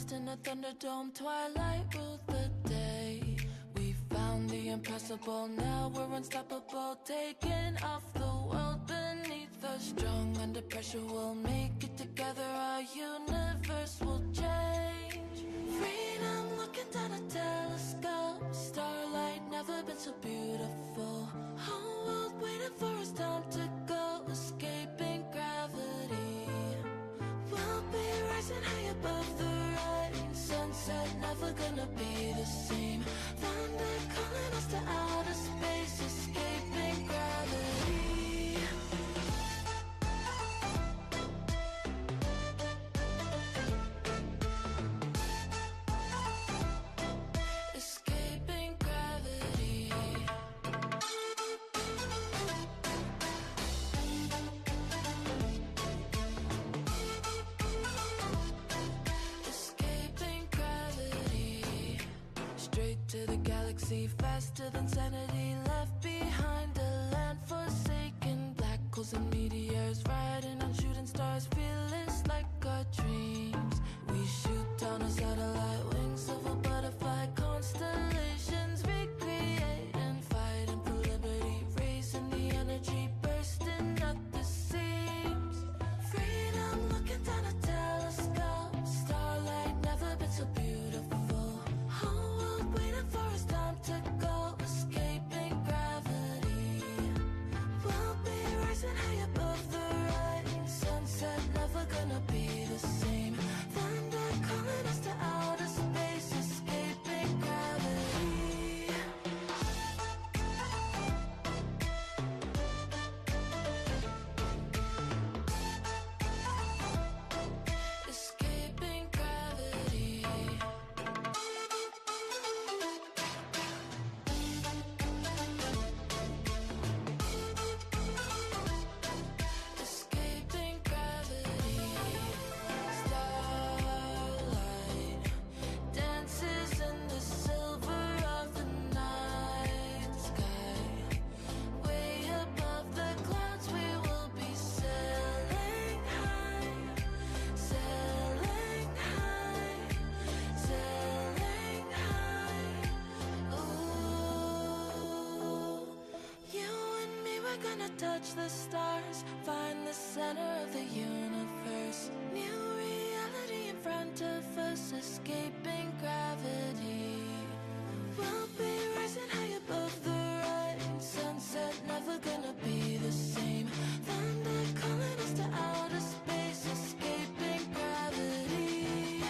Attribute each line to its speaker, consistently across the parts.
Speaker 1: lost in a thunderdome, twilight ruled the day. We found the impossible, now we're unstoppable, taking off the world beneath us. Strong under pressure, we'll make it together, our universe will change. Freedom looking down a telescope, starlight never been so beautiful. Whole world waiting for us, time to go, escaping gravity. We'll be rising high above the rain, sunset never gonna be the same. Thunder calling us to outer space, escaping gravity. Escaping gravity. Escaping gravity. Straight to the galaxy, faster than sanity. Left behind a land forsaken. Black holes and meteors, riding on shooting stars. Fearless like our dreams. We shoot down a satellite, wings of a butterfly. Constellations recreate and fighting for liberty. Raising the energy, bursting at the seams. Freedom looking down a telescope, starlight never been so beautiful. Whole world waiting for us, time to go, escaping gravity. We'll be rising high above the rain, sunset never gonna be the same. Thunder calling us to outer space, escaping gravity. Escaping gravity. Escaping gravity. Starlight dances in the silver of the night sky. Way above the clouds, we will be sailing high, sailing high, sailing high. Ooh, you and me, we're gonna touch the stars, find the center of the universe. New reality in front of us, escaping gravity. We'll be rising high above the rain, sunset never gonna be the same. Thunder calling us to outer space, escaping gravity.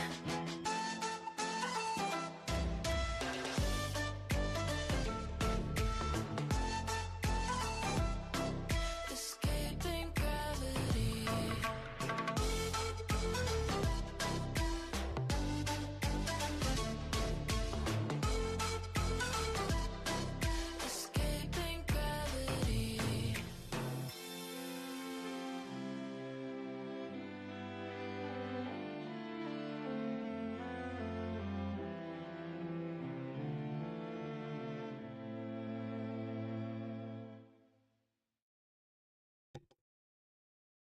Speaker 1: Escaping gravity. Escaping gravity.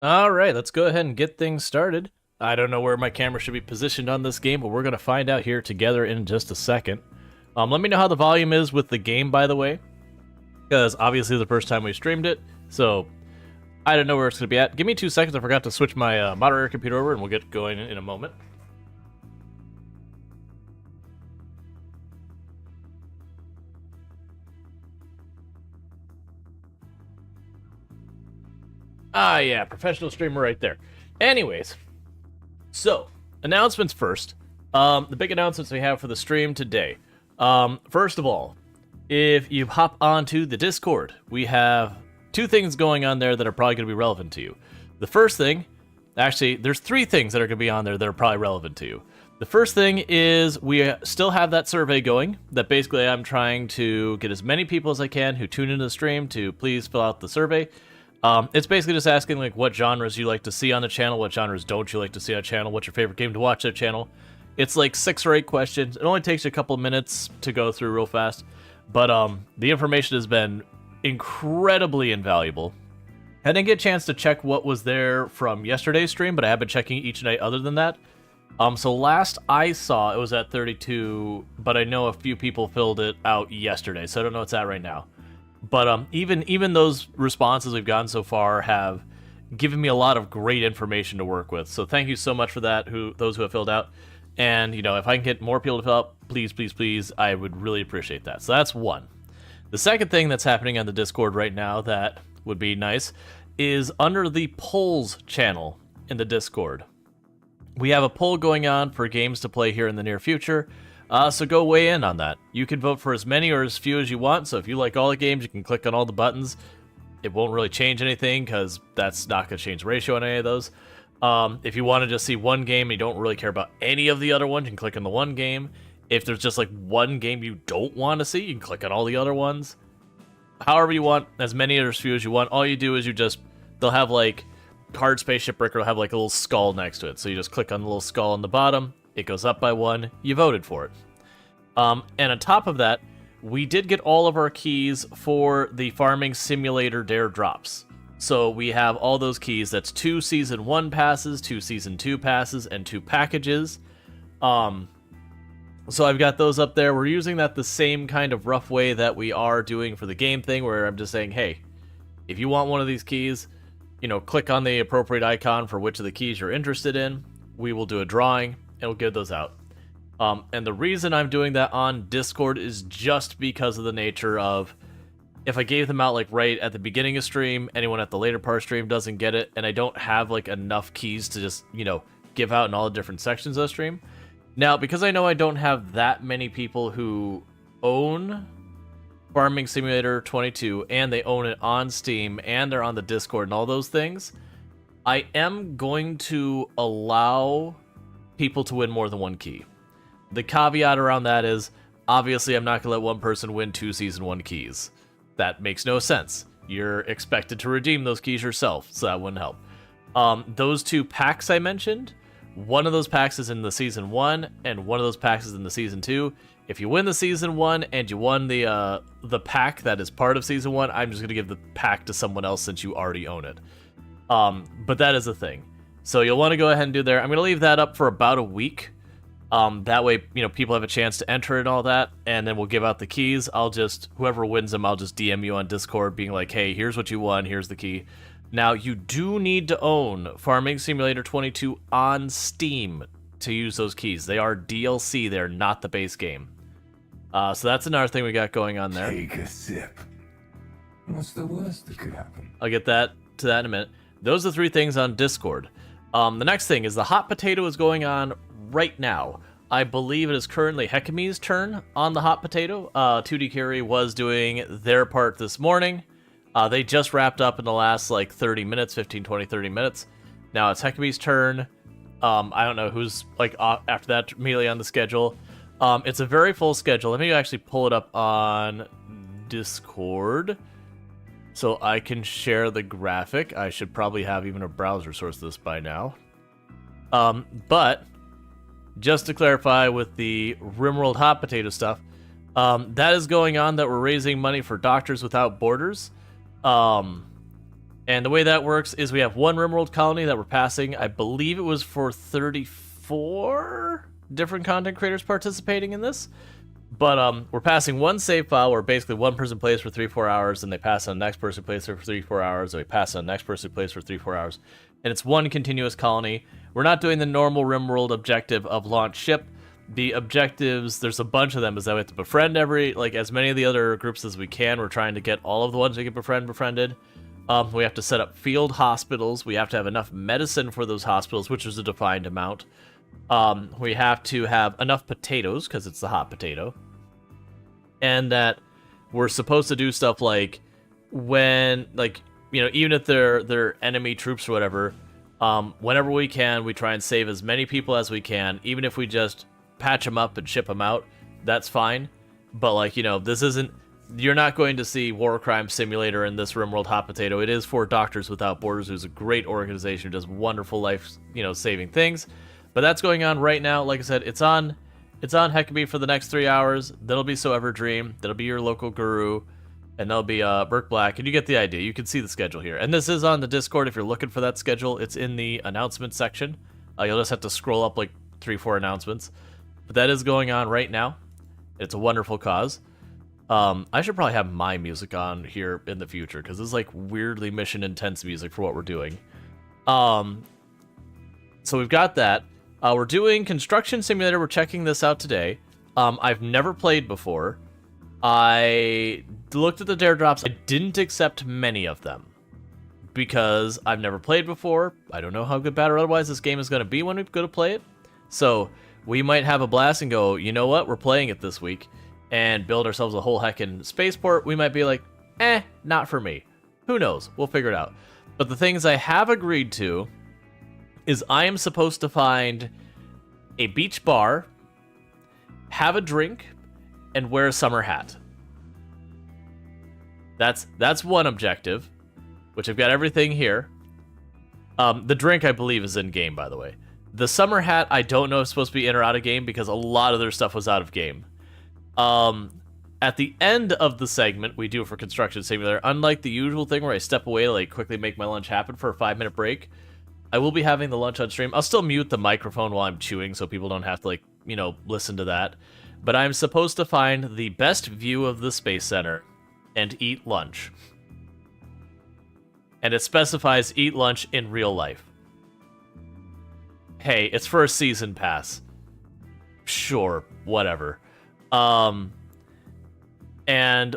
Speaker 2: All right, let's go ahead and get things started. I don't know where my camera should be positioned on this game, but we're going to find out here together in just a second. Let me know how the volume is with the game, by the way, because obviously the first time we streamed it, so I don't know where it's going to be at. Give me 2 seconds. I forgot to switch my moderator computer over, and we'll get going in a moment. Ah, yeah, professional streamer right there. Anyways, so announcements first. The big announcements we have for the stream today. First of all, if you hop onto the Discord, we have 2 things going on there that are probably going to be relevant to you. The first thing, actually, there's 3 things that are going to be on there that are probably relevant to you. The first thing is we still have that survey going that basically I'm trying to get as many people as I can who tune into the stream to please fill out the survey. It's basically just asking like what genres you like to see on the channel, what genres don't you like to see on the channel, what's your favorite game to watch on the channel. It's like 6 or 8 questions. It only takes you a couple of minutes to go through real fast, but the information has been incredibly invaluable. I didn't get a chance to check what was there from yesterday's stream, but I have been checking each night other than that. So last I saw, it was at 32, but I know a few people filled it out yesterday, so I don't know what's at right now. But even those responses we've gotten so far have given me a lot of great information to work with. So thank you so much for that, those who have filled out. And if I can get more people to fill out, please, please, please, I would really appreciate that. So that's one. The second thing that's happening on the Discord right now that would be nice is under the polls channel in the Discord. We have a poll going on for games to play here in the near future, so go weigh in on that. You can vote for as many or as few as you want, so if you like all the games, you can click on all the buttons. It won't really change anything, because that's not going to change the ratio on any of those. If you want to just see one game and you don't really care about any of the other ones, you can click on the one game. If there's just like one game you don't want to see, you can click on all the other ones. However you want, as many or as few as you want. All you do is they'll have like Hard Space Shipwrecker will have like a little skull next to it. So you just click on the little skull on the bottom. It goes up by one. You voted for it. And on top of that, we did get all of our keys for the Farming Simulator Dare drops. So we have all those keys. That's 2 Season 1 passes, 2 Season 2 passes, and 2 packages. So I've got those up there. We're using that the same kind of rough way that we are doing for the game thing, where I'm just saying, hey, if you want one of these keys, click on the appropriate icon for which of the keys you're interested in. We will do a drawing, and we'll give those out. And the reason I'm doing that on Discord is just because of the nature of, if I gave them out like right at the beginning of stream, anyone at the later part of stream doesn't get it, and I don't have like enough keys to just, give out in all the different sections of the stream. Now, because I know I don't have that many people who own Farming Simulator 22, and they own it on Steam, and they're on the Discord and all those things, I am going to allow people to win more than one key. The caveat around that is, obviously I'm not going to let one person win 2 Season 1 keys. That makes no sense. You're expected to redeem those keys yourself, so that wouldn't help. Those 2 packs I mentioned, one of those packs is in the Season 1, and one of those packs is in the Season 2. If you win the Season 1 and you won the pack that is part of Season 1, I'm just going to give the pack to someone else since you already own it. But that is a thing. So you'll want to go ahead and do there. I'm going to leave that up for about a week. That way, people have a chance to enter and all that, and then we'll give out the keys. Whoever wins them, I'll just DM you on Discord being like, hey, here's what you won, here's the key. Now, you do need to own Farming Simulator 22 on Steam to use those keys. They are DLC, they're not the base game. So that's another thing we got going on there.
Speaker 3: Take a sip. What's the worst that could happen?
Speaker 2: I'll get to that in a minute. Those are the 3 things on Discord. The next thing is the hot potato is going on right now. I believe it is currently Hecame's turn on the hot potato. 2D Carry was doing their part this morning. They just wrapped up in the last 30 minutes, 15, 20, 30 minutes. Now it's Hecame's turn. I don't know who's after that immediately on the schedule. It's a very full schedule. Let me actually pull it up on Discord so I can share the graphic. I should probably have even a browser source this by now. But just to clarify with the RimWorld hot potato stuff, that is going on, that we're raising money for Doctors Without Borders. And the way that works is we have one RimWorld colony that we're passing. I believe it was for 34 different content creators participating in this. But we're passing one save file where basically one person plays for 3-4 hours, and they pass on the next person who plays for 3-4 hours, or they pass on the next person who plays for 3-4 hours. And it's one continuous colony. We're not doing the normal RimWorld objective of launch ship. The objectives, there's a bunch of them, is that we have to befriend as many of the other groups as we can. We're trying to get all of the ones we can befriended. We have to set up field hospitals. We have to have enough medicine for those hospitals, which is a defined amount. We have to have enough potatoes, because it's the hot potato. And that we're supposed to do stuff like when, even if they're enemy troops or whatever, whenever we can, we try and save as many people as we can. Even if we just patch them up and ship them out, that's fine. But this isn't, you're not going to see War Crime Simulator in this RimWorld hot potato. It is for Doctors Without Borders, who's a great organization who does wonderful life, saving things. But that's going on right now. Like I said, it's on Hecame for the next 3 hours. That'll be So Ever Dream. That'll be your local guru. And that'll be Burke Black. And you get the idea. You can see the schedule here. And this is on the Discord if you're looking for that schedule. It's in the announcement section. You'll just have to scroll up 3-4 announcements. But that is going on right now. It's a wonderful cause. I should probably have my music on here in the future, because this is like weirdly mission intense music for what we're doing. So we've got that. We're doing Construction Simulator. We're checking this out today. I've never played before. I looked at the dare drops. I didn't accept many of them because I've never played before. I don't know how good, bad, or otherwise this game is going to be when we go to play it. So we might have a blast and go, you know what? We're playing it this week and build ourselves a whole heckin' spaceport. We might be like, not for me. Who knows? We'll figure it out. But the things I have agreed to is I am supposed to find a beach bar, have a drink, and wear a summer hat. That's one objective, which I've got everything here. The drink, I believe, is in game, by the way. The summer hat, I don't know if it's supposed to be in or out of game because a lot of their stuff was out of game. At the end of the segment we do for Construction Simulator, unlike the usual thing where I step away to like quickly make my lunch happen for a 5-minute break, I will be having the lunch on stream. I'll still mute the microphone while I'm chewing so people don't have to like, listen to that. But I'm supposed to find the best view of the Space Center and eat lunch. And it specifies eat lunch in real life. Hey, it's for a season pass. Sure, whatever. And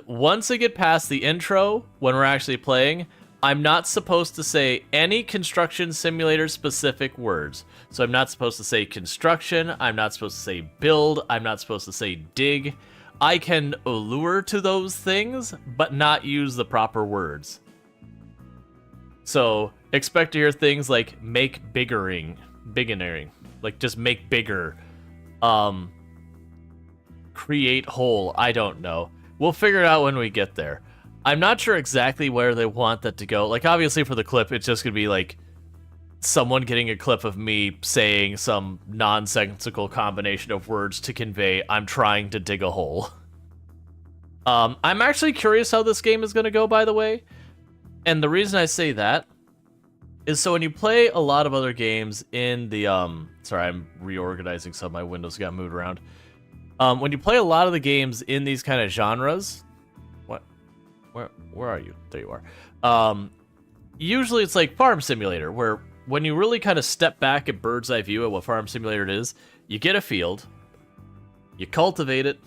Speaker 2: once I get past the intro, when we're actually playing, I'm not supposed to say any Construction Simulator specific words. So I'm not supposed to say construction, I'm not supposed to say build, I'm not supposed to say dig. I can allure to those things, but not use the proper words. So expect to hear things like make biggering, like just make bigger, create whole, I don't know. We'll figure it out when we get there. I'm not sure exactly where they want that to go. Like, obviously for the clip, it's just gonna be like someone getting a clip of me saying some nonsensical combination of words to convey I'm trying to dig a hole. I'm actually curious how this game is gonna go, by the way. And the reason I say that is so when you play a lot of other games in the, sorry, I'm reorganizing some of my windows got moved around. When you play a lot of the games in these kind of genres, where are you? There you are. Usually it's like Farm Simulator, where when you really kind of step back at bird's eye view at what Farm Simulator is, you get a field, you cultivate it,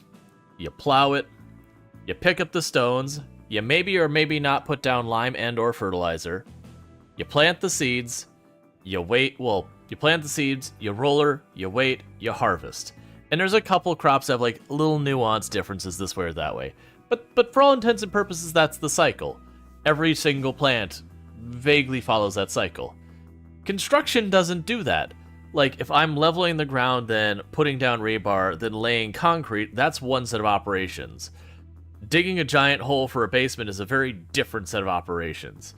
Speaker 2: you plow it, you pick up the stones, you maybe or maybe not put down lime and or fertilizer, you plant the seeds, you wait, you plant the seeds, you roller, you wait, you harvest. And there's a couple crops that have like little nuanced differences this way or that way. But for all intents and purposes, that's the cycle. Every single plant vaguely follows that cycle. Construction doesn't do that. Like, if I'm leveling the ground, then putting down rebar, then laying concrete, that's one set of operations. Digging a giant hole for a basement is a very different set of operations.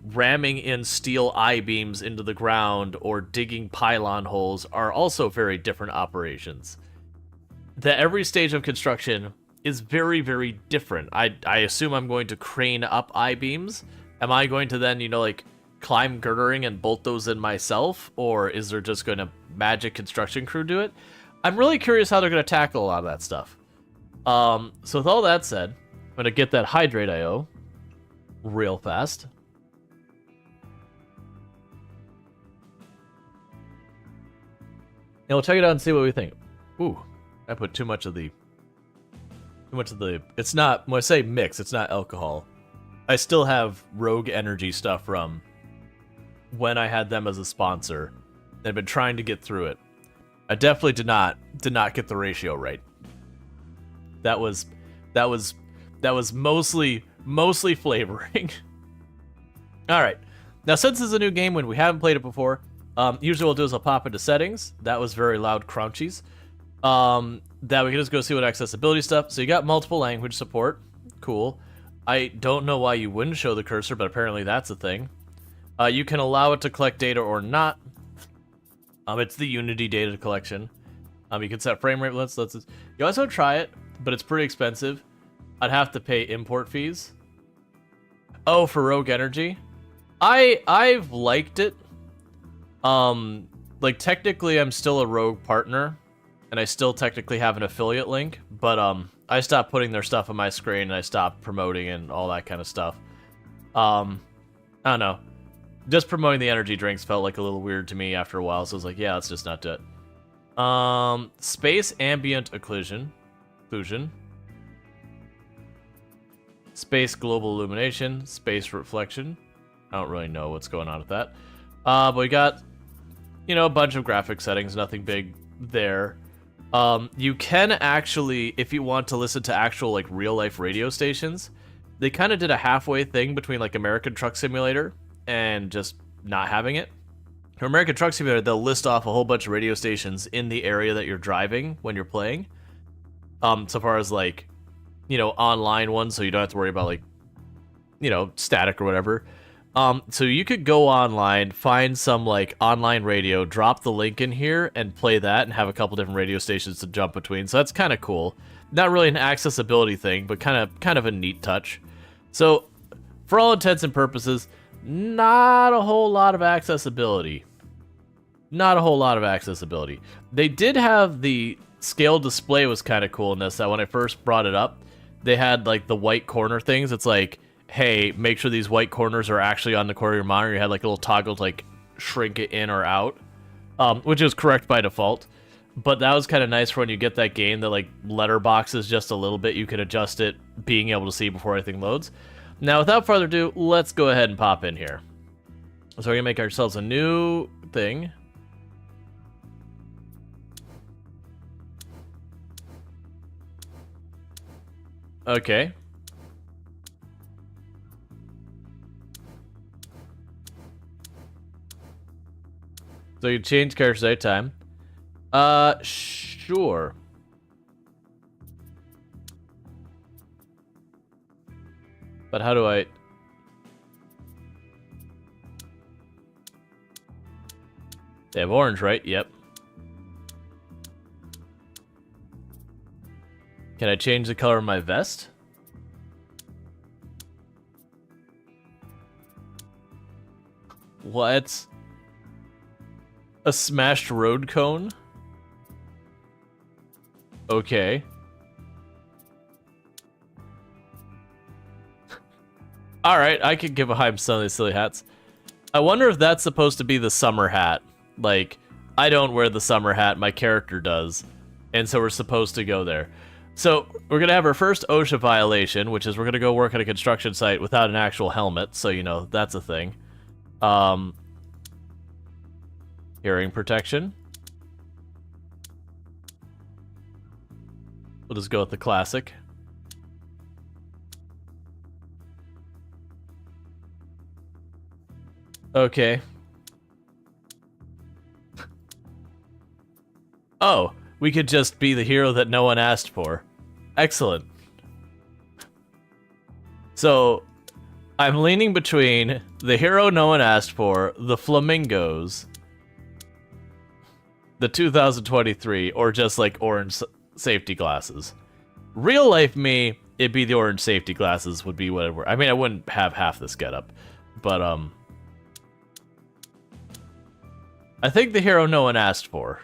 Speaker 2: Ramming in steel I-beams into the ground or digging pylon holes are also very different operations. Every stage of construction is very, very different. I assume I'm going to crane up I-beams. Am I going to then, climb girdering and bolt those in myself? Or is there just going to magic construction crew do it? I'm really curious how they're going to tackle a lot of that stuff. So with all that said, I'm going to get that hydrate IO real fast. And we'll check it out and see what we think. Ooh, I put too much of the... It's not... When I say mix, it's not alcohol. I still have Rogue Energy stuff from when I had them as a sponsor. I've been trying to get through it. I definitely did not get the ratio right. That was mostly flavoring. All right. Now, since this is a new game when we haven't played it before, usually what I'll do is I'll pop into settings. That was very loud crunchies. That we can just go see what accessibility stuff. So you got multiple language support. Cool. I don't know why you wouldn't show the cursor, but apparently that's a thing. You can allow it to collect data or not. It's the Unity data collection. You can set frame rate. Let's you also try it, but it's pretty expensive. I'd have to pay import fees. Oh, for Rogue Energy? I've liked it. like technically I'm still a Rogue partner, and I still technically have an affiliate link, but I stopped putting their stuff on my screen and I stopped promoting and all that kind of stuff. I don't know. Just promoting the energy drinks felt like a little weird to me after a while, so I was like, yeah, let's just not do it. Space ambient occlusion. Space global illumination. Space reflection. I don't really know what's going on with that. But we got, you know, a bunch of graphic settings, nothing big there. You can actually, if you want to listen to actual, like, real-life radio stations, they kind of did a halfway thing between, like, American Truck Simulator and just not having it. For American Truck Simulator, they'll list off a whole bunch of radio stations in the area that you're driving when you're playing. So far as, like, you know, online ones, so you don't have to worry about, like, you know, static or whatever. So you could go online, find some, like, online radio, drop the link in here, and play that, and have a couple different radio stations to jump between. So that's kind of cool. Not really an accessibility thing, but kind of a neat touch. So, for all intents and purposes, not a whole lot of accessibility. Not a whole lot of accessibility. They did have the scale display was kind of cool in this, that when I first brought it up, they had, like, the white corner things. It's like, hey, make sure these white corners are actually on the corner of your monitor. You had, like, a little toggle to, like, shrink it in or out, which is correct by default. But that was kind of nice for when you get that game that, like, letterboxes just a little bit. You can adjust it, being able to see before everything loads. Now, without further ado, let's go ahead and pop in here. So we're going to make ourselves a new thing. Okay. So you change characters every time. Sure. But how do I... They have orange, right? Yep. Can I change the color of my vest? What? A smashed road cone? Okay. Alright, I could give a hype some of these silly hats. I wonder if that's supposed to be the summer hat. Like, I don't wear the summer hat, my character does. And so we're supposed to go there. So, we're gonna have our first OSHA violation, which is we're gonna go work at a construction site without an actual helmet, so you know, that's a thing. Hearing protection. We'll just go with the classic. Okay. Oh, we could just be the hero that no one asked for. Excellent. So, I'm leaning between the hero no one asked for, the flamingos, the 2023, or just like orange safety glasses. Real life me, it'd be the orange safety glasses would be whatever. I mean, I wouldn't have half this getup, but I think the hero no one asked for.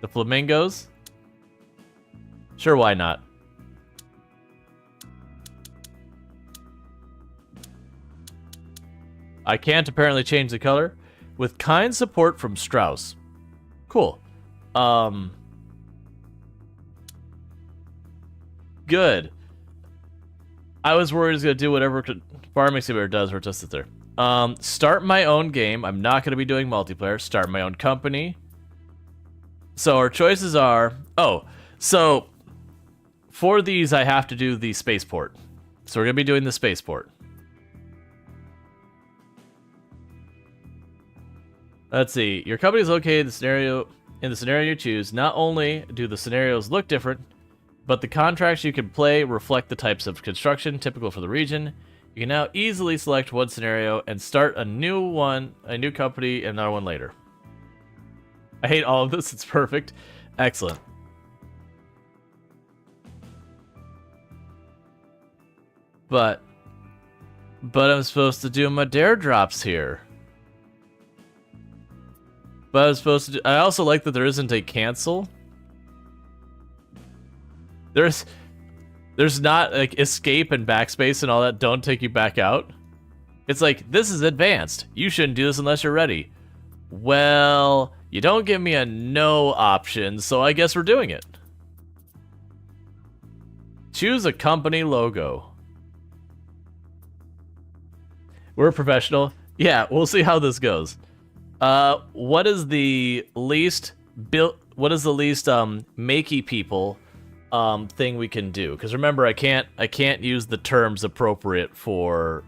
Speaker 2: The flamingos? Sure, why not? I can't apparently change the color. With kind support from Strauss. Cool. Good. I was worried it was going to do whatever Farming Simulator does, or just sit there. Start my own game. I'm not going to be doing multiplayer. Start my own company. So our choices are... Oh, so for these, I have to do the spaceport. So we're going to be doing the spaceport. Let's see. Your company is located in the scenario you choose. Not only do the scenarios look different, but the contracts you can play reflect the types of construction typical for the region. You can now easily select one scenario and start a new company, and another one later. I hate all of this. It's perfect. Excellent. But I'm supposed to do my dare drops here. But I was supposed to do, I also like that there isn't a cancel. There's not like escape and backspace and all that don't take you back out. It's like, this is advanced. You shouldn't do this unless you're ready. Well, you don't give me a no option, so I guess we're doing it. Choose a company logo. We're professional. Yeah, we'll see how this goes. What is the least makey people thing we can do? Because remember, I can't use the terms appropriate for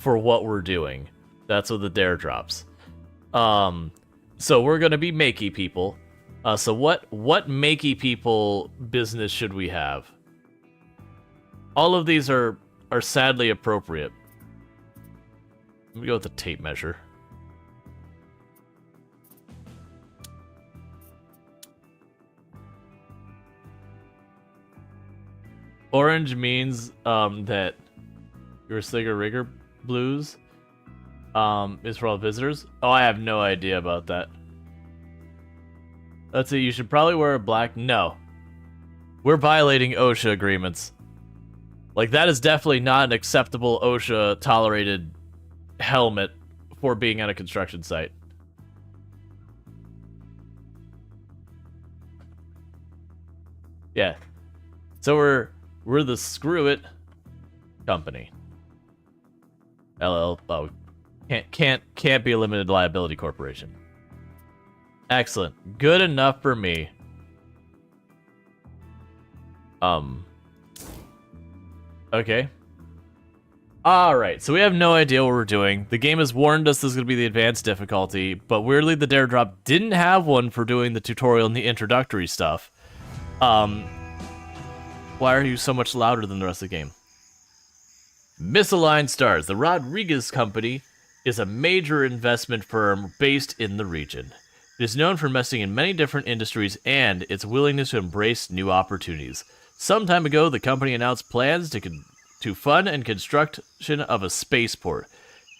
Speaker 2: what we're doing. That's what the dare drops. So we're gonna be makey people. So what makey people business should we have? All of these are sadly appropriate. Let me go with the tape measure. Orange means that your Sigger Rigger Blues is for all visitors. Oh, I have no idea about that. Let's see, you should probably wear a black... No. We're violating OSHA agreements. Like, that is definitely not an acceptable OSHA-tolerated helmet for being on a construction site. Yeah. So we're the Screw It company. Oh, can't be a limited liability corporation. Excellent. Good enough for me. Okay. Alright, so we have no idea what we're doing. The game has warned us this is going to be the advanced difficulty, but weirdly the dare drop didn't have one for doing the tutorial and the introductory stuff. Why are you so much louder than the rest of the game? Misaligned Stars. The Rodriguez Company is a major investment firm based in the region. It is known for investing in many different industries and its willingness to embrace new opportunities. Some time ago, the company announced plans to fund and construction of a spaceport.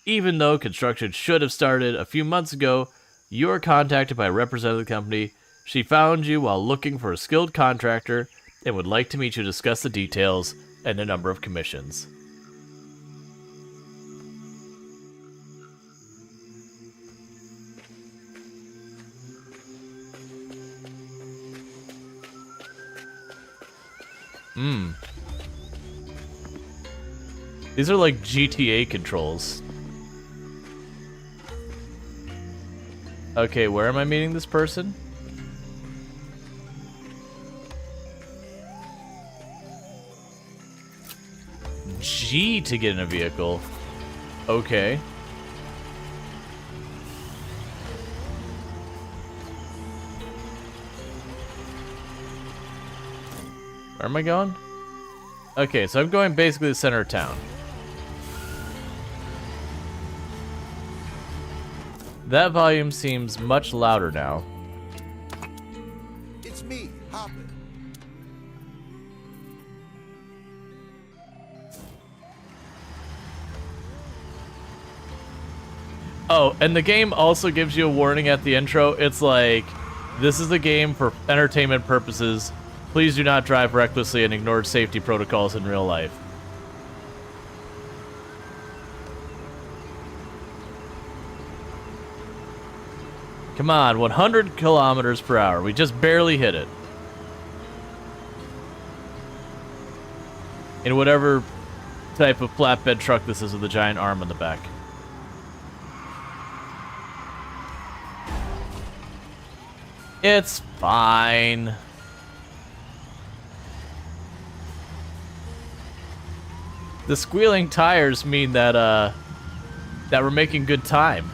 Speaker 2: Even though construction should have started a few months ago, you are contacted by a representative of the company. She found you while looking for a skilled contractor and would like to meet you to discuss the details and a number of commissions. These are like GTA controls. Okay, where am I meeting this person? G to get in a vehicle. Okay. Where am I going? Okay, so I'm going basically to the center of town. That volume seems much louder now.
Speaker 4: It's me, Hopper.
Speaker 2: Oh, and the game also gives you a warning at the intro. It's like, this is a game for entertainment purposes. Please do not drive recklessly and ignore safety protocols in real life. Come on, 100 kilometers per hour. We just barely hit it. In whatever type of flatbed truck this is with a giant arm on the back. It's fine. The squealing tires mean that that we're making good time.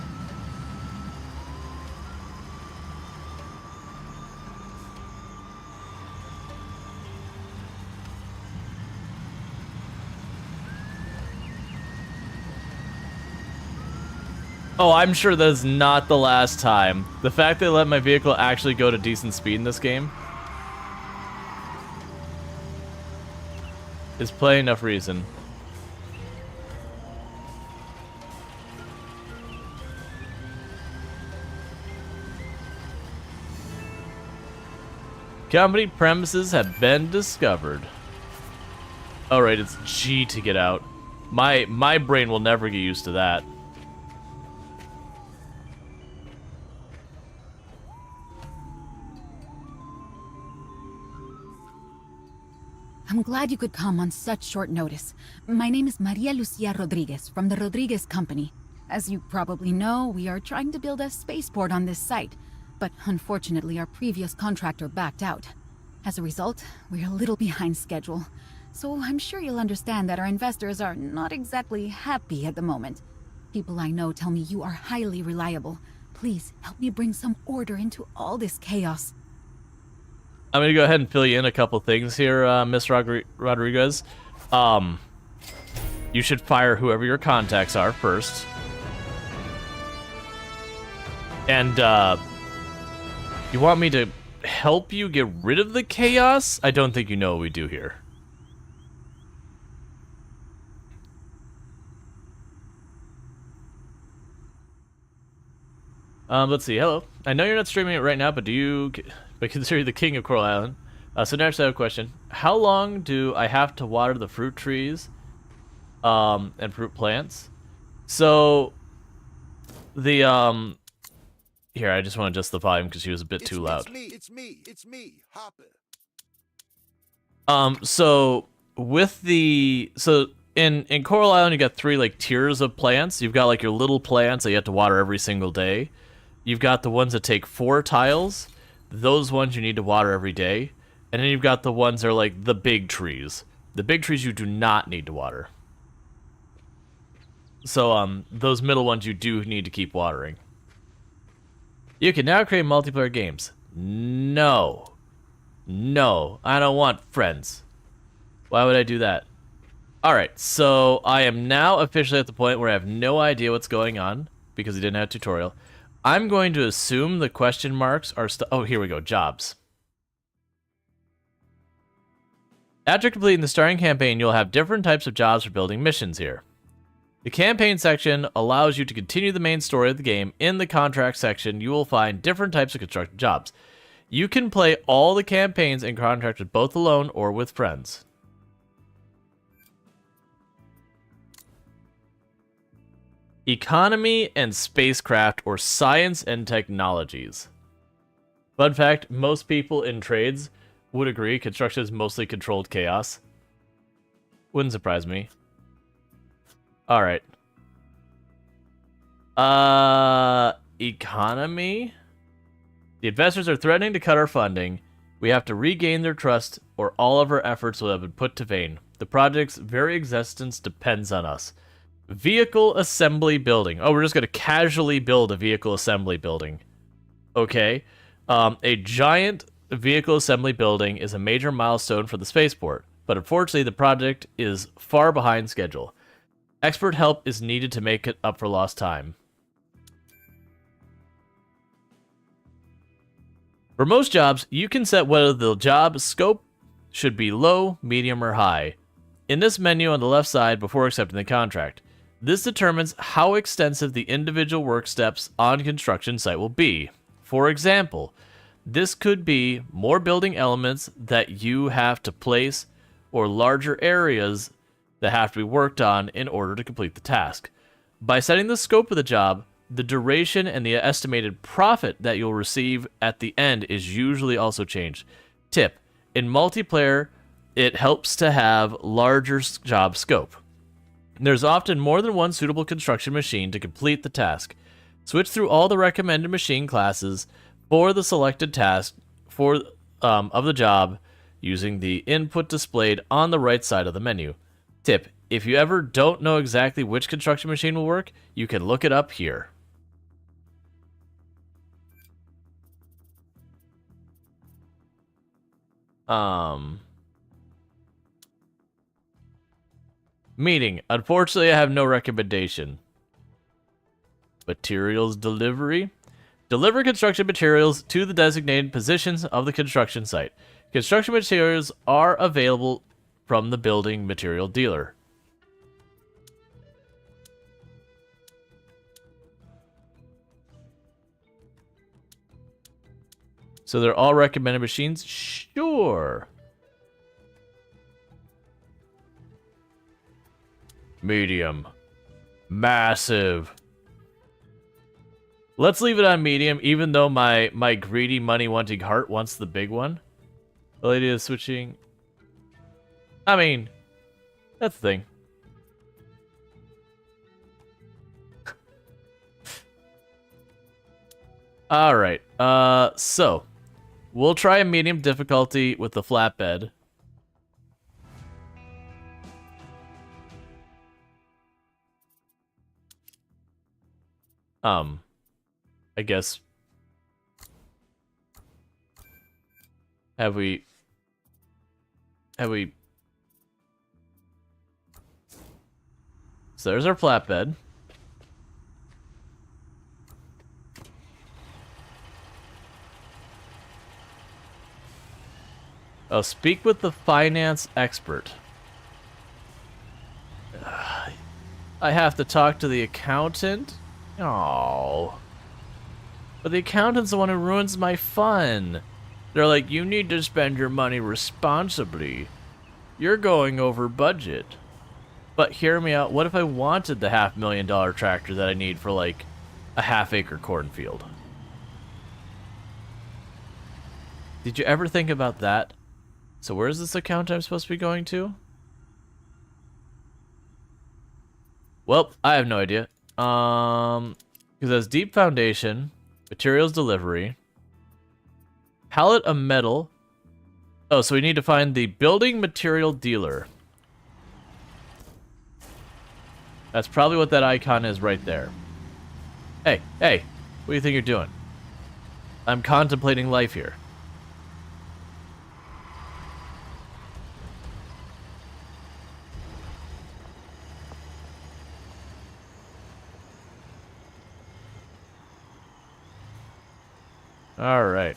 Speaker 2: Oh, I'm sure that's not the last time. The fact they let my vehicle actually go to decent speed in this game is plain enough reason. Company premises have been discovered. Alright, it's G to get out. My brain will never get used to that.
Speaker 4: I'm glad you could come on such short notice. My name is Maria Lucia Rodriguez from the Rodriguez Company. As you probably know, we are trying to build a spaceport on this site, but unfortunately our previous contractor backed out. As a result, we're a little behind schedule. So I'm sure you'll understand that our investors are not exactly happy at the moment. People I know tell me you are highly reliable. Please help me bring some order into all this chaos.
Speaker 2: I'm gonna go ahead and fill you in a couple things here, Miss Rodriguez. You should fire whoever your contacts are first. And, you want me to help you get rid of the chaos? I don't think you know what we do here. Let's see. Hello. I know you're not streaming it right now, but consider you the king of Coral Island. So next I have a question. How long do I have to water the fruit trees, and fruit plants? So, the, here, I just want to adjust the volume because she was a bit too loud.
Speaker 5: It's me, Hopper.
Speaker 2: So, with in Coral Island, you got 3, like, tiers of plants. You've got, like, your little plants that you have to water every single day. You've got the ones that take 4 tiles. Those ones you need to water every day. And then you've got the ones that are like the big trees. The big trees you do not need to water. So, those middle ones you do need to keep watering. You can now create multiplayer games. No. No, I don't want friends. Why would I do that? Alright, so I am now officially at the point where I have no idea what's going on because he didn't have a tutorial. I'm going to assume the question marks are oh, here we go, jobs. After completing the starting campaign, you'll have different types of jobs for building missions here. The campaign section allows you to continue the main story of the game. In the contract section, you will find different types of construction jobs. You can play all the campaigns and contract with both alone or with friends. Economy and spacecraft or science and technologies. Fun fact, most people in trades would agree construction is mostly controlled chaos. Wouldn't surprise me. Alright. Economy? The investors are threatening to cut our funding. We have to regain their trust or all of our efforts will have been put to vain. The project's very existence depends on us. Vehicle assembly building. Oh, we're just going to casually build a vehicle assembly building. Okay. A giant vehicle assembly building is a major milestone for the spaceport, but unfortunately the project is far behind schedule. Expert help is needed to make it up for lost time. For most jobs, you can set whether the job scope should be low, medium, or high. In this menu on the left side before accepting the contract. This determines how extensive the individual work steps on construction site will be. For example, this could be more building elements that you have to place or larger areas that have to be worked on in order to complete the task. By setting the scope of the job, the duration and the estimated profit that you'll receive at the end is usually also changed. Tip: in multiplayer, it helps to have larger job scope. There's often more than one suitable construction machine to complete the task. Switch through all the recommended machine classes for the selected task of the job using the input displayed on the right side of the menu. Tip: if you ever don't know exactly which construction machine will work, you can look it up here. Meeting. Unfortunately, I have no recommendation. Materials delivery. Deliver construction materials to the designated positions of the construction site. Construction materials are available from the building material dealer. So they're all recommended machines? Sure. Medium. Massive. Let's leave it on medium, even though my greedy money-wanting heart wants the big one. The lady is switching. I mean, that's the thing. Alright, so we'll try a medium difficulty with the flatbed. I guess. Have we? So there's our flatbed. Oh, speak with the finance expert. I have to talk to the accountant? Oh. But the accountant's the one who ruins my fun. They're like, you need to spend your money responsibly. You're going over budget. But hear me out, what if I wanted the $500,000 tractor that I need for like a half-acre cornfield? Did you ever think about that? So where's this account I'm supposed to be going to? Well, I have no idea. Because that's deep foundation, materials delivery, pallet of metal. Oh, so we need to find the building material dealer. That's probably what that icon is right there. Hey, hey, what do you think you're doing? I'm contemplating life here. All right.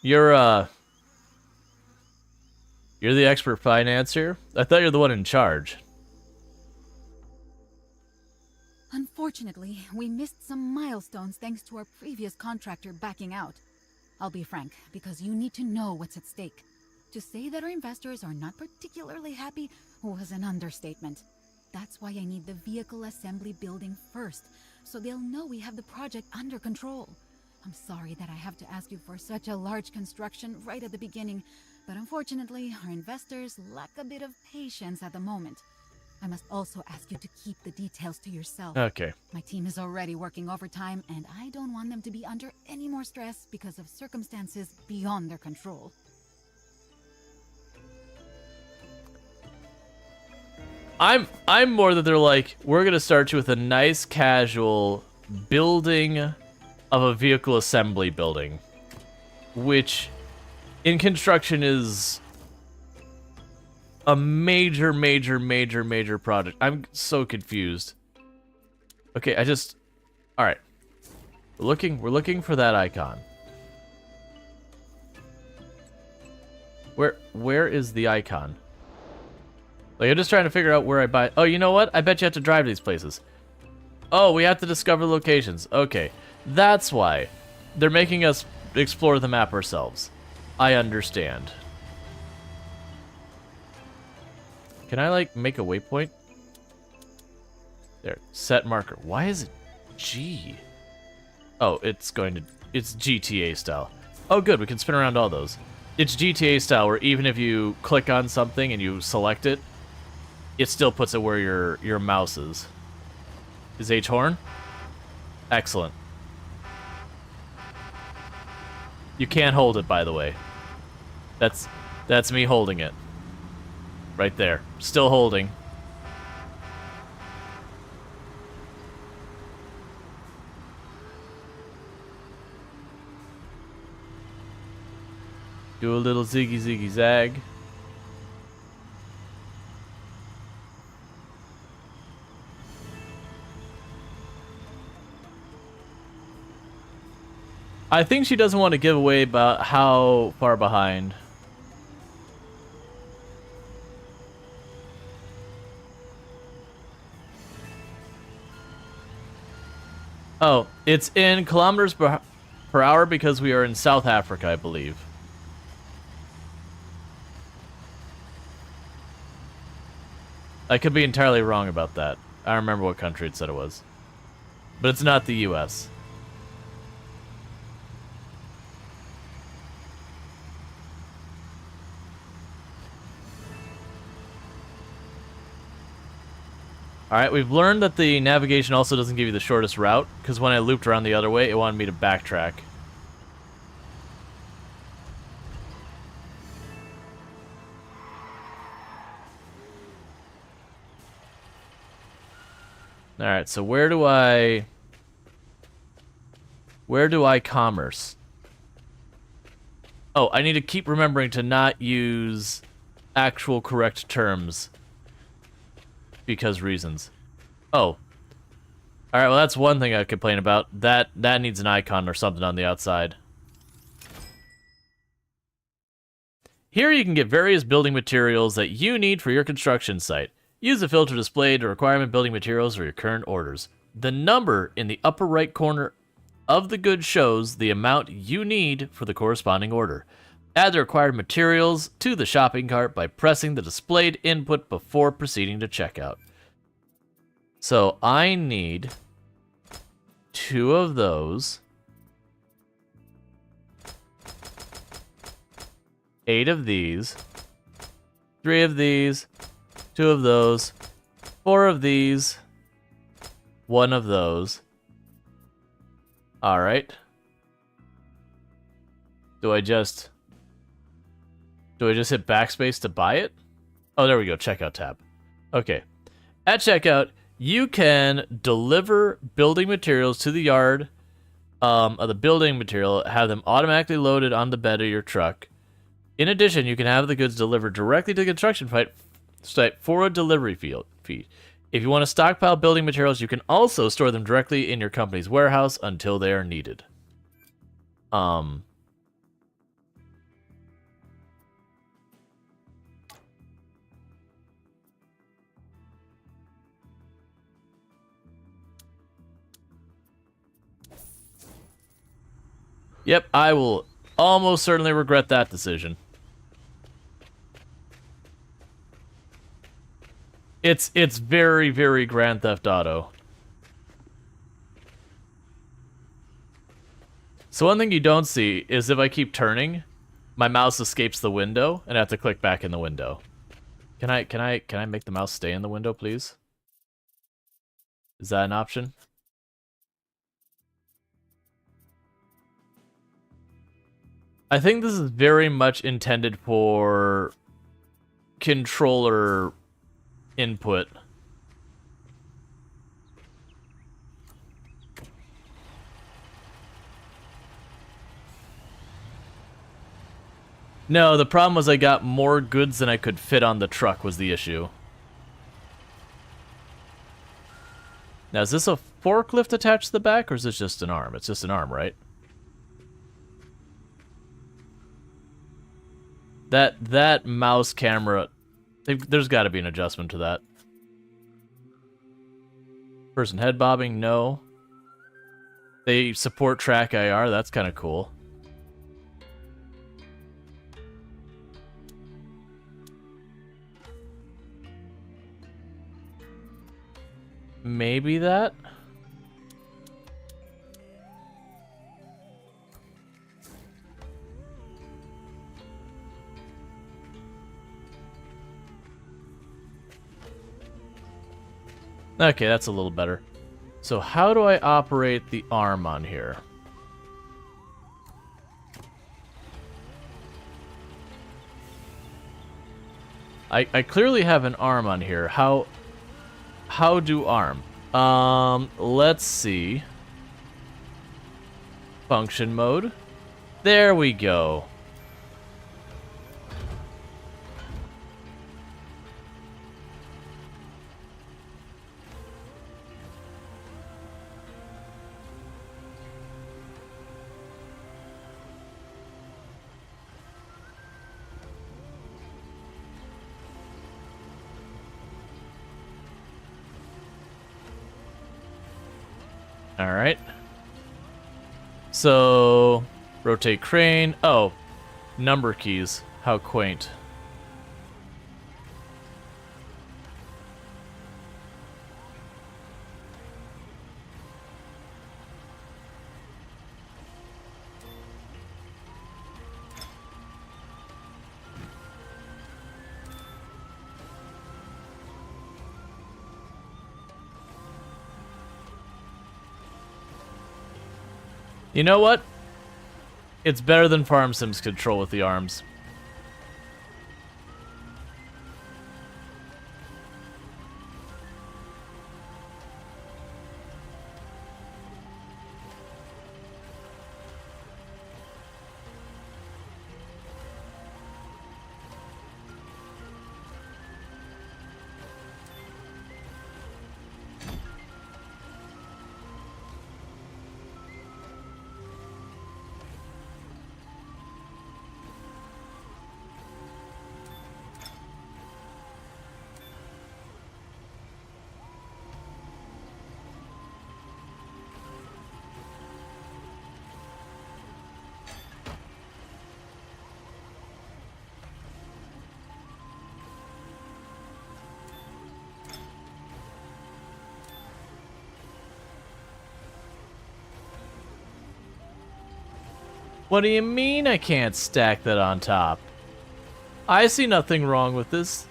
Speaker 2: You're the expert financier? I thought you're the one in charge.
Speaker 4: Unfortunately, we missed some milestones thanks to our previous contractor backing out. I'll be frank, because you need to know what's at stake. To say that our investors are not particularly happy was an understatement. That's why I need the vehicle assembly building first, so they'll know we have the project under control. I'm sorry that I have to ask you for such a large construction right at the beginning, but unfortunately, our investors lack a bit of patience at the moment. I must also ask you to keep the details to yourself.
Speaker 2: Okay.
Speaker 4: My team is already working overtime, and I don't want them to be under any more stress because of circumstances beyond their control.
Speaker 2: I'm more that they're like, we're gonna start you with a nice casual building of a vehicle assembly building, which in construction is a major project. I'm so confused. Okay, all right. We're looking for that icon. Where is the icon? Like, I'm just trying to figure out where I buy. Oh, you know what? I bet you have to drive to these places. Oh, we have to discover locations. Okay, that's why they're making us explore the map ourselves. I understand. Can I, like, make a waypoint? There, set marker. Why is it G? Oh, it's GTA style. Oh, good, we can spin around all those. It's GTA style, where even if you click on something and you select it, it still puts it where your mouse is. Is H horn? Excellent. You can't hold it, by the way. That's me holding it. Right there. Still holding. Do a little ziggy zag. I think she doesn't want to give away about how far behind. Oh, it's in kilometers per hour because we are in South Africa, I believe. I could be entirely wrong about that. I don't remember what country it said it was. But it's not the US. Alright, we've learned that the navigation also doesn't give you the shortest route, because when I looped around the other way, it wanted me to backtrack. Alright, so where do I commerce? Oh, I need to keep remembering to not use actual correct terms. Because reasons. Oh. Alright, well that's one thing I complain about. That needs an icon or something on the outside. Here you can get various building materials that you need for your construction site. Use the filter displayed to requirement building materials for your current orders. The number in the upper right corner of the good shows the amount you need for the corresponding order. Add the required materials to the shopping cart by pressing the displayed input before proceeding to checkout. So I need 2 of those, 8 of these, 3 of these, 2 of those, 4 of these, 1 of those. All right. Do I just hit backspace to buy it? Oh, there we go. Checkout tab. Okay. At checkout, you can deliver building materials to the yard of the building material, have them automatically loaded on the bed of your truck. In addition, you can have the goods delivered directly to the construction site for a delivery fee. If you want to stockpile building materials, you can also store them directly in your company's warehouse until they are needed. Yep, I will almost certainly regret that decision. It's very, very Grand Theft Auto. So one thing you don't see is if I keep turning, my mouse escapes the window and I have to click back in the window. Can I make the mouse stay in the window, please? Is that an option? I think this is very much intended for controller input. No, the problem was I got more goods than I could fit on the truck was the issue. Now, is this a forklift attached to the back, or is this just an arm? It's just an arm, right? That mouse camera, there's got to be an adjustment to that. Person head bobbing, no. They support track IR, that's kind of cool. Maybe that? Okay, that's a little better. So how do I operate the arm on here? I clearly have an arm on here. How do arm? Let's see. Function mode. There we go. Alright. So, rotate crane. Oh, number keys. How quaint. You know what? It's better than Farm Sim's control with the arms. What do you mean I can't stack that on top? I see nothing wrong with this.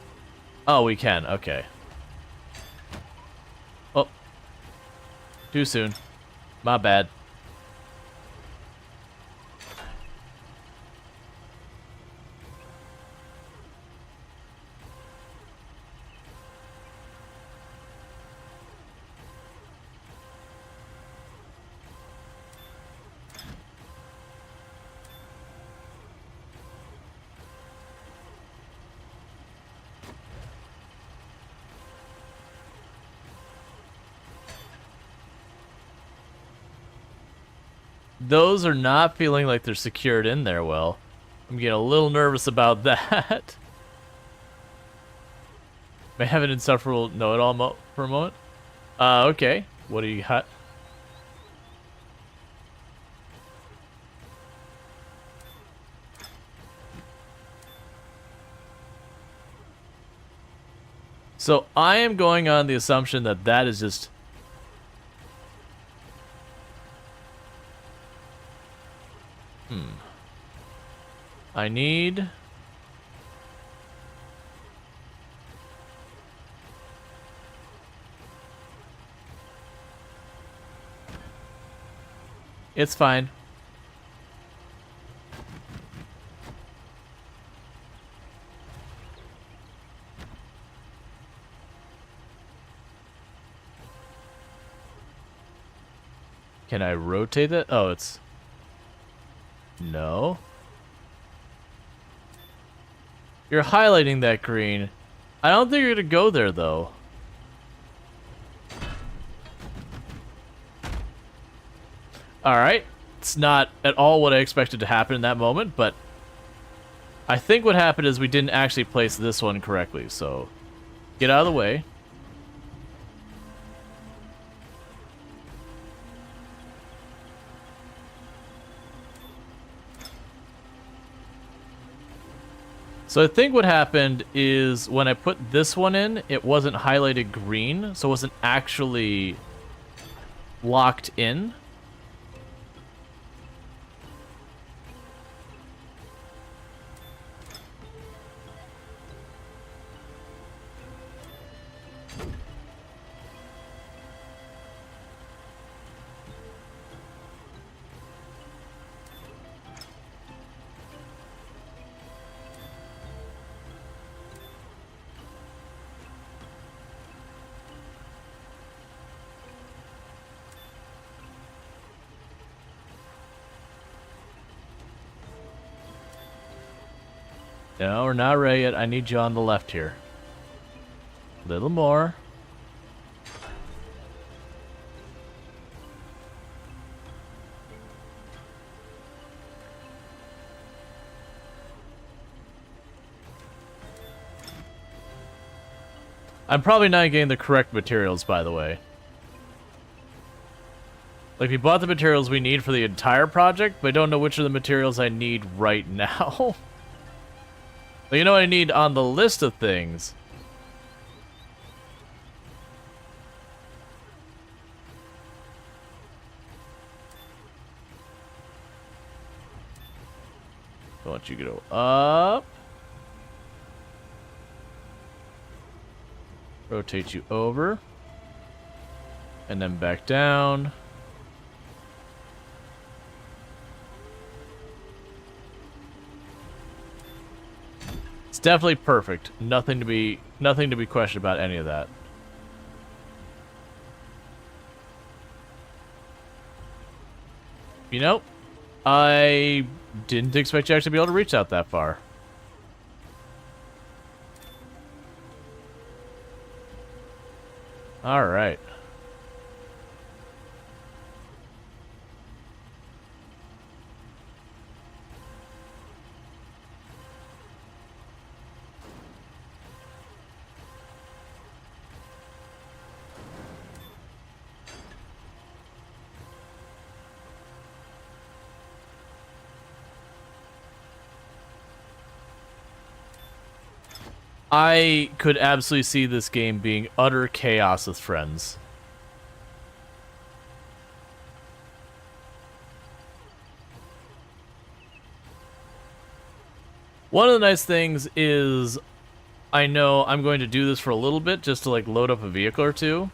Speaker 2: Oh, we can. Okay. Oh. Too soon. My bad. Those are not feeling like they're secured in there well. I'm getting a little nervous about that. May have an insufferable know-it-all for a moment. Okay. What do you got? So I am going on the assumption that that is just... I need... It's fine. Can I rotate it? Oh, it's... No. You're highlighting that green. I don't think you're gonna go there, though. Alright. It's not at all what I expected to happen in that moment, but... I think what happened is we didn't actually place this one correctly, so... Get out of the way. So I think what happened is when I put this one in, it wasn't highlighted green, so it wasn't actually locked in. No, we're not ready yet. I need you on the left here. A little more. I'm probably not getting the correct materials, by the way. Like, we bought the materials we need for the entire project, but I don't know which of the materials I need right now. But you know what I need on the list of things? I want you to go up. Rotate you over. And then back down. It's definitely perfect. Nothing to be questioned about any of that. You know, I didn't expect you actually to be able to reach out that far. All right. I could absolutely see this game being utter chaos with friends. One of the nice things is I know I'm going to do this for a little bit just to like load up a vehicle or two,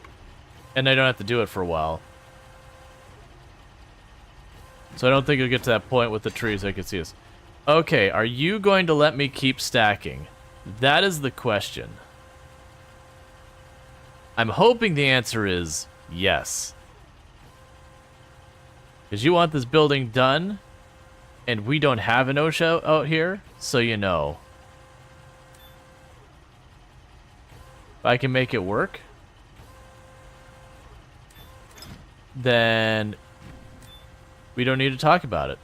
Speaker 2: and I don't have to do it for a while. So I don't think it'll get to that point with the trees. I can see us. Okay, are you going to let me keep stacking? That is the question. I'm hoping the answer is yes. Because you want this building done, and we don't have an OSHA out here, so you know. If I can make it work, then we don't need to talk about it.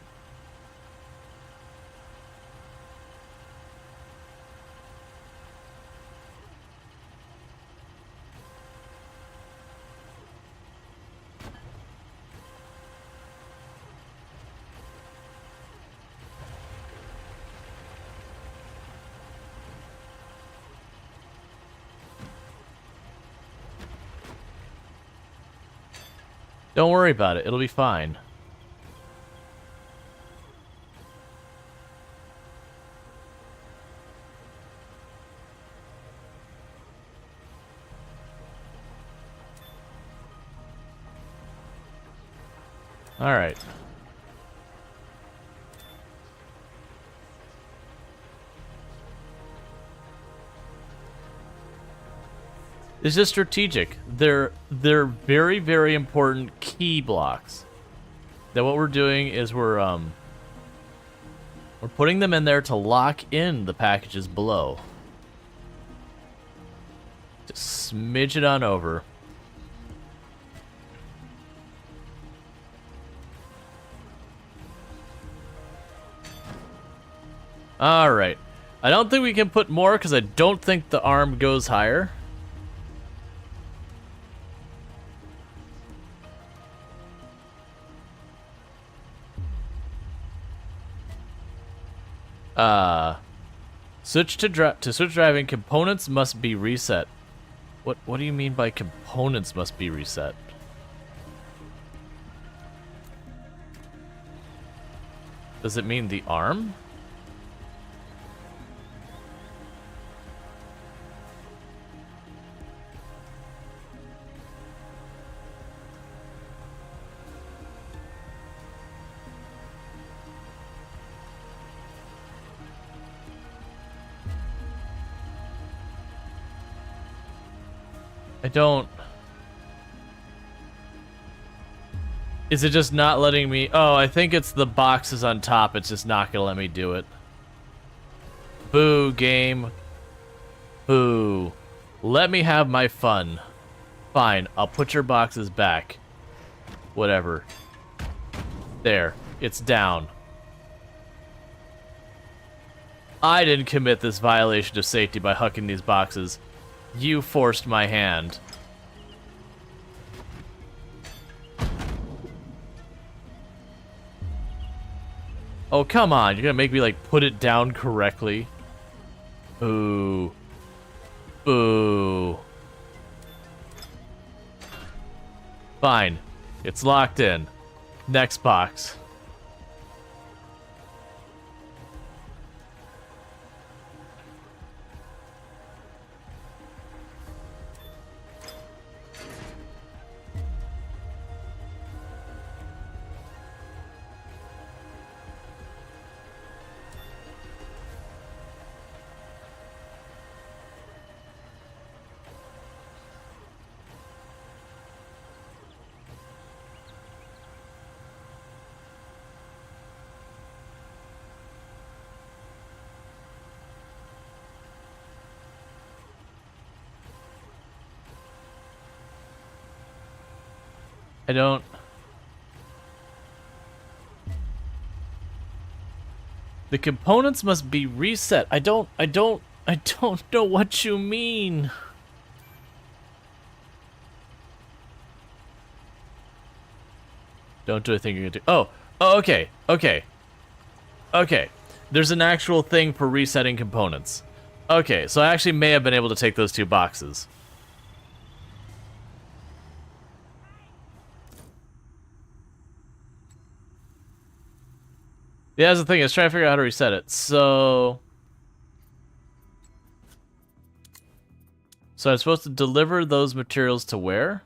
Speaker 2: Don't worry about it. It'll be fine. All right. It's just strategic. They're very, very important key blocks. That what we're doing is we're putting them in there to lock in the packages below. Just smidge it on over. All right. I don't think we can put more because I don't think the arm goes higher. Switch driving, components must be reset. What do you mean by components must be reset? Does it mean the arm? I don't... Is it just not letting me... Oh, I think it's the boxes on top. It's just not going to let me do it. Boo, game. Boo. Let me have my fun. Fine, I'll put your boxes back. Whatever. There. It's down. I didn't commit this violation of safety by hucking these boxes. You forced my hand. Oh, come on. You're gonna make me, like, put it down correctly. Ooh. Ooh. Fine. It's locked in. Next box. I don't... The components must be reset. I don't know what you mean. Don't do a thing you're gonna do. Oh, okay, okay. Okay. There's an actual thing for resetting components. Okay, so I actually may have been able to take those 2 boxes. Yeah, that's the thing. I was trying to figure out how to reset it. So I'm supposed to deliver those materials to where?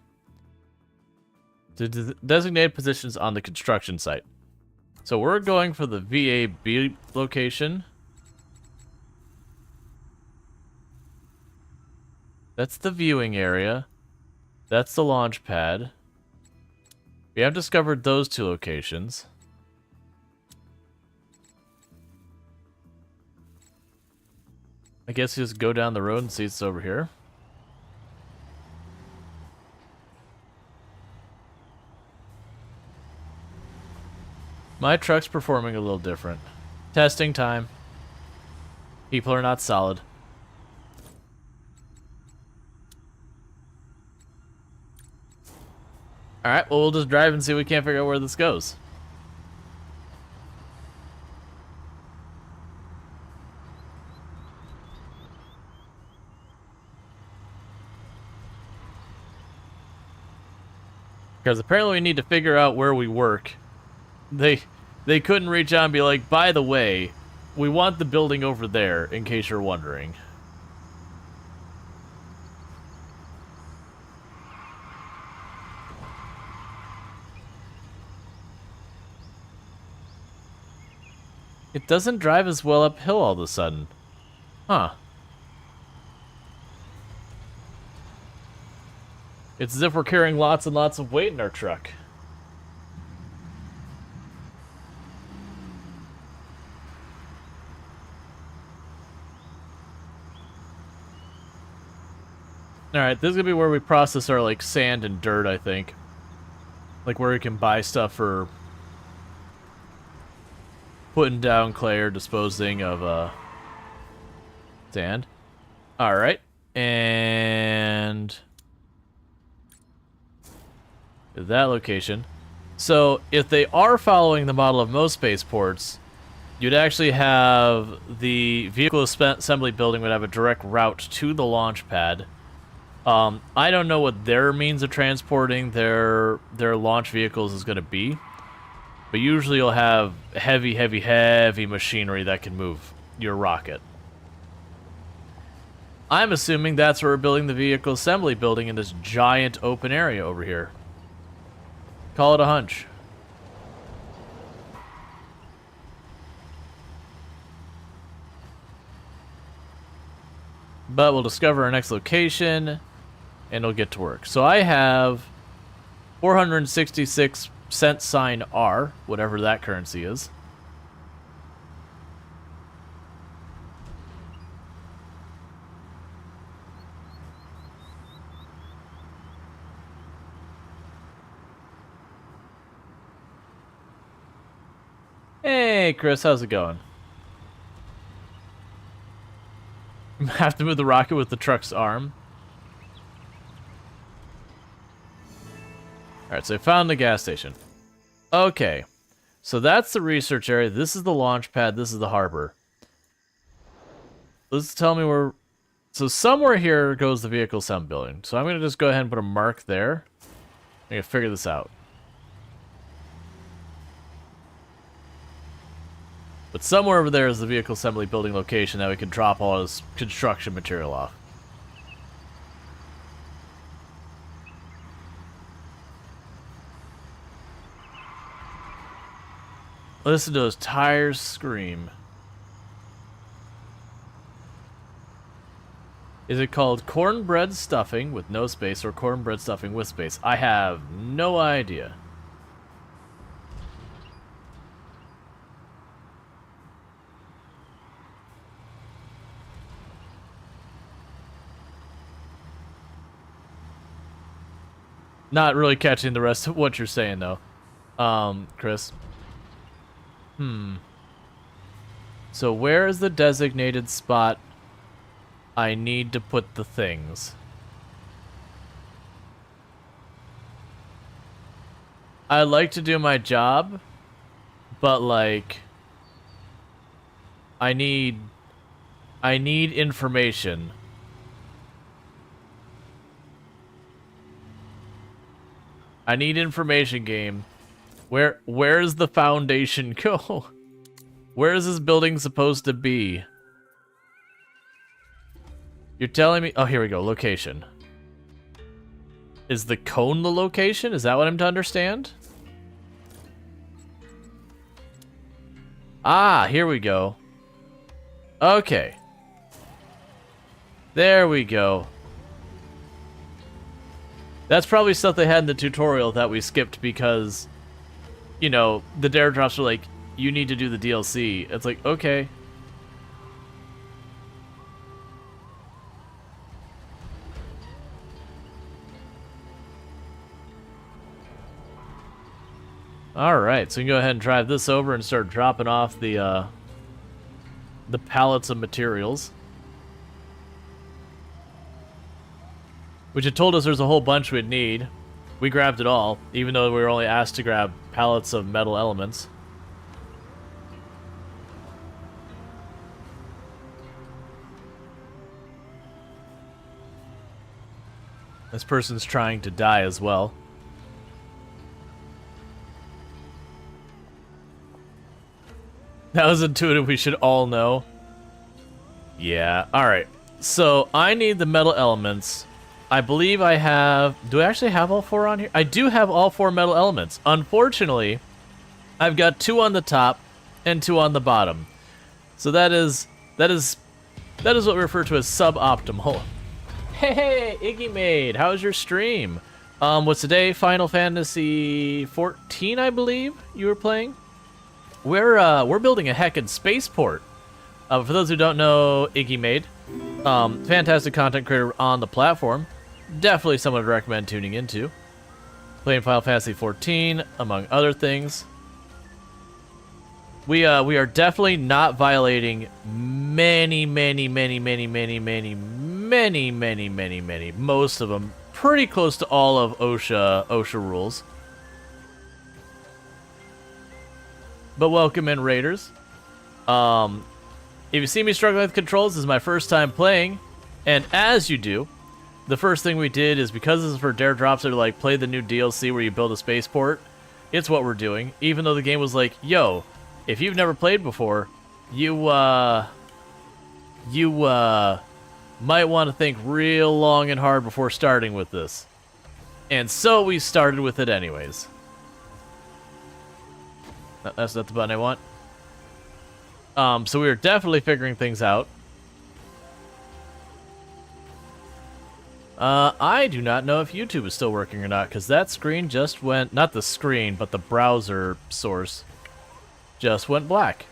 Speaker 2: To designated positions on the construction site. So we're going for the VAB location. That's the viewing area. That's the launch pad. We have discovered those 2 locations. I guess you just go down the road and see it's over here. My truck's performing a little different. Testing time. People are not solid. Alright, well, we'll just drive and see if we can't figure out where this goes. Because apparently we need to figure out where we work. They couldn't reach out and be like, by the way, we want the building over there, in case you're wondering. It doesn't drive as well uphill all of a sudden. Huh. It's as if we're carrying lots and lots of weight in our truck. Alright, this is gonna be where we process our, like, sand and dirt, I think. Like, where we can buy stuff for putting down clay or disposing of, sand. Alright, and that location. So, if they are following the model of most spaceports, you'd actually have the vehicle assembly building would have a direct route to the launch pad. I don't know what their means of transporting their launch vehicles is going to be, but usually you'll have heavy machinery that can move your rocket. I'm assuming that's where we're building the vehicle assembly building in this giant open area over here. Call it a hunch. But we'll discover our next location, and it'll get to work. So I have 466 cent sign R, whatever that currency is. Hey, Chris, how's it going? Have to move the rocket with the truck's arm. Alright, so I found the gas station. Okay. So that's the research area. This is the launch pad. This is the harbor. Let's tell me where... So somewhere here goes the vehicle assembly building. So I'm going to just go ahead and put a mark there. I'm going to figure this out. But somewhere over there is the vehicle assembly building location that we can drop all this construction material off. Listen to those tires scream. Is it called cornbread stuffing with no space or cornbread stuffing with space? I have no idea. Not really catching the rest of what you're saying, though. Chris. So where is the designated spot I need to put the things? I like to do my job, but like I need information. I need information, game. Where's the foundation go? Where is this building supposed to be? You're telling me... Oh, here we go. Location. Is the cone the location? Is that what I'm to understand? Ah, here we go. Okay. There we go. That's probably stuff they had in the tutorial that we skipped because, you know, the dare drops are like, you need to do the DLC. It's like, okay. Alright, so we can go ahead and drive this over and start dropping off the pallets of materials. Which had told us there's a whole bunch we'd need. We grabbed it all, even though we were only asked to grab pallets of metal elements. This person's trying to die as well. That was intuitive, we should all know. Yeah, alright. So, I need the metal elements. I believe I have... Do I actually have all 4 on here? I do have all 4 metal elements. Unfortunately, I've got 2 on the top and 2 on the bottom. So that is what we refer to as suboptimal. Hey, Iggy Maid, how's your stream? What's today? Final Fantasy 14, I believe you were playing. We're building a heckin' spaceport. For those who don't know, Iggy Maid, fantastic content creator on the platform. Definitely someone to recommend tuning into. Playing Final Fantasy 14, among other things. We are definitely not violating many, most of them, pretty close to all of OSHA rules. But welcome in, Raiders. If you see me struggling with controls, this is my first time playing, and as you do, the first thing we did is, because this is for dare drops, they're like, play the new DLC where you build a spaceport. It's what we're doing, even though the game was like, yo, if you've never played before, you might want to think real long and hard before starting with this. And so we started with it anyways. That's not the button I want. So we were definitely figuring things out. I do not know if YouTube is still working or not, because that screen just went... Not the screen, but the browser source just went black.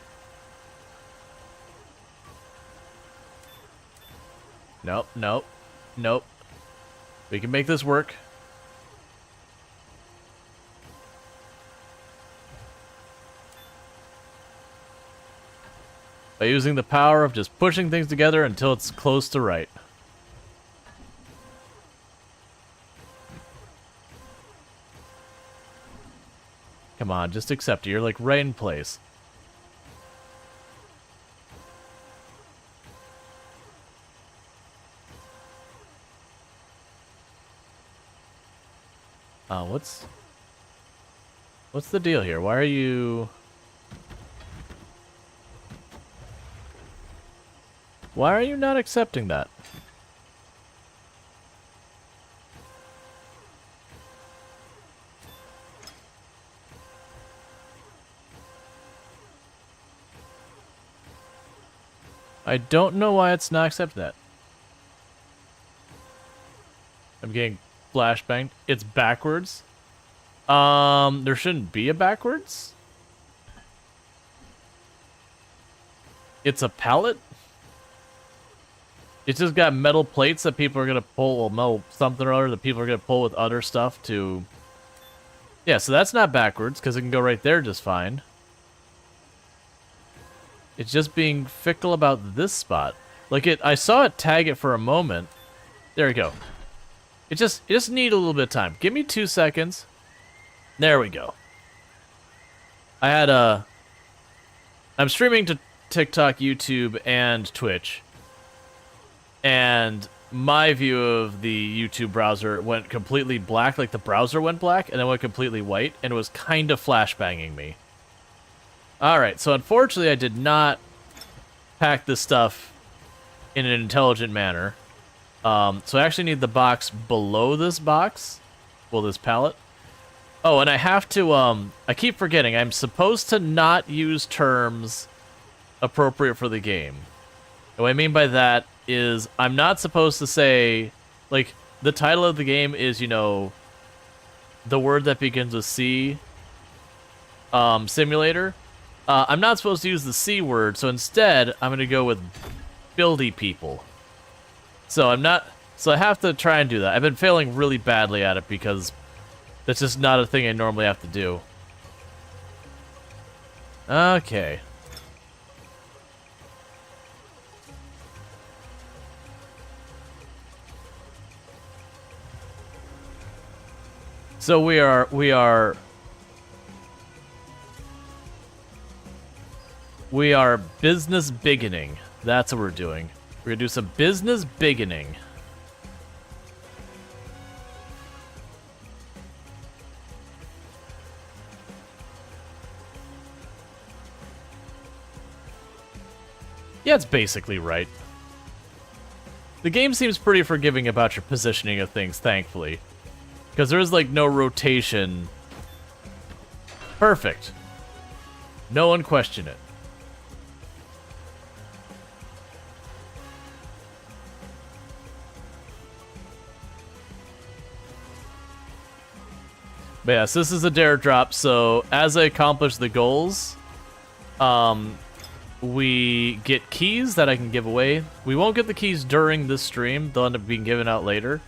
Speaker 2: Nope, nope, nope. We can make this work. By using the power of just pushing things together until it's close to right. Come on, just accept it. You're like right in place. What's the deal here? Why are you... Why are you not accepting that? I don't know why it's not accepting that. I'm getting flashbanged. It's backwards. There shouldn't be a backwards. It's a pallet. It's just got metal plates that people are gonna pull, well, metal something or other that people are gonna pull with other stuff to... Yeah, so that's not backwards, because it can go right there just fine. It's just being fickle about this spot. Like I saw it tag it for a moment. There we go. It just need a little bit of time. Give me 2 seconds. There we go. I'm streaming to TikTok, YouTube, and Twitch. And my view of the YouTube browser went completely black, like the browser went black, and then went completely white, and it was kind of flashbanging me. Alright, so unfortunately I did not pack this stuff in an intelligent manner. So I actually need the box below this box. Well, this pallet. Oh, and I have to, I keep forgetting, I'm supposed to not use terms appropriate for the game. And what I mean by that is I'm not supposed to say, like, the title of the game is, you know, the word that begins with C, simulator. I'm not supposed to use the C word, so instead, I'm going to go with buildy people. So I have to try and do that. I've been failing really badly at it because that's just not a thing I normally have to do. Okay. So we are business beginning. That's what we're doing. We're gonna do some business beginning. Yeah, it's basically right. The game seems pretty forgiving about your positioning of things, thankfully. Because there is, like, no rotation. Perfect. No one question it. But yes, this is a dare drop, so as I accomplish the goals, we get keys that I can give away. We won't get the keys during this stream. They'll end up being given out later.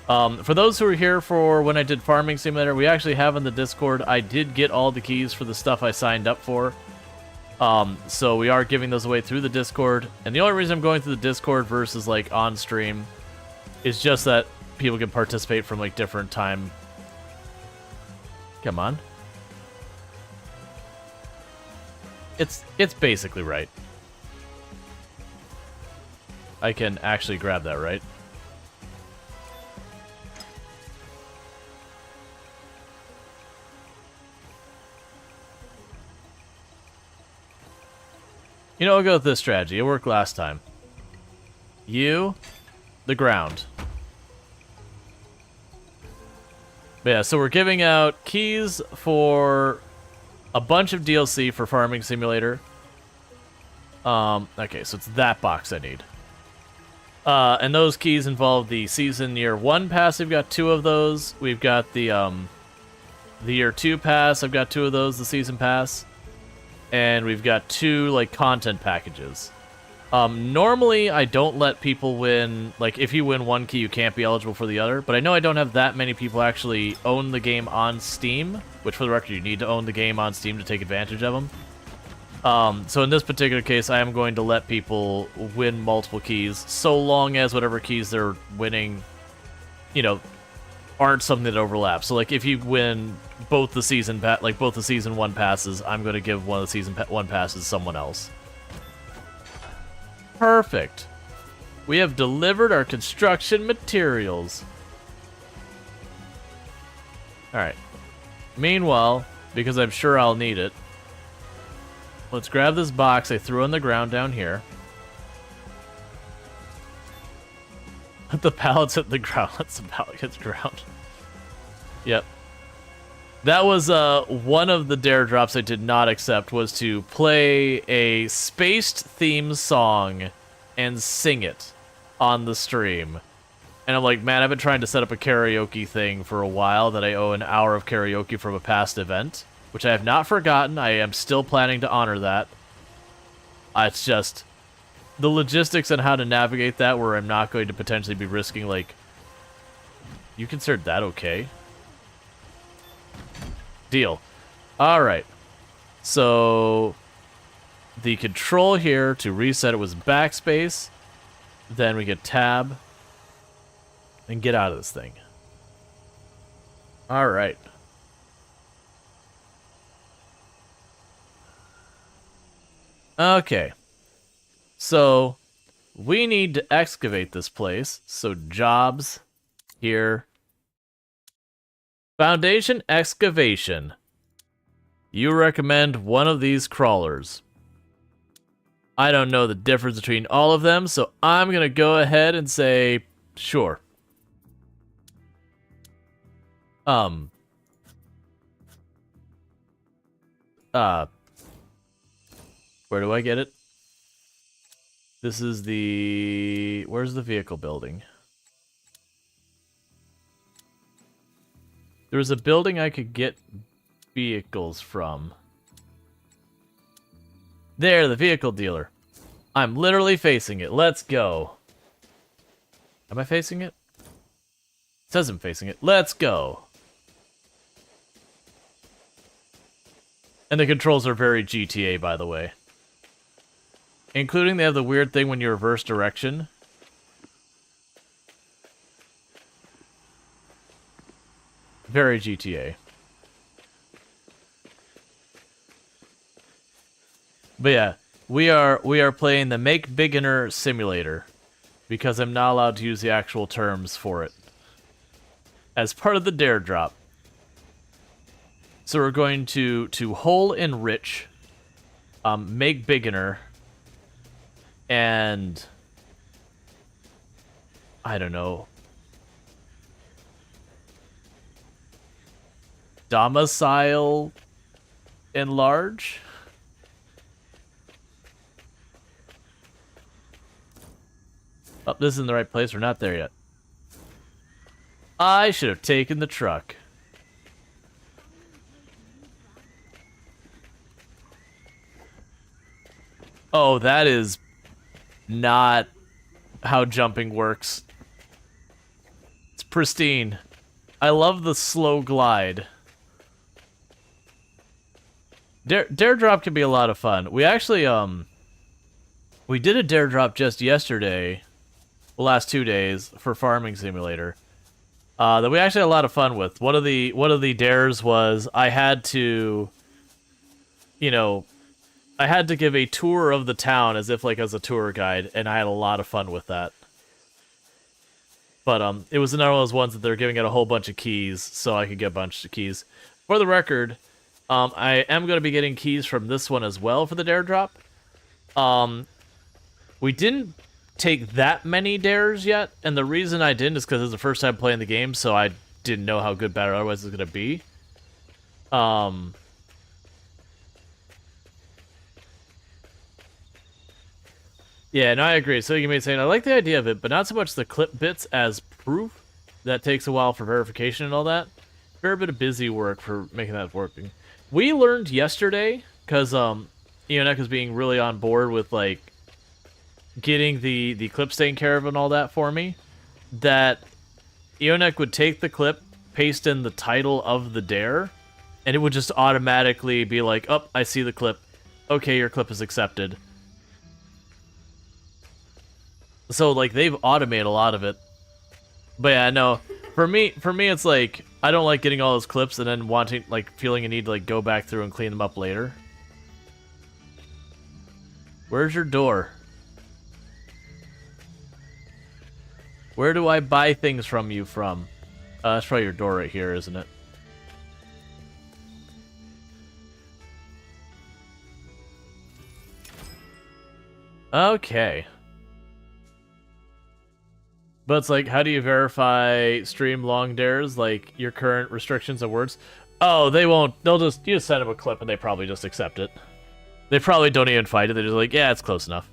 Speaker 2: For those who are here for when I did Farming Simulator, we actually have in the Discord, I did get all the keys for the stuff I signed up for. So we are giving those away through the Discord. And the only reason I'm going through the Discord versus, like, on stream is just that people can participate from, like, different time. Come on. It's basically right. I can actually grab that, right? You know, I'll go with this strategy. It worked last time. You, the ground. But yeah, so we're giving out keys for a bunch of DLC for Farming Simulator. Okay, so it's that box I need. And those keys involve the Season Year 1 pass. We've got 2 of those. We've got the Year 2 pass. I've got 2 of those, the Season Pass. And we've got 2, like, content packages. Normally, I don't let people win, like, if you win one key, you can't be eligible for the other, but I know I don't have that many people actually own the game on Steam, which, for the record, you need to own the game on Steam to take advantage of them. So in this particular case, I am going to let people win multiple keys, so long as whatever keys they're winning, you know, aren't something that overlaps. So like if you win both the season both the season 1 passes, I'm going to give one of the season 1 passes to someone else. Perfect. We have delivered our construction materials. All right. Meanwhile, because I'm sure I'll need it, let's grab this box I threw on the ground down here. Let the pallets hit the ground. Let the pallet hit the ground. Yep. That was one of the dare drops I did not accept, was to play a spaced theme song and sing it on the stream. And I'm like, man, I've been trying to set up a karaoke thing for a while that I owe an hour of karaoke from a past event, which I have not forgotten. I am still planning to honor that. It's just the logistics on how to navigate that, where I'm not going to potentially be risking, like... You considered that okay? Deal. Alright. So... the control here to reset it was backspace. Then we get tab. And get out of this thing. Alright. Okay. So, we need to excavate this place. So, jobs here. Foundation excavation. You recommend one of these crawlers. I don't know the difference between all of them, so I'm going to go ahead and say, sure. Where do I get it? This is the... Where's the vehicle building? There was a building I could get vehicles from. There, the vehicle dealer. I'm literally facing it. Let's go. Am I facing it? It says I'm facing it. Let's go. And the controls are very GTA, by the way. Including they have the weird thing when you reverse direction. Very GTA. But yeah, we are playing the Make Beginner Simulator because I'm not allowed to use the actual terms for it as part of the dare drop. So we're going to hole enrich, make beginner, and I don't know, domicile enlarge. Oh, this is in the right place. We're not there yet. I should have taken the truck. Oh, that is not how jumping works. It's pristine. I love the slow glide. Dare drop can be a lot of fun. We actually, we did a dare drop just yesterday, the last 2 days, for Farming Simulator, that we actually had a lot of fun with. One of the dares was I had to, you know, I had to give a tour of the town as if like as a tour guide, and I had a lot of fun with that. But it was another one of those ones that they're giving it a whole bunch of keys, so I could get a bunch of keys. For the record, I am going to be getting keys from this one as well for the dare drop. We didn't take that many dares yet, and the reason I didn't is because it was the first time playing the game, so I didn't know how good, bad, or otherwise it was going to be. Yeah, no, I agree. So you may be saying, I like the idea of it, but not so much the clip bits as proof. That takes a while for verification and all that. Fair bit of busy work for making that working. We learned yesterday, because Ionek was being really on board with, like, getting the clips taken care of and all that for me, that Ionek would take the clip, paste in the title of the dare, and it would just automatically be like, oh, I see the clip. Okay, your clip is accepted. So, like, they've automated a lot of it. But yeah, no, For me, it's like I don't like getting all those clips and then wanting, like, feeling a need to like go back through and clean them up later. Where's your door? Where do I buy things from you from? That's probably your door right here, isn't it? Okay. But it's like, how do you verify stream long dares? Like, your current restrictions of words? Oh, they won't. You just send them a clip and they probably just accept it. They probably don't even fight it. They're just like, yeah, it's close enough.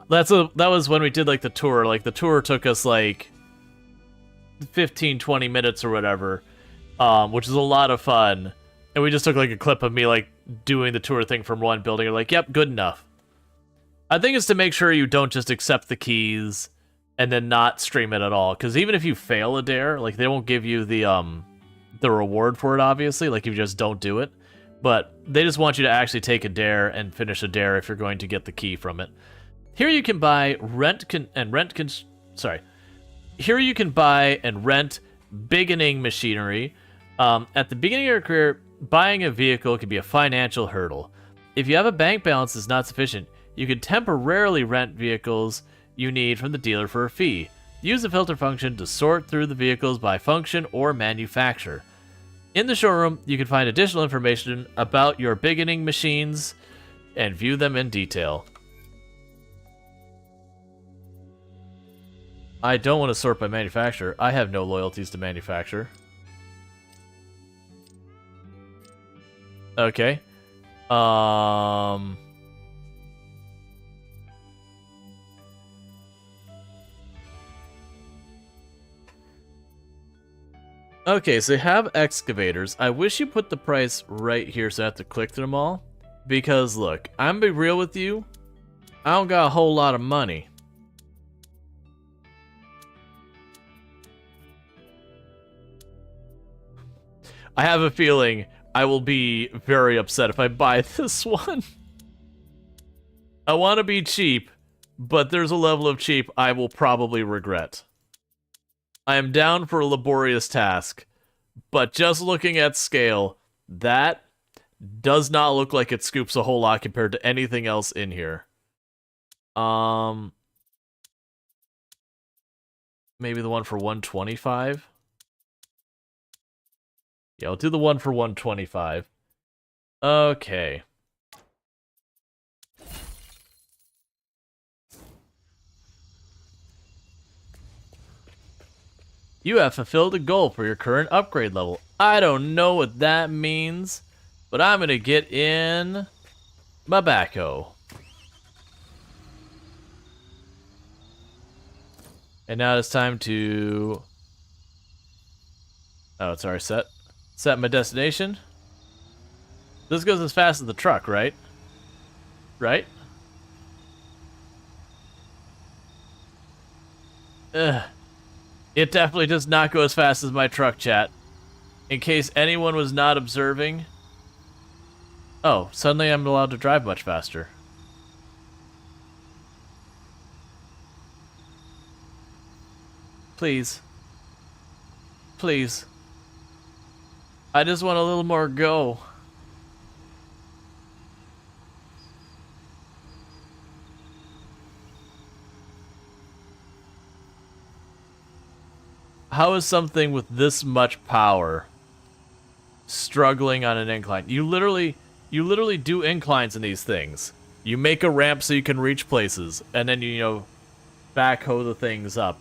Speaker 2: That was when we did, like, the tour. Like, the tour took us, like, 15, 20 minutes or whatever, which is a lot of fun. And we just took, like, a clip of me, like, doing the tour thing from one building. And like, yep, good enough. I think it's to make sure you don't just accept the keys and then not stream it at all. Because even if you fail a dare, like, they won't give you the reward for it, obviously. Like, if you just don't do it. But they just want you to actually take a dare and finish a dare if you're going to get the key from it. Here you can buy Here you can buy and rent beginning machinery. At the beginning of your career, buying a vehicle can be a financial hurdle. If you have a bank balance that's not sufficient, you can temporarily rent vehicles you need from the dealer for a fee. Use the filter function to sort through the vehicles by function or manufacturer. In the showroom, you can find additional information about your beginning machines and view them in detail. I don't want to sort by manufacturer. I have no loyalties to manufacturer. Okay. Okay, so you have excavators. I wish you put the price right here so I have to click through them all. Because, look, I'm gonna be real with you. I don't got a whole lot of money. I have a feeling I will be very upset if I buy this one. I want to be cheap, but there's a level of cheap I will probably regret. I am down for a laborious task, but just looking at scale, that does not look like it scoops a whole lot compared to anything else in here. Maybe the one for 125? Yeah, I'll do the one for 125. Okay. You have fulfilled a goal for your current upgrade level. I don't know what that means, but I'm gonna get in my backhoe. And now it's time to... Oh, it's already set. Set my destination. This goes as fast as the truck, right? Right? Ugh. It definitely does not go as fast as my truck, chat. In case anyone was not observing. Oh, suddenly I'm allowed to drive much faster. Please. Please. I just want a little more go. How is something with this much power struggling on an incline? You literally do inclines in these things. You make a ramp so you can reach places, and then you backhoe the things up.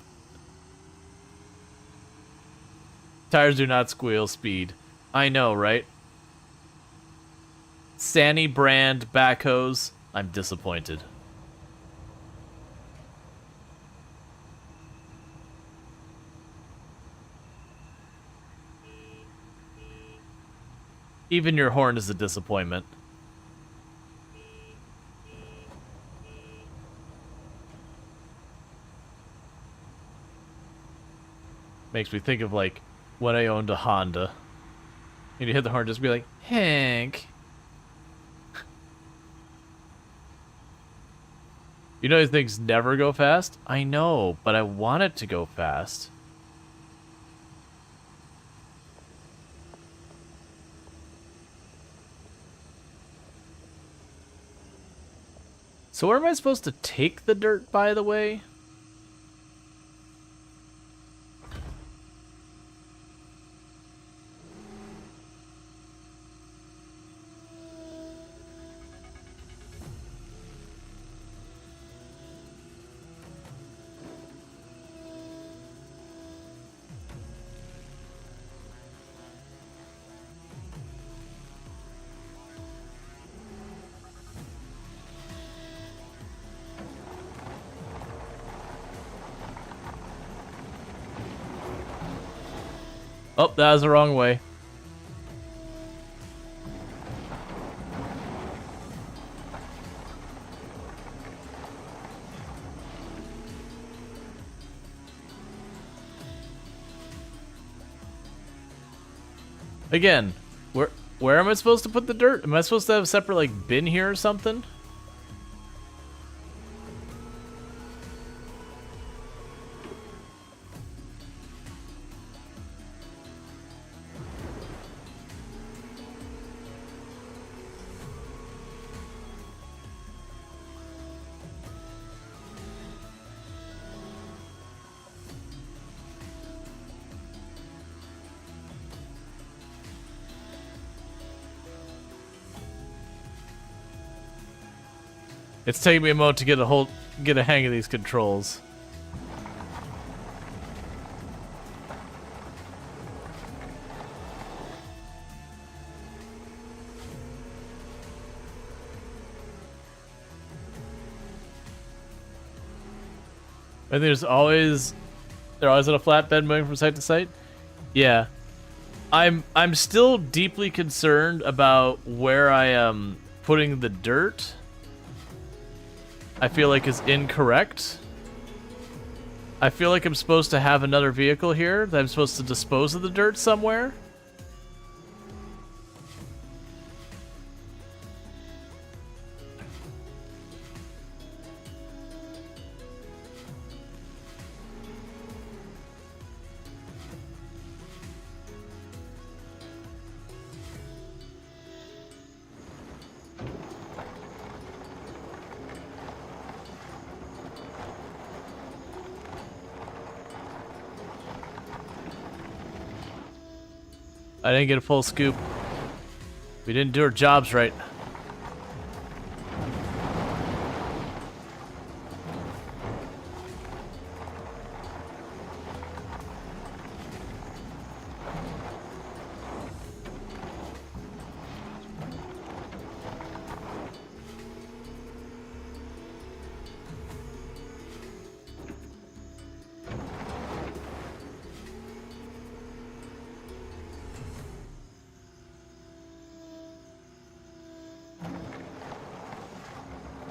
Speaker 2: Tires do not squeal. Speed. I know, right? Sani brand backhoes. I'm disappointed. Even your horn is a disappointment. Makes me think of, like, when I owned a Honda. And you hit the horn, just be like, Hank. You know these things never go fast? I know, but I want it to go fast. So where am I supposed to take the dirt, by the way? Oh, that was the wrong way. Again, where am I supposed to put the dirt? Am I supposed to have a separate like bin here or something? It's taking me a moment to get a hang of these controls. And they're always on a flatbed moving from site to site. Yeah, I'm still deeply concerned about where I am putting the dirt. I feel like is incorrect. I feel like I'm supposed to have another vehicle here that I'm supposed to dispose of the dirt somewhere. I didn't get a full scoop. We didn't do our jobs right.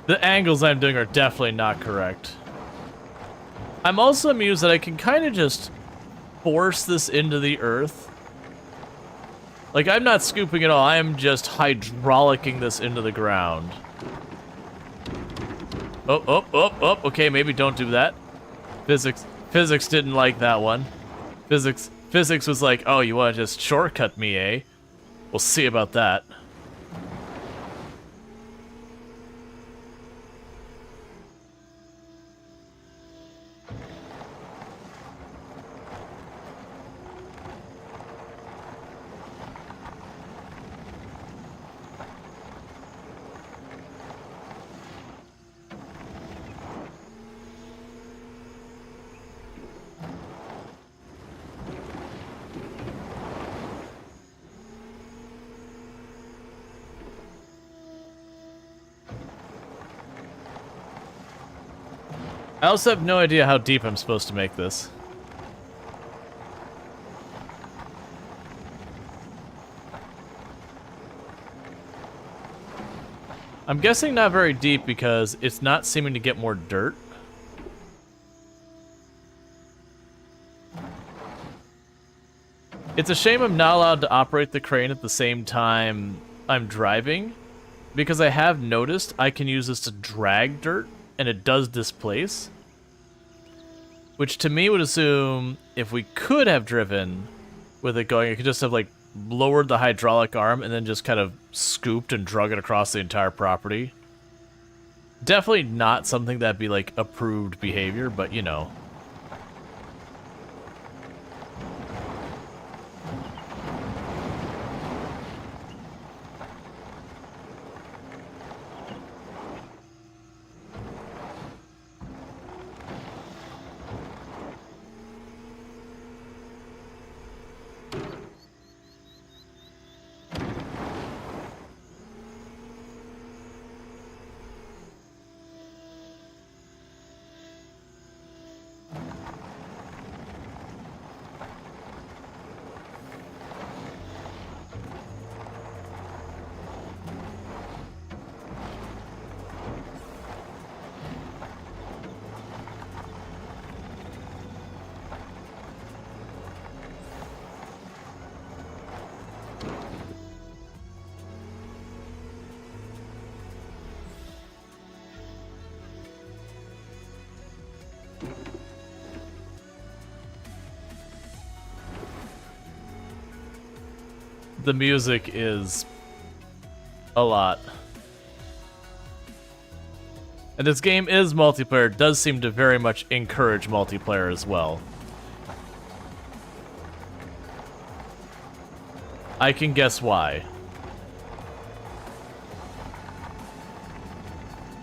Speaker 2: The angles I'm doing are definitely not correct. I'm also amused that I can kind of just force this into the earth. Like, I'm not scooping at all, I am just hydraulicking this into the ground. Oh, okay, maybe don't do that. Physics didn't like that one. Physics was like, oh, you want to just shortcut me, eh? We'll see about that. I also have no idea how deep I'm supposed to make this. I'm guessing not very deep because it's not seeming to get more dirt. It's a shame I'm not allowed to operate the crane at the same time I'm driving, because I have noticed I can use this to drag dirt, and it does displace. Which to me would assume if we could have driven with it going, it could just have like lowered the hydraulic arm and then just kind of scooped and drug it across the entire property. Definitely not something that'd be like approved behavior, but you know. The music is a lot. And this game is multiplayer. It does seem to very much encourage multiplayer as well. I can guess why.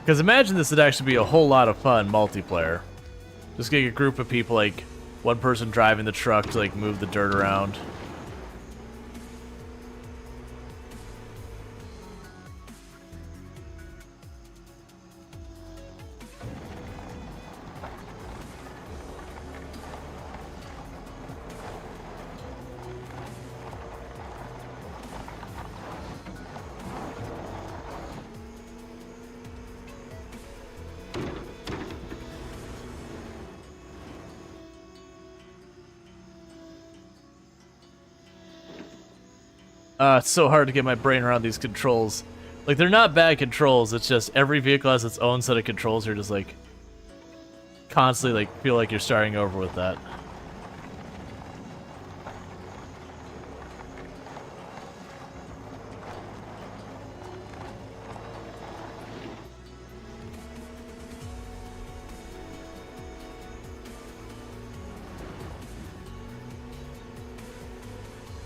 Speaker 2: Because imagine this would actually be a whole lot of fun multiplayer. Just getting a group of people, like one person driving the truck to like move the dirt around. It's so hard to get my brain around these controls. Like, they're not bad controls, it's just every vehicle has its own set of controls. You're just, like, constantly, like, feel like you're starting over with that.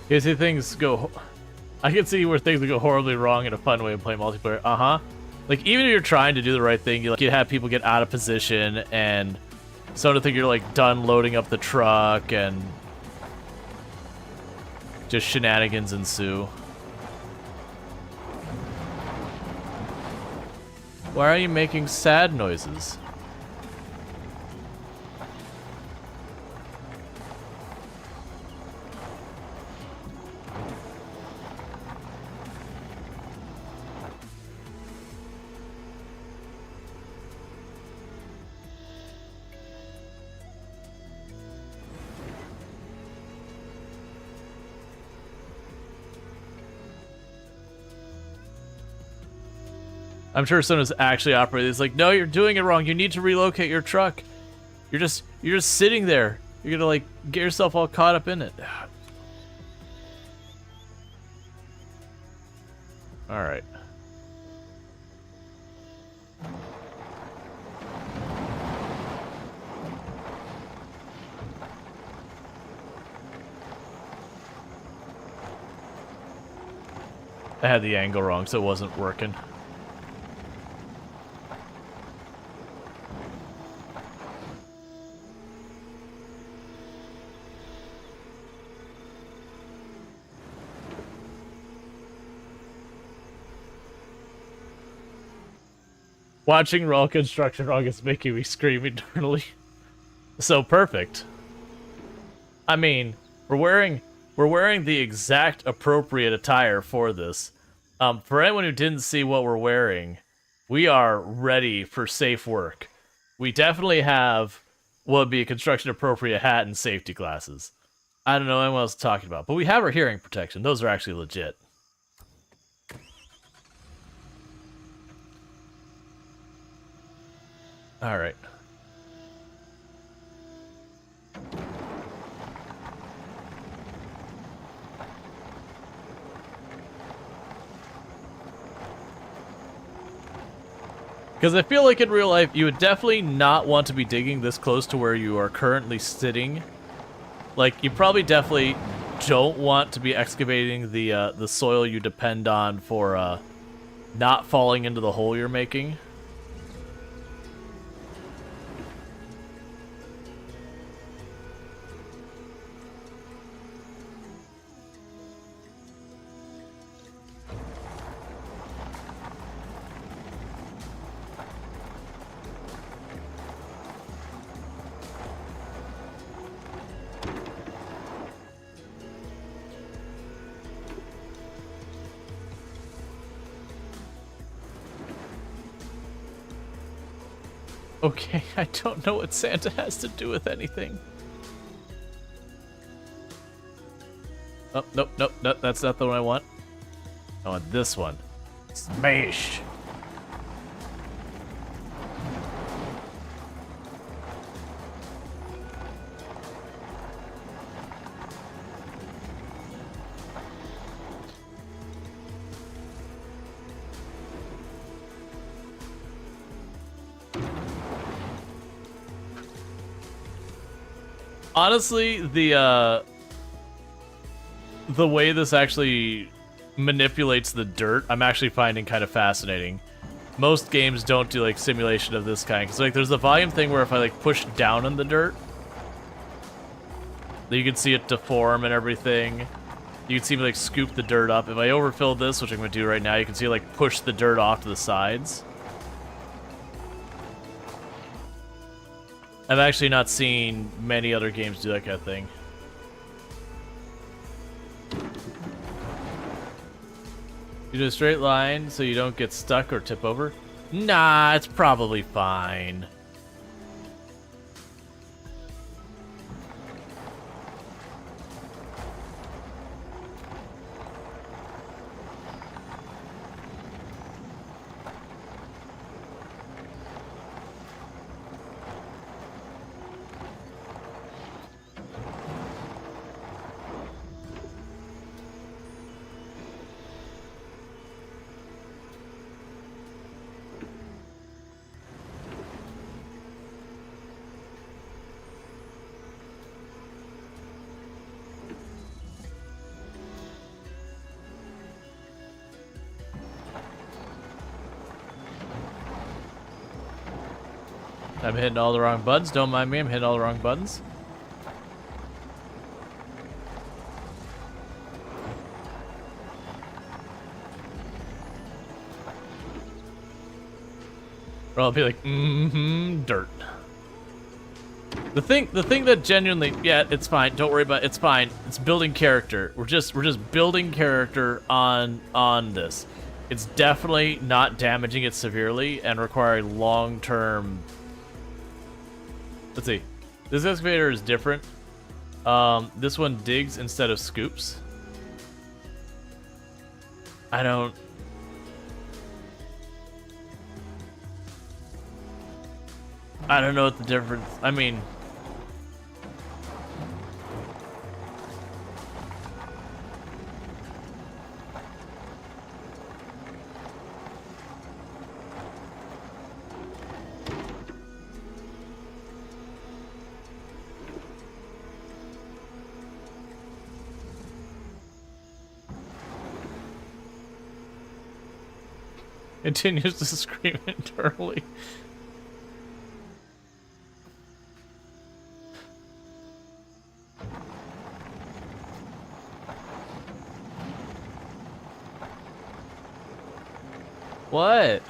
Speaker 2: You see things go... I can see where things would go horribly wrong in a fun way of playing multiplayer. Uh-huh. Like, even if you're trying to do the right thing, you have people get out of position, and someone to think you're, like, done loading up the truck, and just shenanigans ensue. Why are you making sad noises? I'm sure someone's actually operating. It's like, no, you're doing it wrong. You need to relocate your truck. You're just sitting there. You're gonna like get yourself all caught up in it. All right. I had the angle wrong, so it wasn't working. Watching Rual construction wrong is making me scream internally. So perfect. I mean, we're wearing the exact appropriate attire for this. For anyone who didn't see what we're wearing, we are ready for safe work. We definitely have what would be a construction appropriate hat and safety glasses. I don't know what else to talk about, but we have our hearing protection. Those are actually legit. All right. Because I feel like in real life, you would definitely not want to be digging this close to where you are currently sitting. Like, you probably definitely don't want to be excavating the soil you depend on for not falling into the hole you're making. Okay, I don't know what Santa has to do with anything. Oh, nope, nope, nope, that's not the one I want. I want this one. Smash! Honestly, the way this actually manipulates the dirt, I'm actually finding kind of fascinating. Most games don't do like simulation of this kind, because like there's the volume thing where if I like push down on the dirt, you can see it deform and everything. You can see me like scoop the dirt up. If I overfill this, which I'm gonna do right now, you can see like push the dirt off to the sides. I've actually not seen many other games do that kind of thing. You do a straight line so you don't get stuck or tip over? Nah, it's probably fine. I'm hitting all the wrong buttons. Don't mind me, I'm hitting all the wrong buttons. Or I'll be like, dirt. The thing that genuinely, yeah, it's fine. Don't worry about it. It's fine. It's building character. We're just building character on this. It's definitely not damaging it severely and requiring long-term. Let's see. This excavator is different. This one digs instead of scoops. I don't know what the difference. I mean, continues to scream internally. What?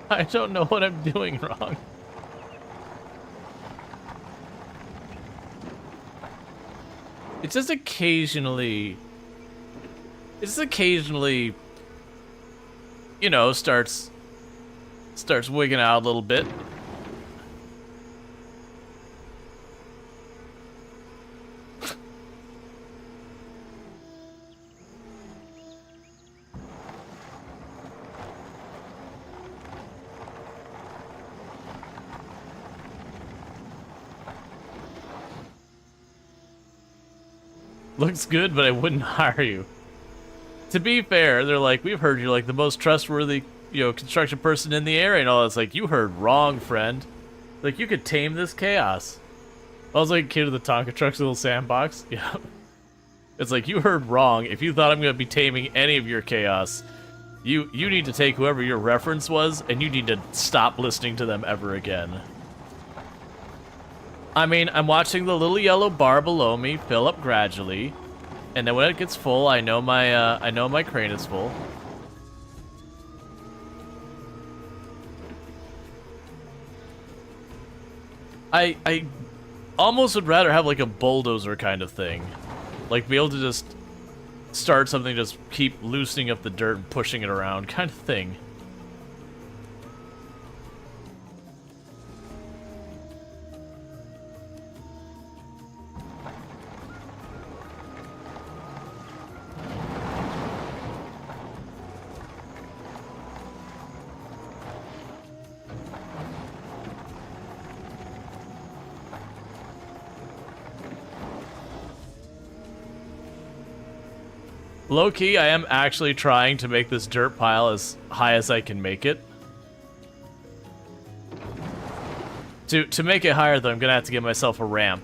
Speaker 2: I don't know what I'm doing wrong. It's just occasionally, you know, starts wigging out a little bit. Looks good, but I wouldn't hire you. To be fair, they're like, we've heard you're like the most trustworthy construction person in the area and all. It's like, you heard wrong, friend. Like, you could tame this chaos. I was like a kid in the Tonka truck's little sandbox. Yeah. It's like, you heard wrong. If you thought I'm going to be taming any of your chaos, you need to take whoever your reference was, and you need to stop listening to them ever again. I mean, I'm watching the little yellow bar below me fill up gradually, and then when it gets full, I know my crane is full. I almost would rather have like a bulldozer kind of thing. Like, be able to just start something, just keep loosening up the dirt and pushing it around kind of thing. Low-key, I am actually trying to make this dirt pile as high as I can make it. To make it higher, though, I'm gonna have to give myself a ramp.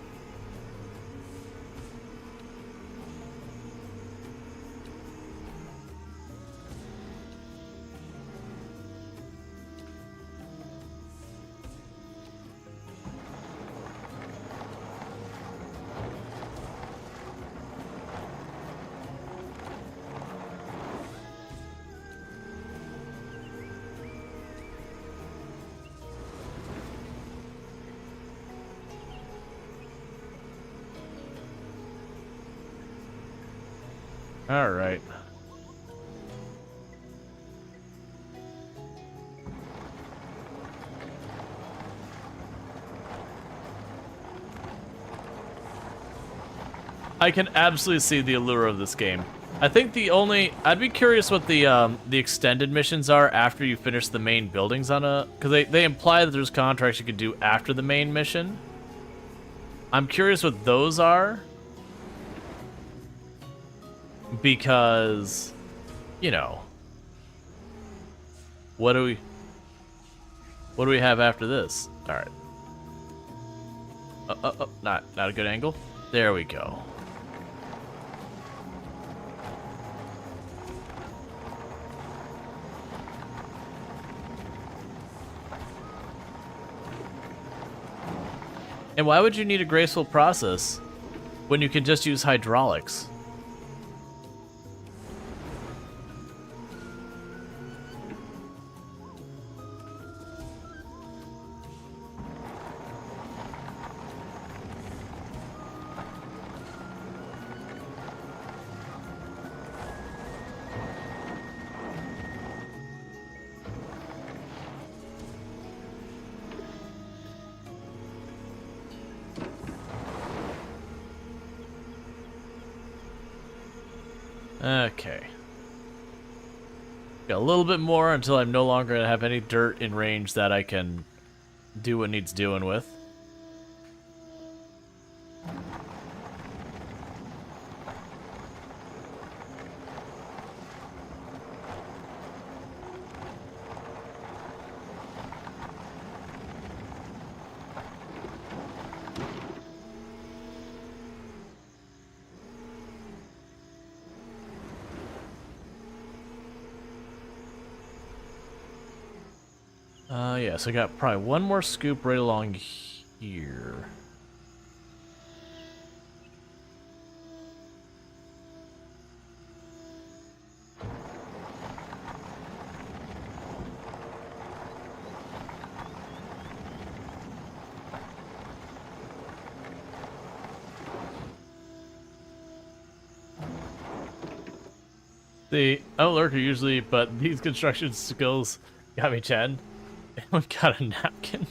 Speaker 2: All right. I can absolutely see the allure of this game. I think I'd be curious what the extended missions are after you finish the main buildings on because they imply that there's contracts you could do after the main mission. I'm curious what those are. Because, you know, what do we have after this? All right. Not a good angle. There we go. And why would you need a graceful process when you can just use hydraulics? Okay. Got a little bit more until I'm no longer going to have any dirt in range that I can do what needs doing with. Yeah, so I got probably one more scoop right along here. The lurker usually, but these construction skills got me 10. We got a napkin.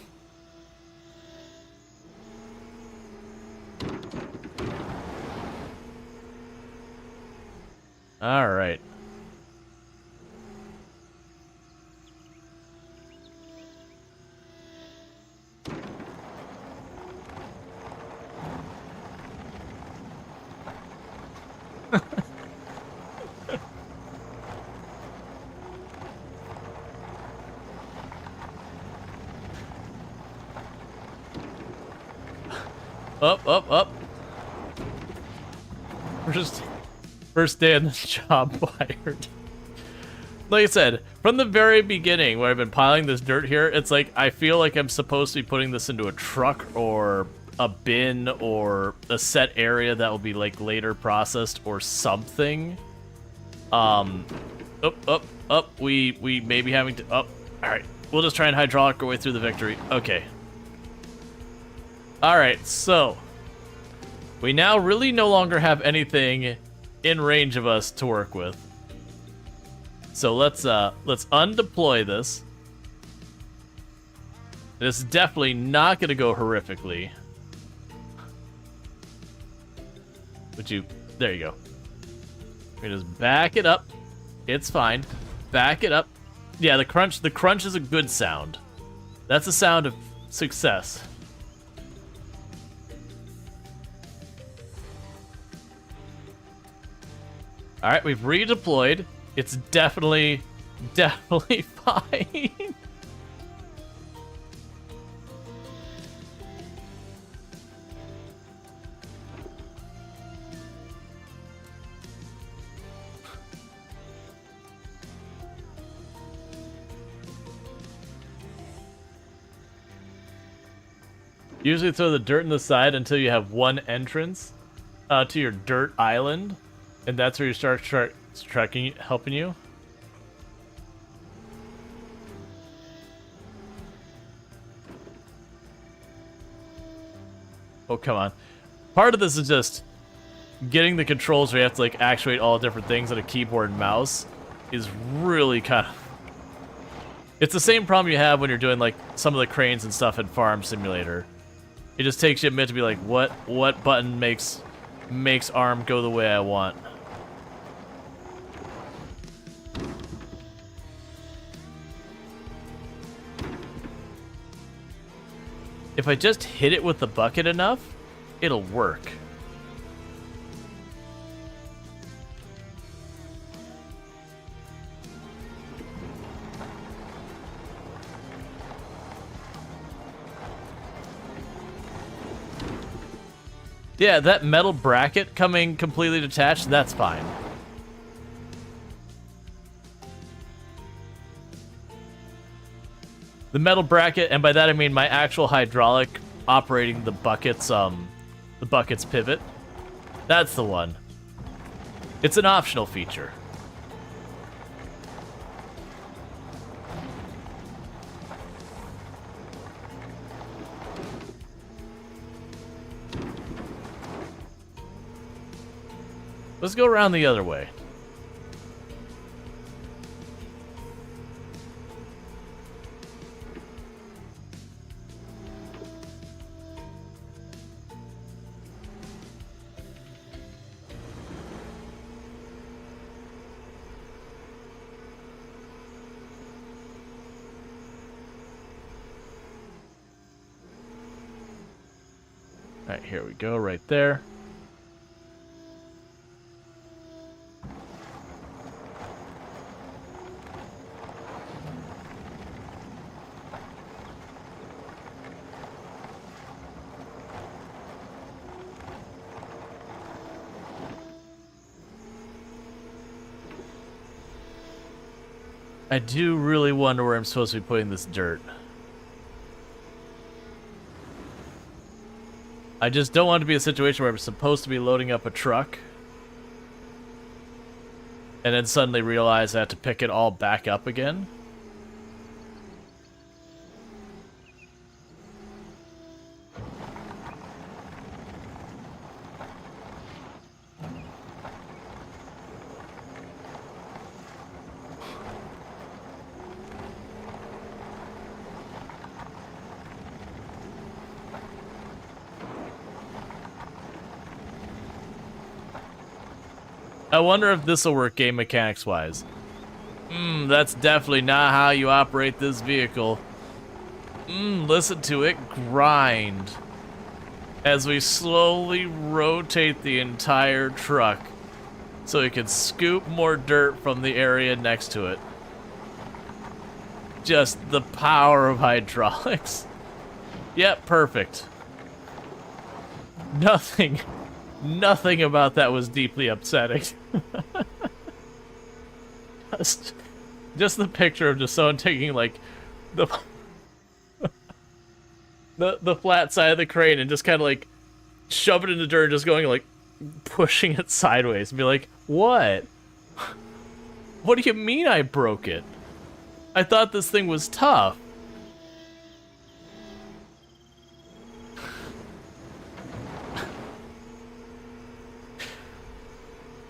Speaker 2: All right. Up. First day on the job fired. Like I said, from the very beginning, when I've been piling this dirt here, it's like I feel like I'm supposed to be putting this into a truck or a bin or a set area that will be like later processed or something. Up. We may be having to up. All right, we'll just try and hydraulic our way through the victory. Okay. All right, so we now really no longer have anything in range of us to work with. So let's undeploy this. This is definitely not going to go horrifically. Would you? There you go. We just back it up. It's fine. Back it up. Yeah, the crunch. The crunch is a good sound. That's a sound of success. All right, we've redeployed. It's definitely fine. Usually throw the dirt in the side until you have one entrance to your dirt island, and that's where you start tracking, helping you. Oh, come on. Part of this is just getting the controls where you have to like actuate all different things on a keyboard and mouse is really kind of... It's the same problem you have when you're doing like some of the cranes and stuff in Farm Simulator. It just takes you a minute to be like, what button makes arm go the way I want. If I just hit it with the bucket enough, it'll work. Yeah, that metal bracket coming completely detached, that's fine. The metal bracket, and by that I mean my actual hydraulic operating the bucket's pivot. That's the one. It's an optional feature. Let's go around the other way. All right, here we go, right there. I do really wonder where I'm supposed to be putting this dirt. I just don't want it to be a situation where I'm supposed to be loading up a truck and then suddenly realize I have to pick it all back up again. I wonder if this will work game mechanics wise. That's definitely not how you operate this vehicle. Listen to it grind as we slowly rotate the entire truck so we can scoop more dirt from the area next to it. Just the power of hydraulics. Yep, perfect. Nothing about that was deeply upsetting. Just the picture of just someone taking like the the flat side of the crane and just kind of like shove it in the dirt and just going like pushing it sideways and be like, what? What do you mean I broke it? I thought this thing was tough.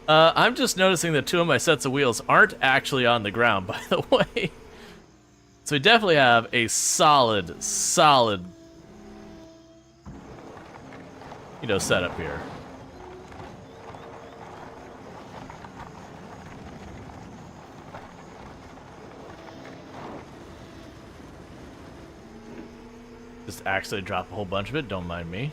Speaker 2: I'm just noticing that 2 of my sets of wheels aren't actually on the ground, by the way. So we definitely have a solid, you know, setup here. Just actually drop a whole bunch of it, don't mind me.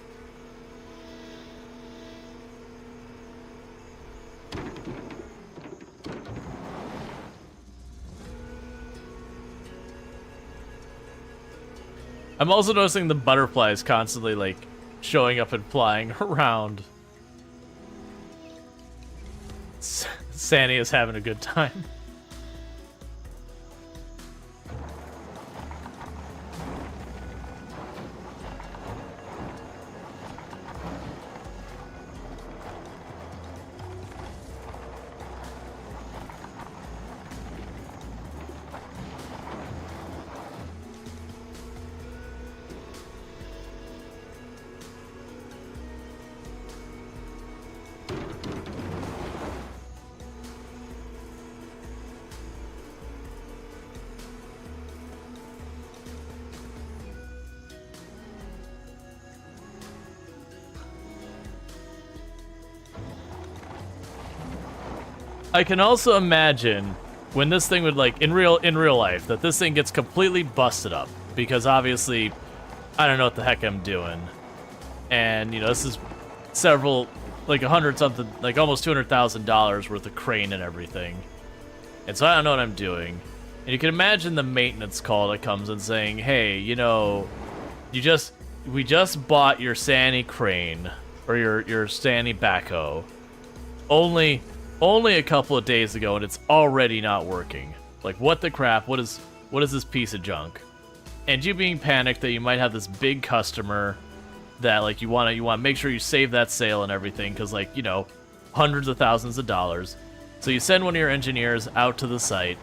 Speaker 2: I'm also noticing the butterflies constantly, like, showing up and flying around. Sandy is having a good time. I can also imagine when this thing would, like, in real life, that this thing gets completely busted up because obviously I don't know what the heck I'm doing, and you know, this is several, like $100-something, like almost $200,000 worth of crane and everything, and so I don't know what I'm doing. And you can imagine the maintenance call that comes in saying, hey, you know, we just bought your Sandy crane or your Sandy backhoe only a couple of days ago, and it's already not working. Like, what the crap? What is this piece of junk? And you being panicked that you might have this big customer that, like, you want to make sure you save that sale and everything, because, like, you know, hundreds of thousands of dollars. So you send one of your engineers out to the site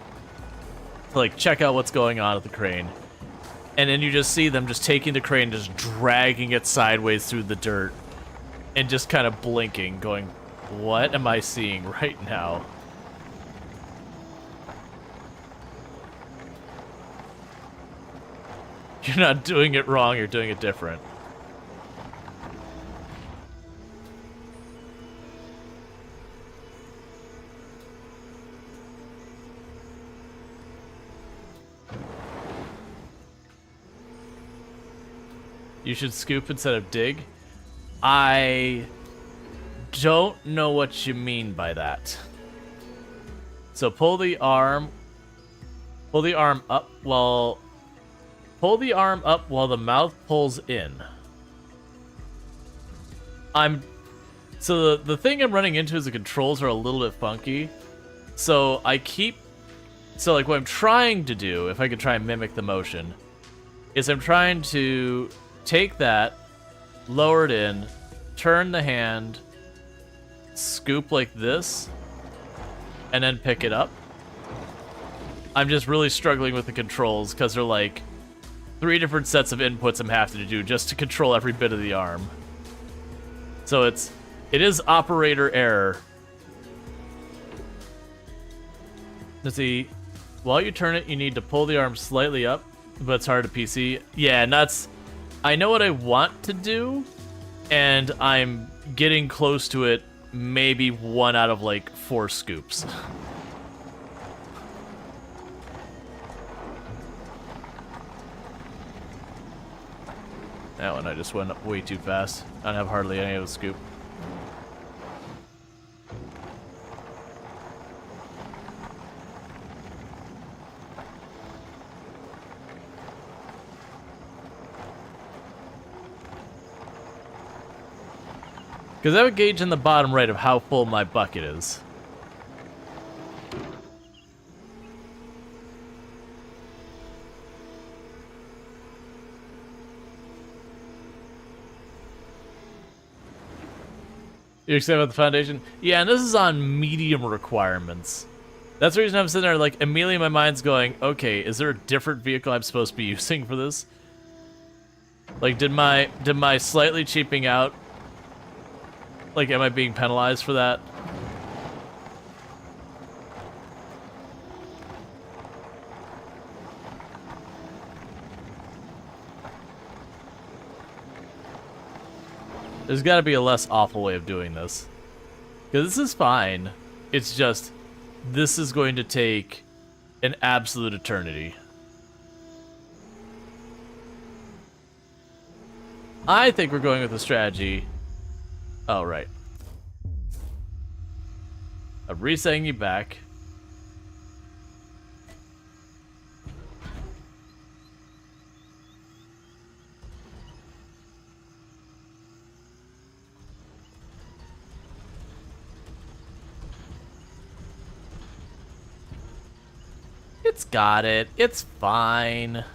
Speaker 2: to, like, check out what's going on at the crane, and then you just see them just taking the crane, just dragging it sideways through the dirt, and just kind of blinking, going, what am I seeing right now? You're not doing it wrong, you're doing it different. You should scoop instead of dig. I don't know what you mean by that. So pull the arm up while the mouth pulls in. So the thing I'm running into is the controls are a little bit funky. So like what I'm trying to do, if I could try and mimic the motion, is I'm trying to take that, lower it in, turn the hand, scoop like this, and then pick it up. I'm just really struggling with the controls because they're like 3 different sets of inputs I'm having to do just to control every bit of the arm. So it is operator error. Let's see. While you turn it, you need to pull the arm slightly up, but it's hard to PC. Yeah, and I know what I want to do, and I'm getting close to it. Maybe 1 out of like 4 scoops. That one I just went up way too fast. I don't have hardly any of a scoop. Because I have a gauge in the bottom right of how full my bucket is. You're excited about the foundation? Yeah, and this is on medium requirements. That's the reason I'm sitting there, like, immediately my mind's going, okay, is there a different vehicle I'm supposed to be using for this? Like, did my slightly cheaping out, like, am I being penalized for that? There's got to be a less awful way of doing this. Because this is fine. It's just, this is going to take an absolute eternity. I think we're going with the strategy. Oh, right. I'm resetting you back. It's got it. It's fine.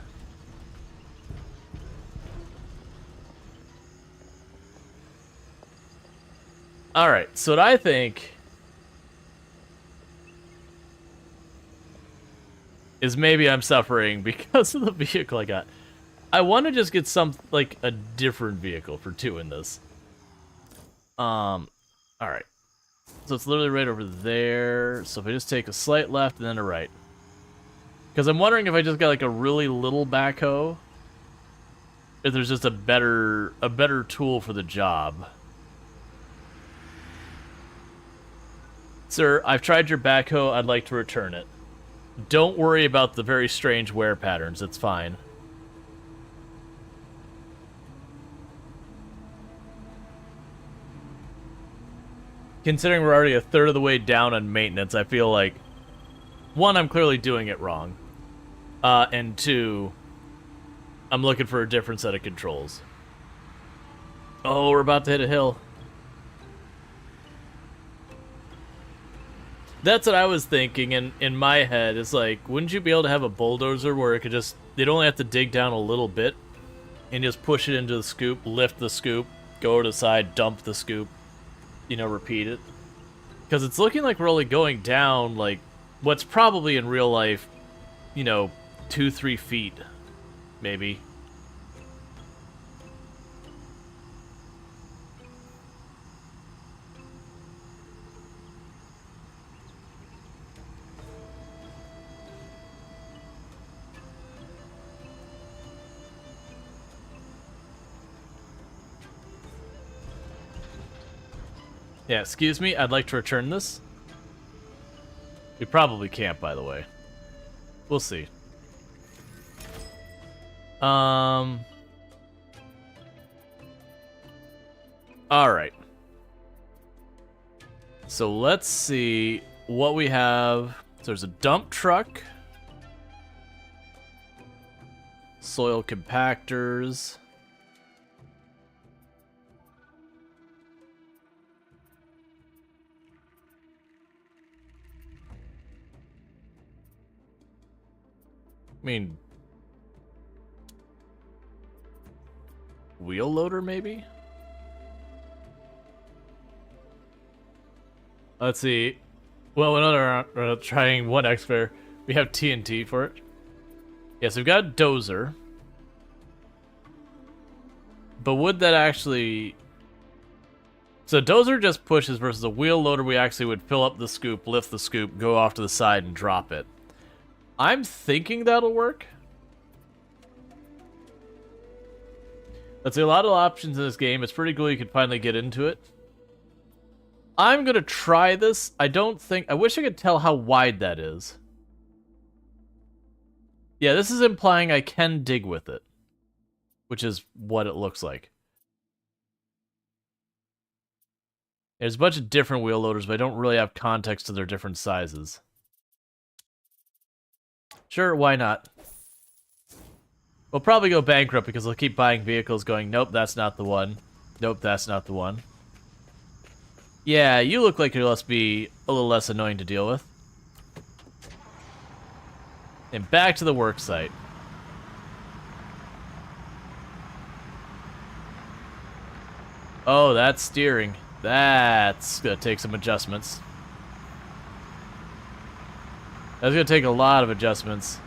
Speaker 2: Alright, so what I think is maybe I'm suffering because of the vehicle I got. I want to just get some, like, a different vehicle for doing this. Alright. So it's literally right over there. So if I just take a slight left and then a right. Because I'm wondering if I just got, like, a really little backhoe, if there's just a better tool for the job. Sir, I've tried your backhoe. I'd like to return it. Don't worry about the very strange wear patterns. It's fine. Considering we're already a third of the way down on maintenance, I feel like, one, I'm clearly doing it wrong. And two, I'm looking for a different set of controls. Oh, we're about to hit a hill. That's what I was thinking in my head. It's like, wouldn't you be able to have a bulldozer where it could just, they'd only have to dig down a little bit and just push it into the scoop, lift the scoop, go to the side, dump the scoop, you know, repeat it. Because it's looking like we're only going down, like, what's probably in real life, you know, 2-3 feet, maybe. Yeah, excuse me, I'd like to return this. We probably can't, by the way. We'll see. Alright. So let's see what we have. So there's a dump truck. Soil compactors. I mean, wheel loader maybe? Let's see. Well, another trying one X-Fair. We have TNT for it. Yes, we've got a dozer. But would that actually... So dozer just pushes versus a wheel loader, we actually would fill up the scoop, lift the scoop, go off to the side and drop it. I'm thinking that'll work. Let's see, a lot of options in this game. It's pretty cool you can finally get into it. I'm gonna try this. I wish I could tell how wide that is. Yeah, this is implying I can dig with it, which is what it looks like. There's a bunch of different wheel loaders, but I don't really have context to their different sizes. Sure, why not? We'll probably go bankrupt because they'll keep buying vehicles going, nope, that's not the one. Nope, that's not the one. Yeah, you look like you must be a little less annoying to deal with. And back to the work site. Oh, that's steering. That's gonna take some adjustments. That's gonna take a lot of adjustments.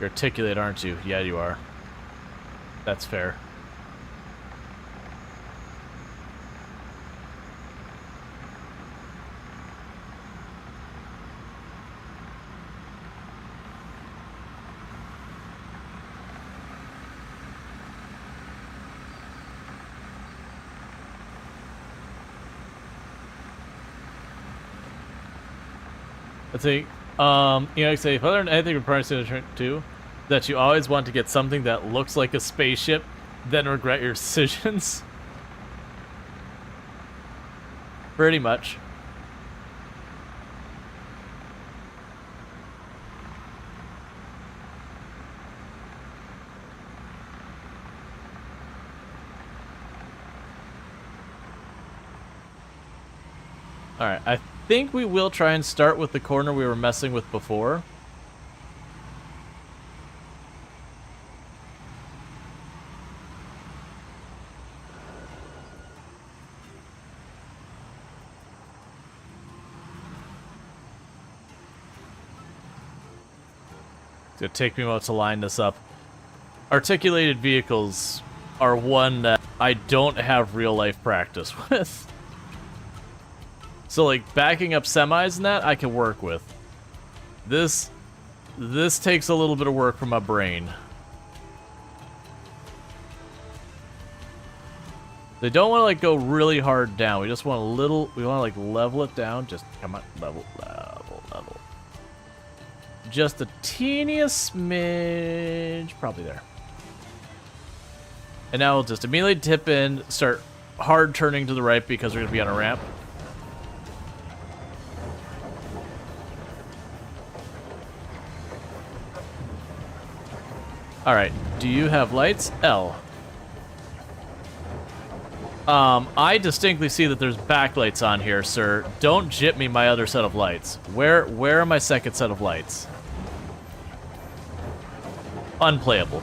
Speaker 2: You're articulate, aren't you? Yeah, you are. That's fair. I think, you know, I say, if I learned anything from Price Center 2, that you always want to get something that looks like a spaceship, then regret your decisions. Pretty much. Alright, I think we will try and start with the corner we were messing with before. It's gonna take me a while to line this up. Articulated vehicles are one that I don't have real life practice with. So like backing up semis and that I can work with. This takes a little bit of work from my brain. They don't want to like go really hard down. We just want a little, we want to like level it down. Just come on, level. Just the teeniest smidge, probably there. And now we'll just immediately tip in, start hard turning to the right because we're gonna be on a ramp. Alright, do you have lights? L. I distinctly see that there's backlights on here, sir. Don't jip me my other set of lights. Where are my second set of lights? Unplayable.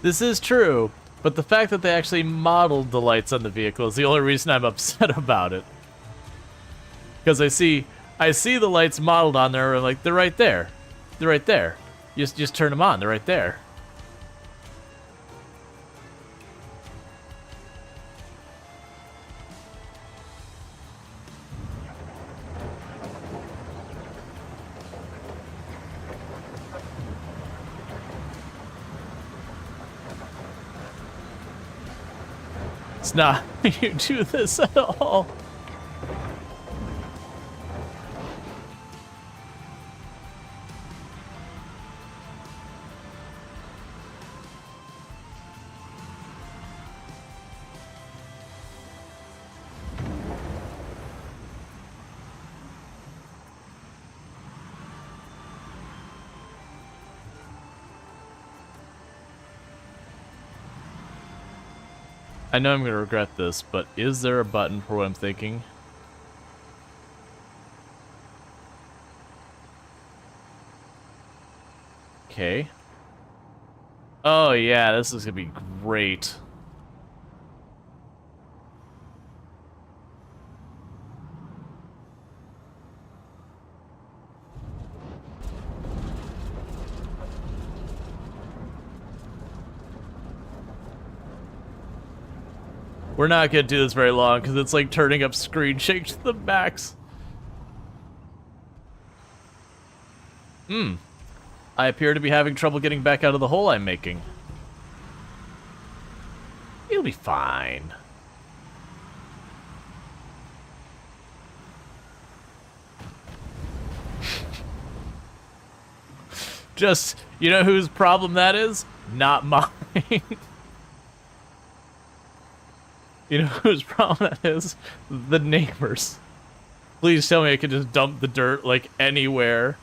Speaker 2: This is true, but the fact that they actually modeled the lights on the vehicle is the only reason I'm upset about it. Because I see the lights modeled on there, and like, they're right there. They're right there. Just turn them on, they're right there. It's not how you do this at all. I know I'm going to regret this, but is there a button for what I'm thinking? Okay. Oh yeah, this is going to be great. We're not gonna do this very long because it's like turning up screen shake to the max. I appear to be having trouble getting back out of the hole I'm making. You'll be fine. Just, you know whose problem that is? Not mine. You know whose problem that is? The neighbors. Please tell me I can just dump the dirt, like, anywhere.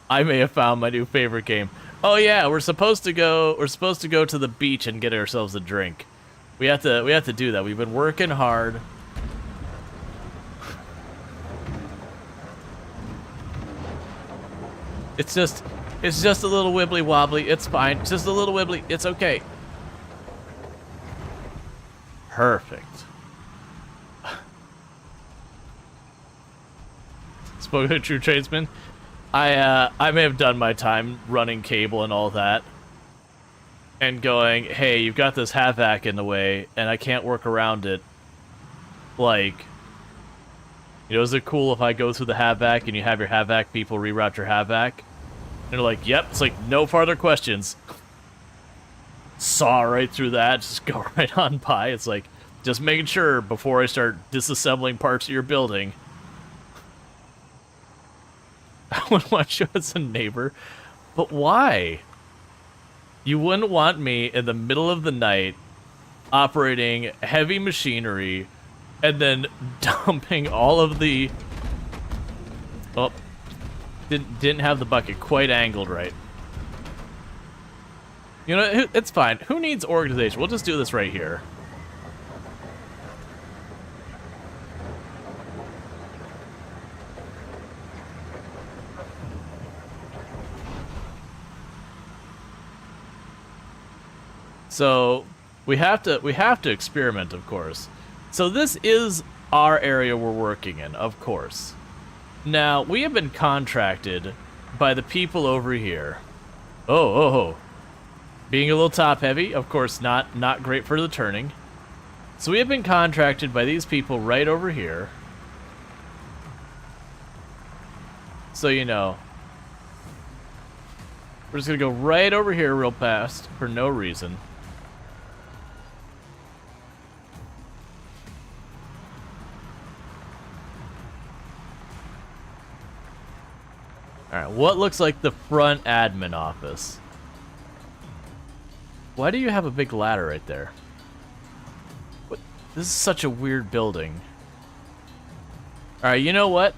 Speaker 2: I may have found my new favorite game. Oh yeah, we're supposed to go to the beach and get ourselves a drink. We have to do that. We've been working hard. It's just a little wibbly wobbly. It's fine. Just a little wibbly. It's okay. Perfect. Spoken to true tradesman. I may have done my time running cable and all that, and going, hey, you've got this havoc in the way, and I can't work around it. Like, you know, is it cool if I go through the havoc and you have your havoc people reroute your havoc? And they're like, yep. It's like, no further questions. Saw right through that. Just go right on by. It's like, just making sure before I start disassembling parts of your building. I wouldn't want you as a neighbor. But why? You wouldn't want me in the middle of the night operating heavy machinery and then dumping all of the... Oh, didn't have the bucket quite angled right. You know, it's fine. Who needs organization? We'll just do this right here. So we have to experiment, of course. So this is our area we're working in, of course. Now, we have been contracted by the people over here. Oh. Being a little top heavy, of course, not great for the turning. So we have been contracted by these people right over here. So, you know, we're just gonna go right over here real fast for no reason. Alright, what looks like the front admin office? Why do you have a big ladder right there? What? This is such a weird building. Alright, you know what?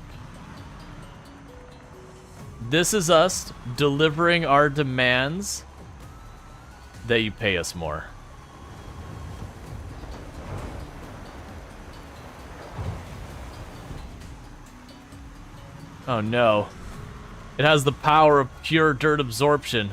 Speaker 2: This is us delivering our demands that you pay us more. Oh no. It has the power of pure dirt absorption.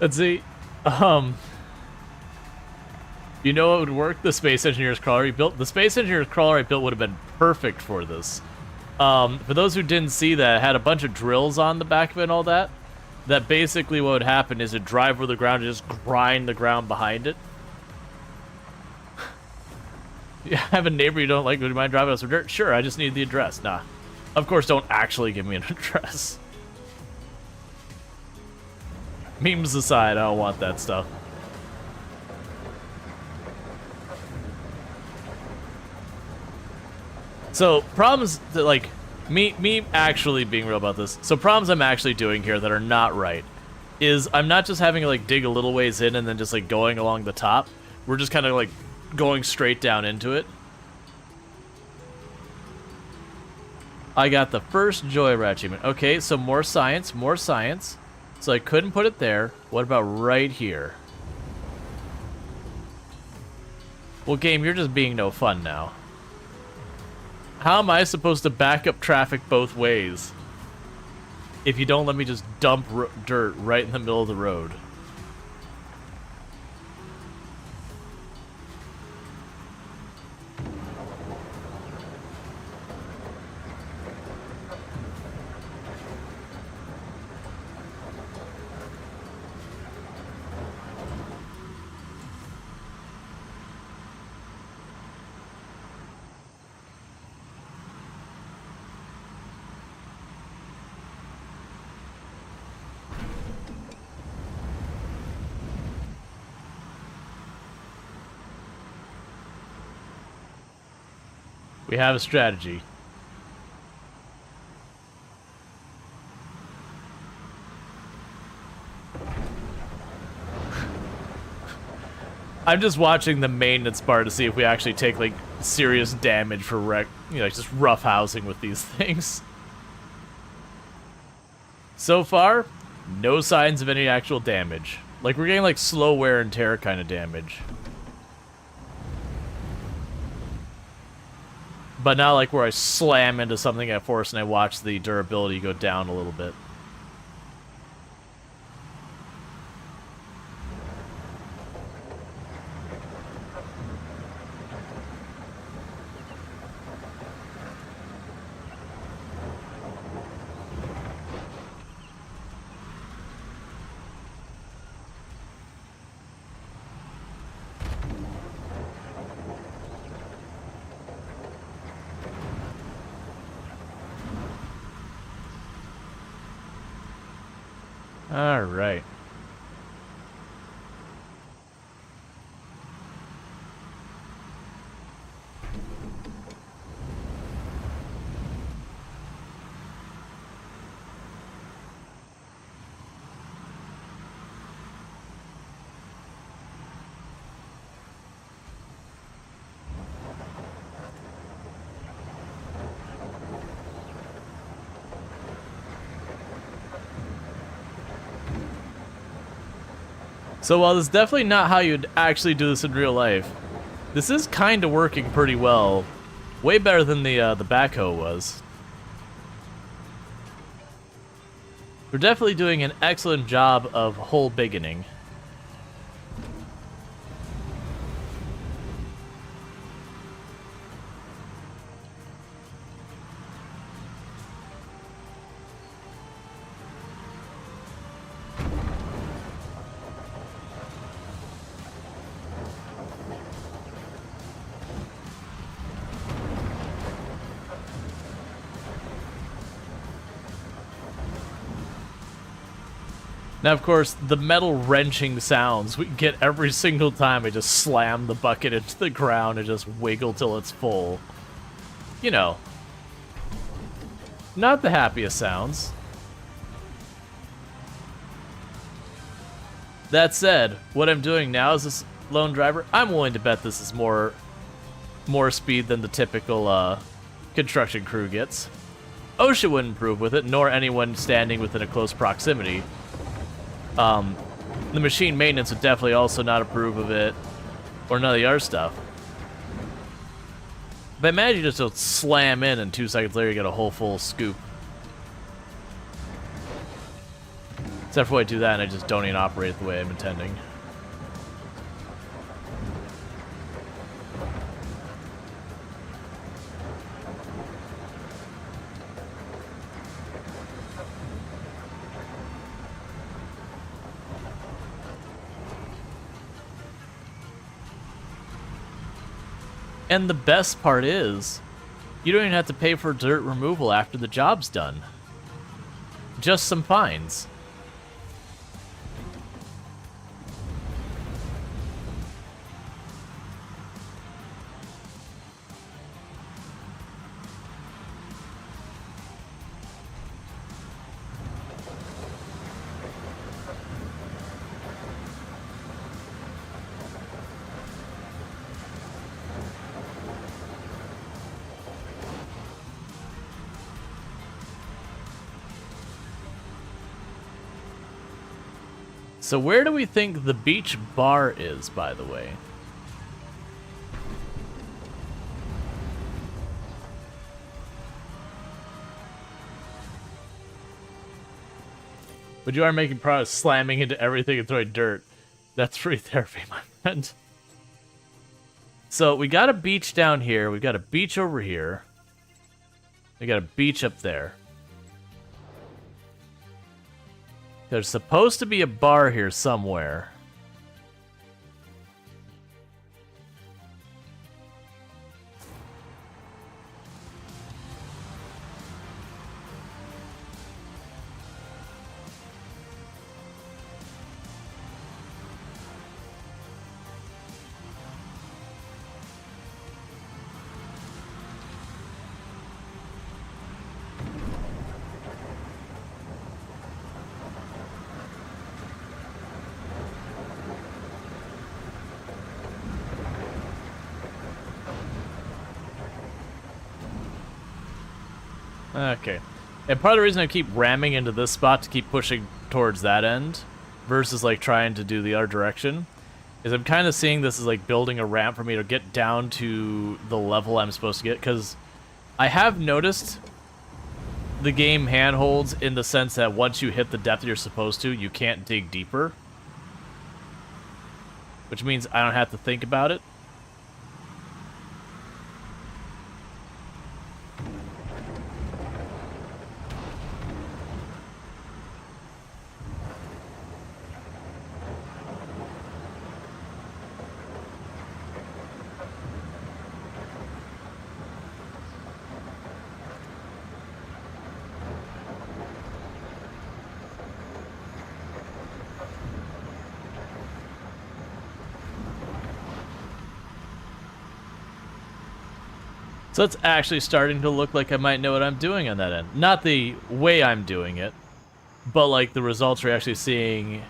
Speaker 2: Let's see. You know what would work? The Space Engineer's crawler. The Space Engineer's crawler I built would have been perfect for this. For those who didn't see that, it had a bunch of drills on the back of it and all that. That basically what would happen is it'd drive over the ground and just grind the ground behind it. You have a neighbor you don't like, would you mind driving us some dirt? Sure, I just need the address. Nah. Of course, don't actually give me an address. Memes aside, I don't want that stuff. So, problems that, like, me actually being real about this. So, problems I'm actually doing here that are not right is I'm not just having to, like, dig a little ways in and then just, like, going along the top. We're just kind of, like, going straight down into it. I got the first Joyride achievement. Okay, so more science, more science. So I couldn't put it there. What about right here? Well, game, you're just being no fun now. How am I supposed to back up traffic both ways if you don't let me just dump dirt right in the middle of the road? We have a strategy. I'm just watching the maintenance bar to see if we actually take, like, serious damage for just rough housing with these things. So far, no signs of any actual damage. Like, we're getting, like, slow wear and tear kind of damage. But not like where I slam into something at force and I watch the durability go down a little bit. All right. So while this is definitely not how you'd actually do this in real life, this is kind of working pretty well. Way better than the backhoe was. We're definitely doing an excellent job of hole bigging. Now, of course, the metal wrenching sounds we get every single time I just slam the bucket into the ground and just wiggle till it's full. You know, not the happiest sounds. That said, what I'm doing now as this lone driver, I'm willing to bet this is more speed than the typical construction crew gets. OSHA wouldn't improve with it, nor anyone standing within a close proximity. The machine maintenance would definitely also not approve of it, or none of the other stuff. But imagine you just don't slam in and 2 seconds later you get a whole full scoop. Except for when I do that and I just don't even operate it the way I'm intending. And the best part is, you don't even have to pay for dirt removal after the job's done. Just some fines. So where do we think the beach bar is, by the way? But you are making progress slamming into everything and throwing dirt. That's free therapy, my friend. So we got a beach down here. We got a beach over here. We got a beach up there. There's supposed to be a bar here somewhere. Okay. And part of the reason I keep ramming into this spot to keep pushing towards that end versus like trying to do the other direction is I'm kind of seeing this as like building a ramp for me to get down to the level I'm supposed to get, because I have noticed the game handholds in the sense that once you hit the depth you're supposed to, you can't dig deeper. Which means I don't have to think about it. So it's actually starting to look like I might know what I'm doing on that end. Not the way I'm doing it, but like the results we're actually seeing,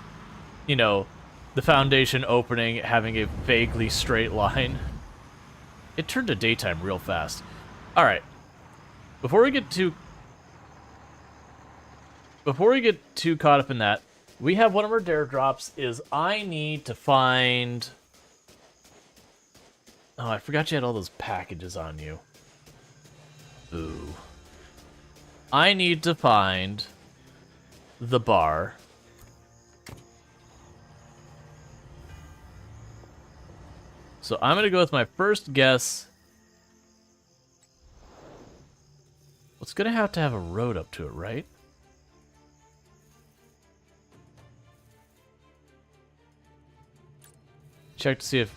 Speaker 2: you know, the foundation opening, having a vaguely straight line. It turned to daytime real fast. Alright. Before we get too caught up in that, we have one of our dare drops is I need to find... Oh, I forgot you had all those packages on you. Ooh. I need to find the bar. So I'm gonna go with my first guess. It's gonna have to have a road up to it, right? Check to see if...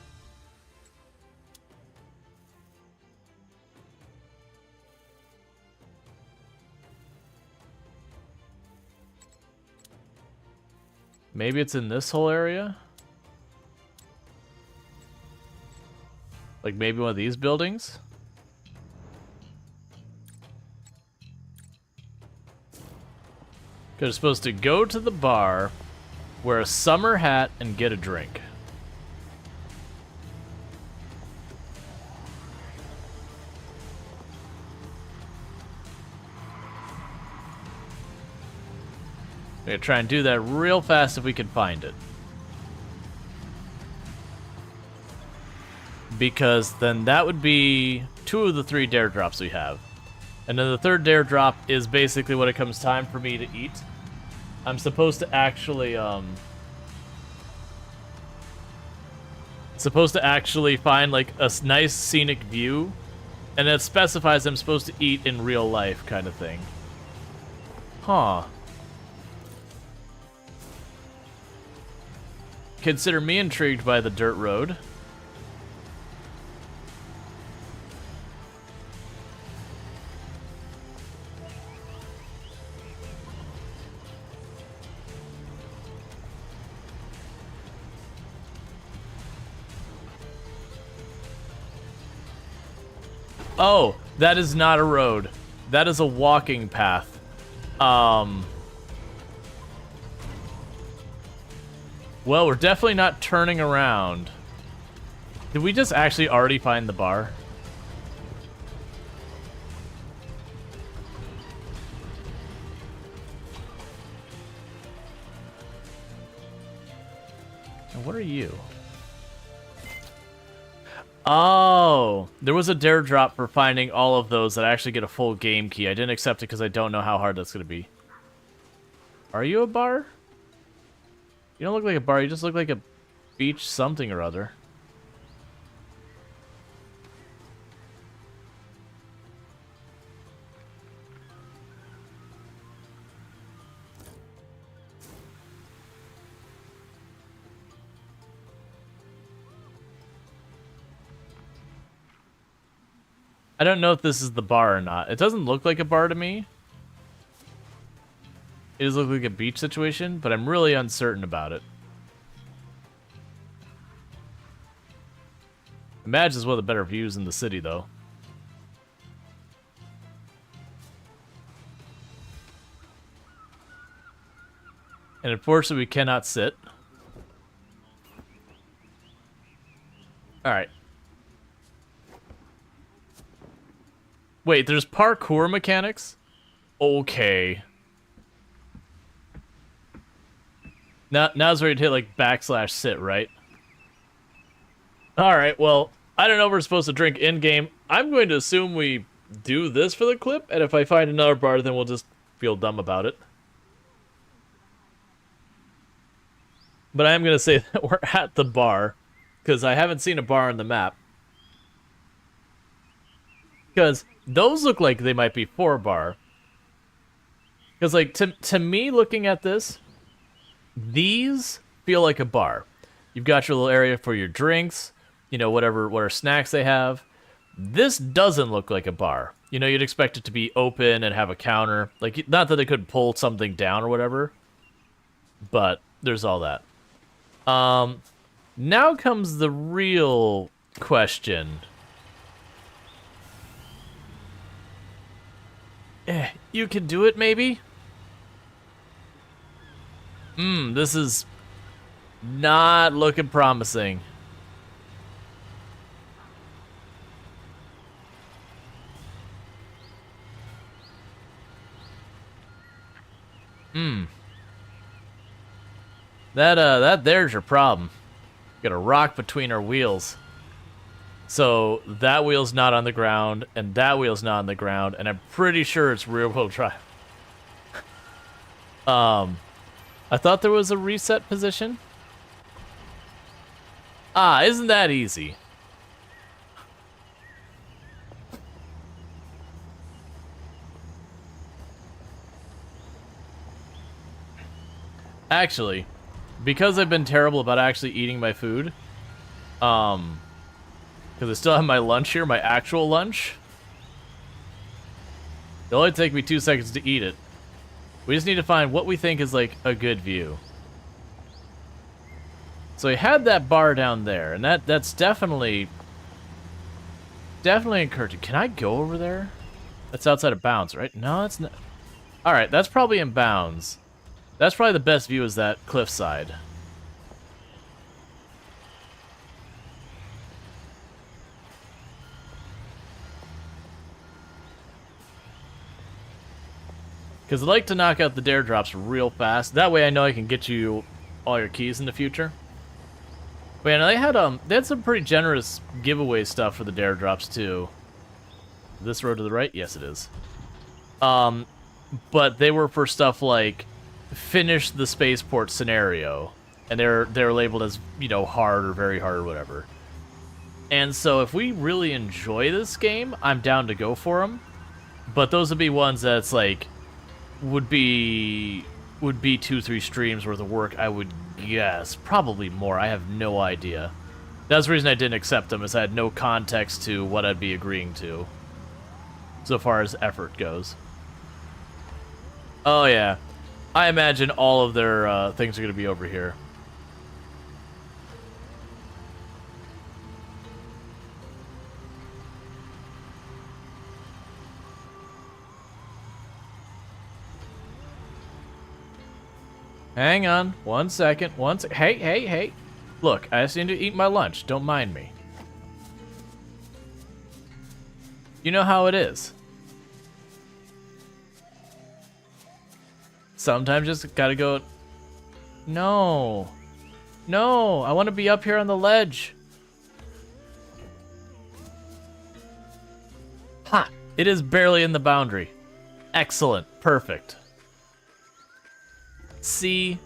Speaker 2: Maybe it's in this whole area? Like maybe one of these buildings? Because you're supposed to go to the bar, wear a summer hat, and get a drink. We're gonna try and do that real fast if we can find it. Because then that would be 2 of the 3 dare drops we have. And then the 3rd dare drop is basically when it comes time for me to eat. I'm supposed to actually, find like a nice scenic view. And it specifies I'm supposed to eat in real life kind of thing. Huh. Consider me intrigued by the dirt road. Oh, that is not a road. That is a walking path. Well, we're definitely not turning around. Did we just actually already find the bar? And what are you? Oh, there was a dare drop for finding all of those that actually get a full game key. I didn't accept it because I don't know how hard that's going to be. Are you a bar? You don't look like a bar, you just look like a beach something or other. I don't know if this is the bar or not. It doesn't look like a bar to me. It does look like a beach situation, but I'm really uncertain about it. Imagine it's one of the better views in the city, though. And unfortunately, we cannot sit. Alright. Wait, there's parkour mechanics? Okay. Now's where you hit like / sit, right? Alright, well, I don't know if we're supposed to drink in-game. I'm going to assume we do this for the clip, and if I find another bar, then we'll just feel dumb about it. But I am going to say that we're at the bar, because I haven't seen a bar on the map. Because those look like they might be 4-bar. Because, like, to me, looking at this, these feel like a bar. You've got your little area for your drinks, you know, whatever snacks they have. This doesn't look like a bar. You know, you'd expect it to be open and have a counter. Like, not that they could pull something down or whatever, but there's all that. Now comes the real question. You can do it, maybe? This is not looking promising. That there's your problem. Got a rock between our wheels. So that wheel's not on the ground, and that wheel's not on the ground, and I'm pretty sure it's rear-wheel drive. I thought there was a reset position. Ah, isn't that easy? Actually, because I've been terrible about actually eating my food, because I still have my lunch here, my actual lunch, it'll only take me 2 seconds to eat it. We just need to find what we think is, like, a good view. So we had that bar down there, and that's definitely encouraging. Can I go over there? That's outside of bounds, right? No, that's not. Alright, that's probably in bounds. That's probably the best view is that cliffside. Because I like to knock out the dare drops real fast. That way I know I can get you all your keys in the future. But yeah, they had some pretty generous giveaway stuff for the dare drops too. This road to the right? Yes, it is. But they were for stuff like finish the spaceport scenario, and they're labeled as, you know, hard or very hard or whatever. And so if we really enjoy this game, I'm down to go for them. But those would be ones that's like would be 2-3 streams worth of work, I would guess. Probably more. I have no idea. That's the reason I didn't accept them, is I had no context to what I'd be agreeing to, so far as effort goes. Oh yeah, I imagine all of their things are going to be over here. Hang on, 1 second, hey. Look, I just need to eat my lunch, don't mind me. You know how it is. Sometimes just gotta go... No, I want to be up here on the ledge. Ha! It is barely in the boundary. Excellent, perfect. See,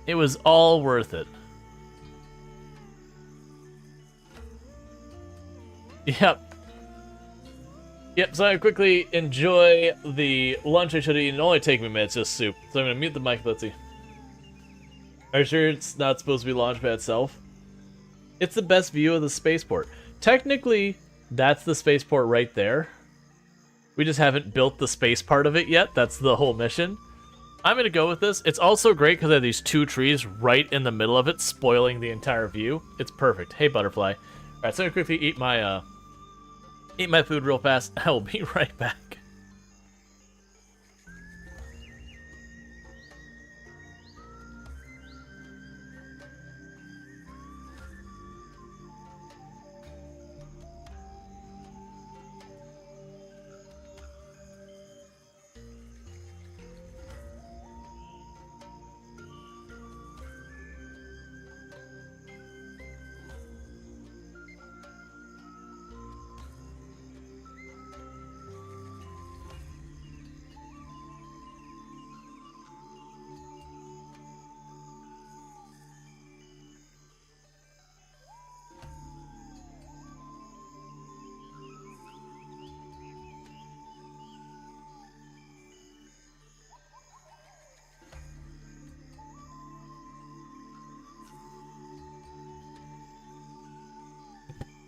Speaker 2: it was all worth it. Yep, so I quickly enjoy the lunch I should have eaten. It'll only take me minutes, just soup. So I'm gonna mute the mic, let's see. Are you sure it's not supposed to be launched by itself? It's the best view of the spaceport. Technically, that's the spaceport right there. We just haven't built the space part of it yet. That's the whole mission. I'm gonna go with this. It's also great because I have these 2 trees right in the middle of it, spoiling the entire view. It's perfect. Hey, butterfly. All right, so I'm gonna quickly eat my food real fast. I will be right back.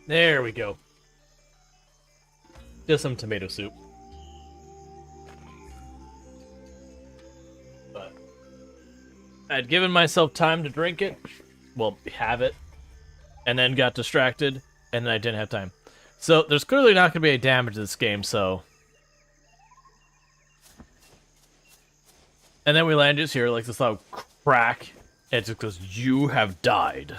Speaker 2: There we go. Just some tomato soup. But I'd given myself time to drink it. Well, have it. And then got distracted. And then I didn't have time. So there's clearly not going to be any damage to this game, so... And then we land just here, like this loud crack. And it's because you have died.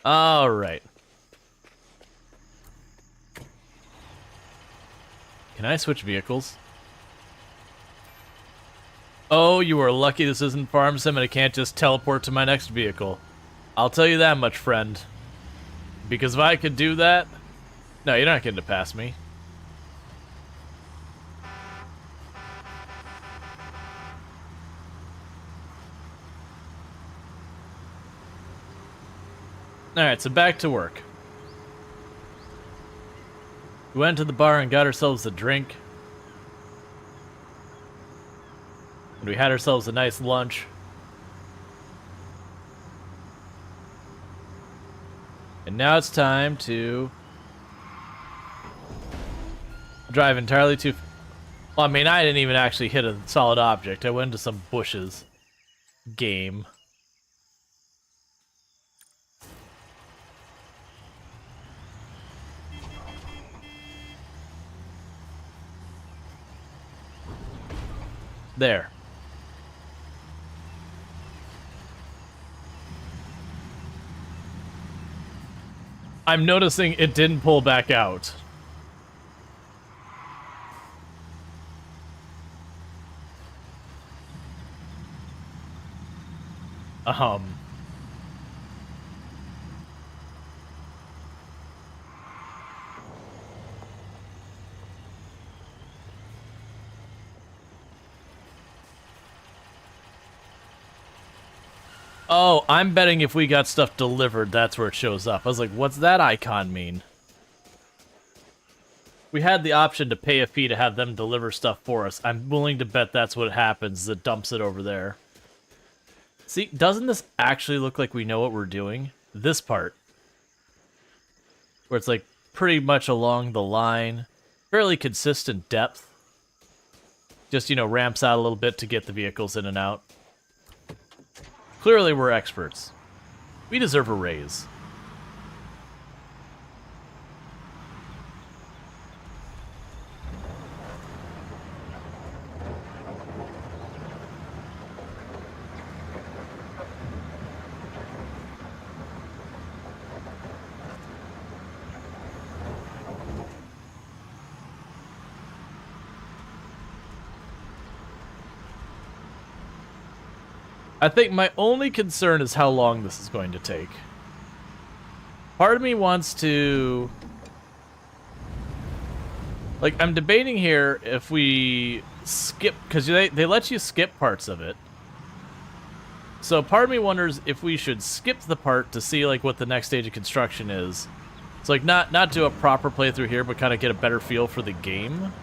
Speaker 2: Alright. Can I switch vehicles? Oh, you are lucky this isn't Farm Sim and I can't just teleport to my next vehicle. I'll tell you that much, friend. Because if I could do that... No, you're not getting to pass me. Alright, so back to work. We went to the bar and got ourselves a drink. And we had ourselves a nice lunch. And now it's time to drive entirely too... Well, I mean, I didn't even actually hit a solid object. I went into some bushes. Game. There. I'm noticing it didn't pull back out. Oh, I'm betting if we got stuff delivered, that's where it shows up. I was like, what's that icon mean? We had the option to pay a fee to have them deliver stuff for us. I'm willing to bet that's what happens, that dumps it over there. See, doesn't this actually look like we know what we're doing? This part. Where it's like pretty much along the line. Fairly consistent depth. Just, you know, ramps out a little bit to get the vehicles in and out. Clearly we're experts. We deserve a raise. I think my only concern is how long this is going to take. Part of me wants to... Like, I'm debating here if we skip... Because they let you skip parts of it. So part of me wonders if we should skip the part to see, like, what the next stage of construction is. It's like, not do a proper playthrough here, but kind of get a better feel for the game.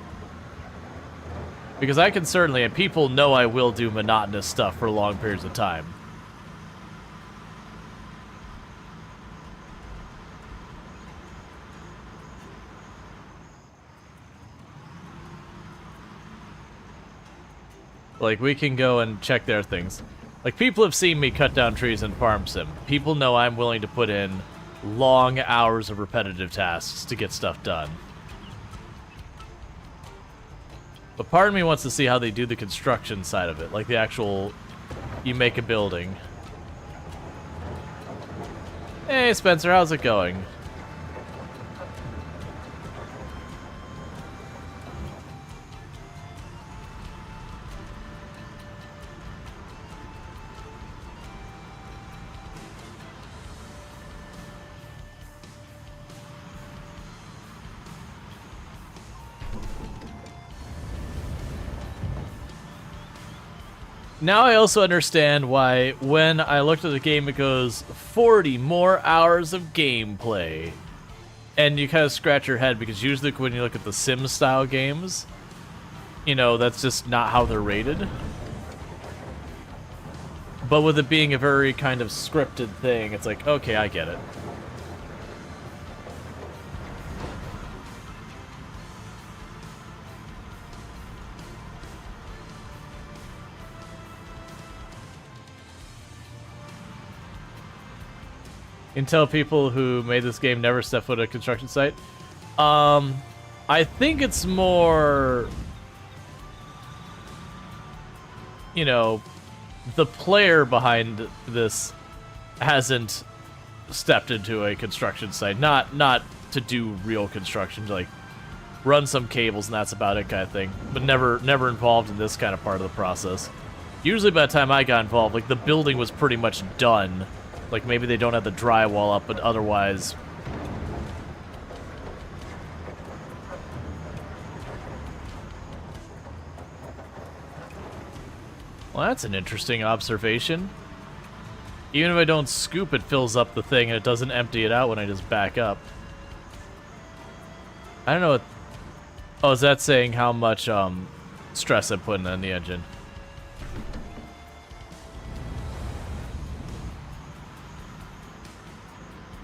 Speaker 2: Because I can certainly, and people know I will do monotonous stuff for long periods of time. Like, we can go and check their things. Like, people have seen me cut down trees in Farm Sim. People know I'm willing to put in long hours of repetitive tasks to get stuff done. But part of me wants to see how they do the construction side of it, like the actual, you make a building. Hey Spencer, how's it going? Now I also understand why when I looked at the game it goes 40 more hours of gameplay. And you kind of scratch your head because usually when you look at the Sims style games, you know, that's just not how they're rated. But with it being a very kind of scripted thing, it's like, okay, I get it. You can tell people who made this game never step foot at a construction site. I think it's more, you know, the player behind this hasn't stepped into a construction site. Not to do real construction, to like run some cables and that's about it kind of thing. But never involved in this kind of part of the process. Usually by the time I got involved, like the building was pretty much done. Like maybe they don't have the drywall up, but otherwise. Well, that's an interesting observation. Even if I don't scoop, it fills up the thing and it doesn't empty it out when I just back up. I don't know what... Oh, is that saying how much stress I'm putting on the engine?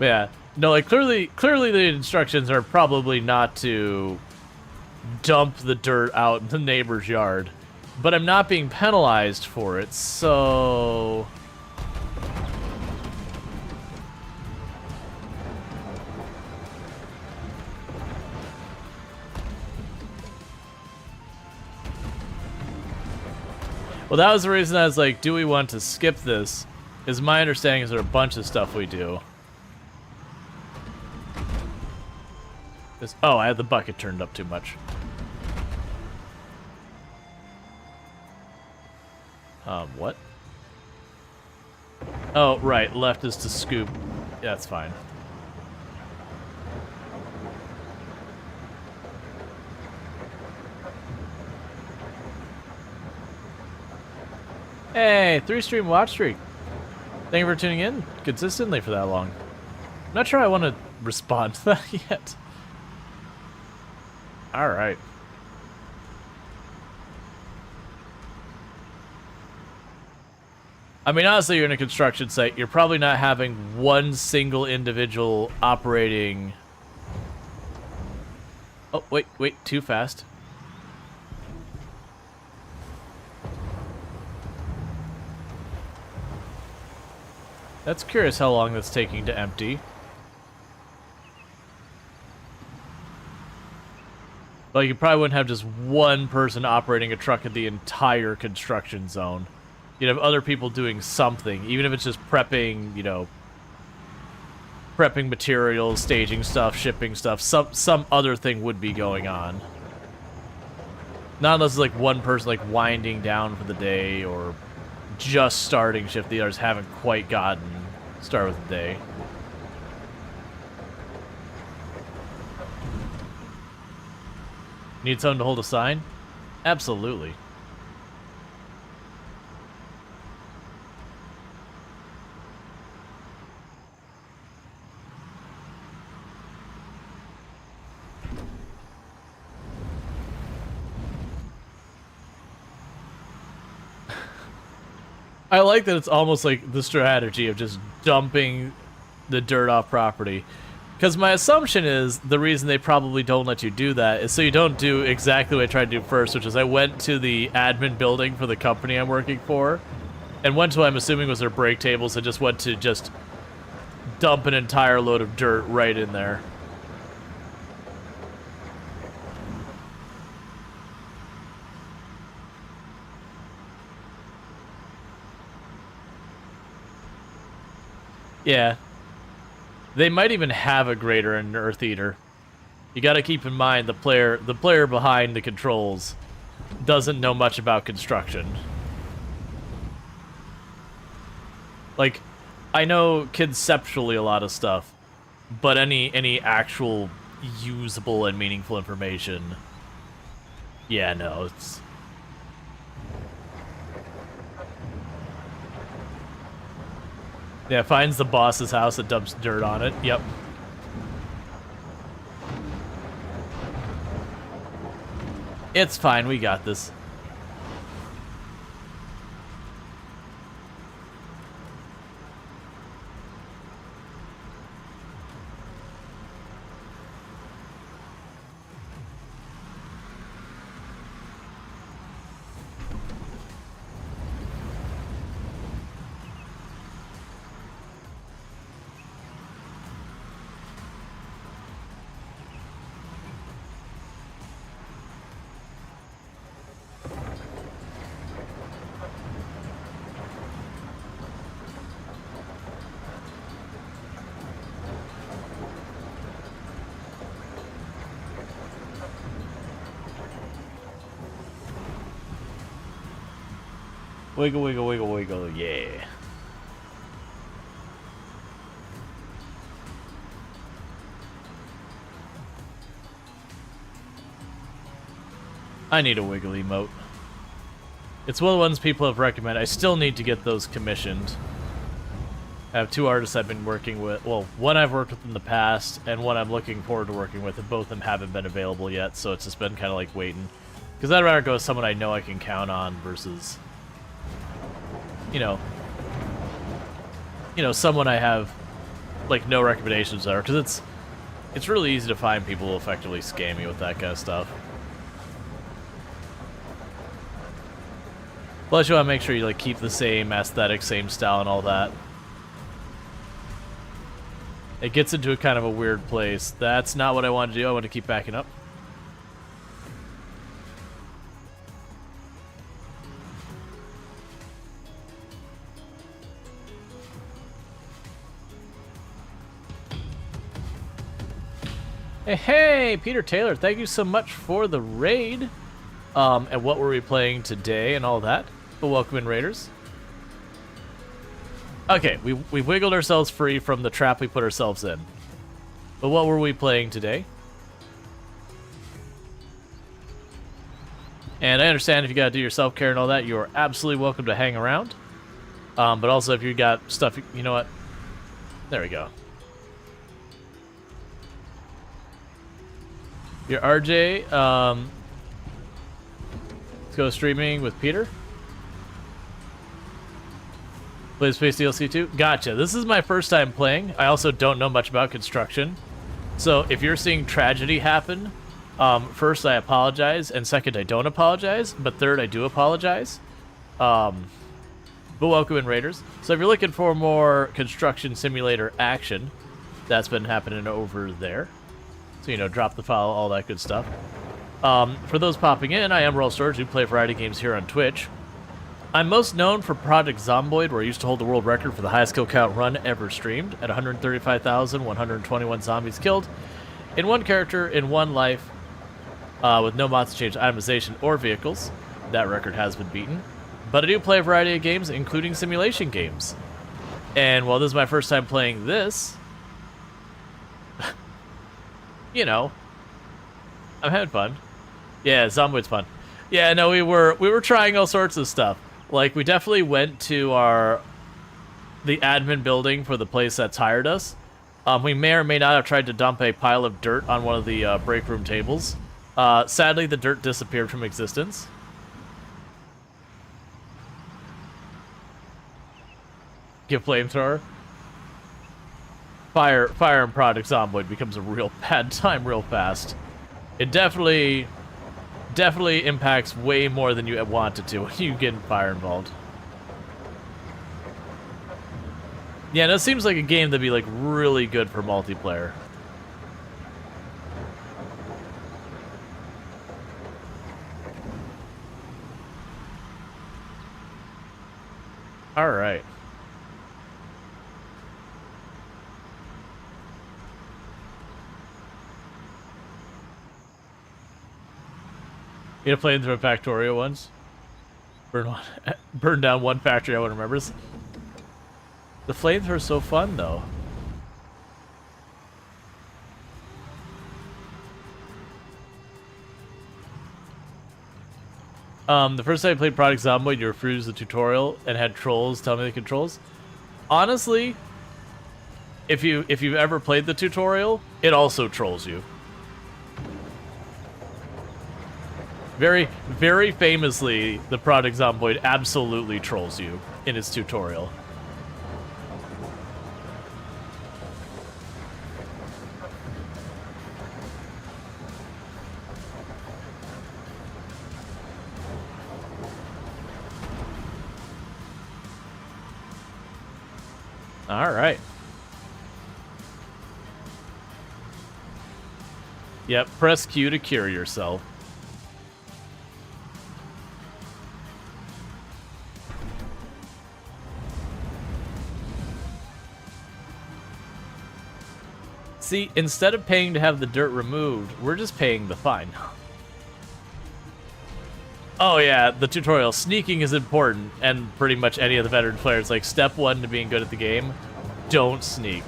Speaker 2: Yeah. No, like clearly the instructions are probably not to dump the dirt out in the neighbor's yard. But I'm not being penalized for it, so... Well, that was the reason I was like, do we want to skip this? Is my understanding is there a bunch of stuff we do. Oh, I had the bucket turned up too much. What? Oh, right, left is to scoop. Yeah, that's fine. Hey, 3-stream watch streak. Thank you for tuning in consistently for that long. I'm not sure I want to respond to that yet. Alright. I mean, honestly, you're in a construction site. You're probably not having one single individual operating... Oh, wait, too fast. That's curious how long that's taking to empty. Like, you probably wouldn't have just one person operating a truck in the entire construction zone. You'd have other people doing something, even if it's just prepping, you know, prepping materials, staging stuff, shipping stuff. Some other thing would be going on. Not unless it's like one person like winding down for the day or just starting shift. The others haven't quite gotten started with the day. Need someone to hold a sign? Absolutely. I like that it's almost like the strategy of just dumping the dirt off property. Because my assumption is the reason they probably don't let you do that is so you don't do exactly what I tried to do first, which is I went to the admin building for the company I'm working for, and went to what I'm assuming was their break tables and just went to just dump an entire load of dirt right in there. Yeah. They might even have a grader and an earth eater. You gotta keep in mind the player behind the controls doesn't know much about construction. Like, I know conceptually a lot of stuff, but any actual usable and meaningful information, yeah, no, it's... Yeah, finds the boss's house that dumps dirt on it. Yep. It's fine, we got this. Wiggle, wiggle, wiggle, wiggle, yeah. I need a wiggle emote. It's one of the ones people have recommended. I still need to get those commissioned. I have 2 artists I've been working with. Well, one I've worked with in the past, and one I'm looking forward to working with, and both of them haven't been available yet, so it's just been kind of like waiting. Because I'd rather go with someone I know I can count on versus, you know, someone I have, like, no recommendations there. Because it's really easy to find people who effectively scam you with that kind of stuff. Plus, you want to make sure you, like, keep the same aesthetic, same style, and all that. It gets into a kind of a weird place. That's not what I want to do. I want to keep backing up. Hey, Peter Taylor, thank you so much for the raid. And what were we playing today and all that. But welcome in, Raiders. Okay, we wiggled ourselves free from the trap we put ourselves in. But what were we playing today? And I understand if you gotta do your self-care and all that, you are absolutely welcome to hang around. But also if you got stuff, you know what? There we go. Your RJ, let's go streaming with Peter. Play Space DLC 2? Gotcha. This is my first time playing. I also don't know much about construction. So if you're seeing tragedy happen, first, I apologize, and second, I don't apologize, but third, I do apologize. But welcome in, Raiders. So if you're looking for more construction simulator action, that's been happening over there. So, you know, drop the file, all that good stuff. For those popping in, I am Rual Storge, who play a variety of games here on Twitch. I'm most known for Project Zomboid, where I used to hold the world record for the highest kill count run ever streamed, at 135,121 zombies killed, in one character, in one life, with no mods to change itemization or vehicles. That record has been beaten. But I do play a variety of games, including simulation games. And while this is my first time playing this, you know, I'm having fun. Yeah, Zomboid's fun. Yeah, no, we were trying all sorts of stuff. Like, we definitely went to the admin building for the place that's hired us. We may or may not have tried to dump a pile of dirt on one of the break room tables. Sadly, the dirt disappeared from existence. Give flamethrower. Fire and Project Zomboid becomes a real bad time real fast. It definitely impacts way more than you want it to when you get fire involved. Yeah, that seems like a game that'd be like really good for multiplayer. All right. You had a flamethrower Factorio once? Burn down one factory everyone remembers. The flamethrower is so fun, though. The first time I played Project Zomboid, you refused the tutorial and had trolls tell me the controls. Honestly, if you've ever played the tutorial, it also trolls you. Very, very famously, the Project Zomboid absolutely trolls you in its tutorial. All right. Yep, press Q to cure yourself. See, instead of paying to have the dirt removed, we're just paying the fine. Oh yeah, the tutorial. Sneaking is important, and pretty much any of the veteran players, like step 1 to being good at the game, don't sneak.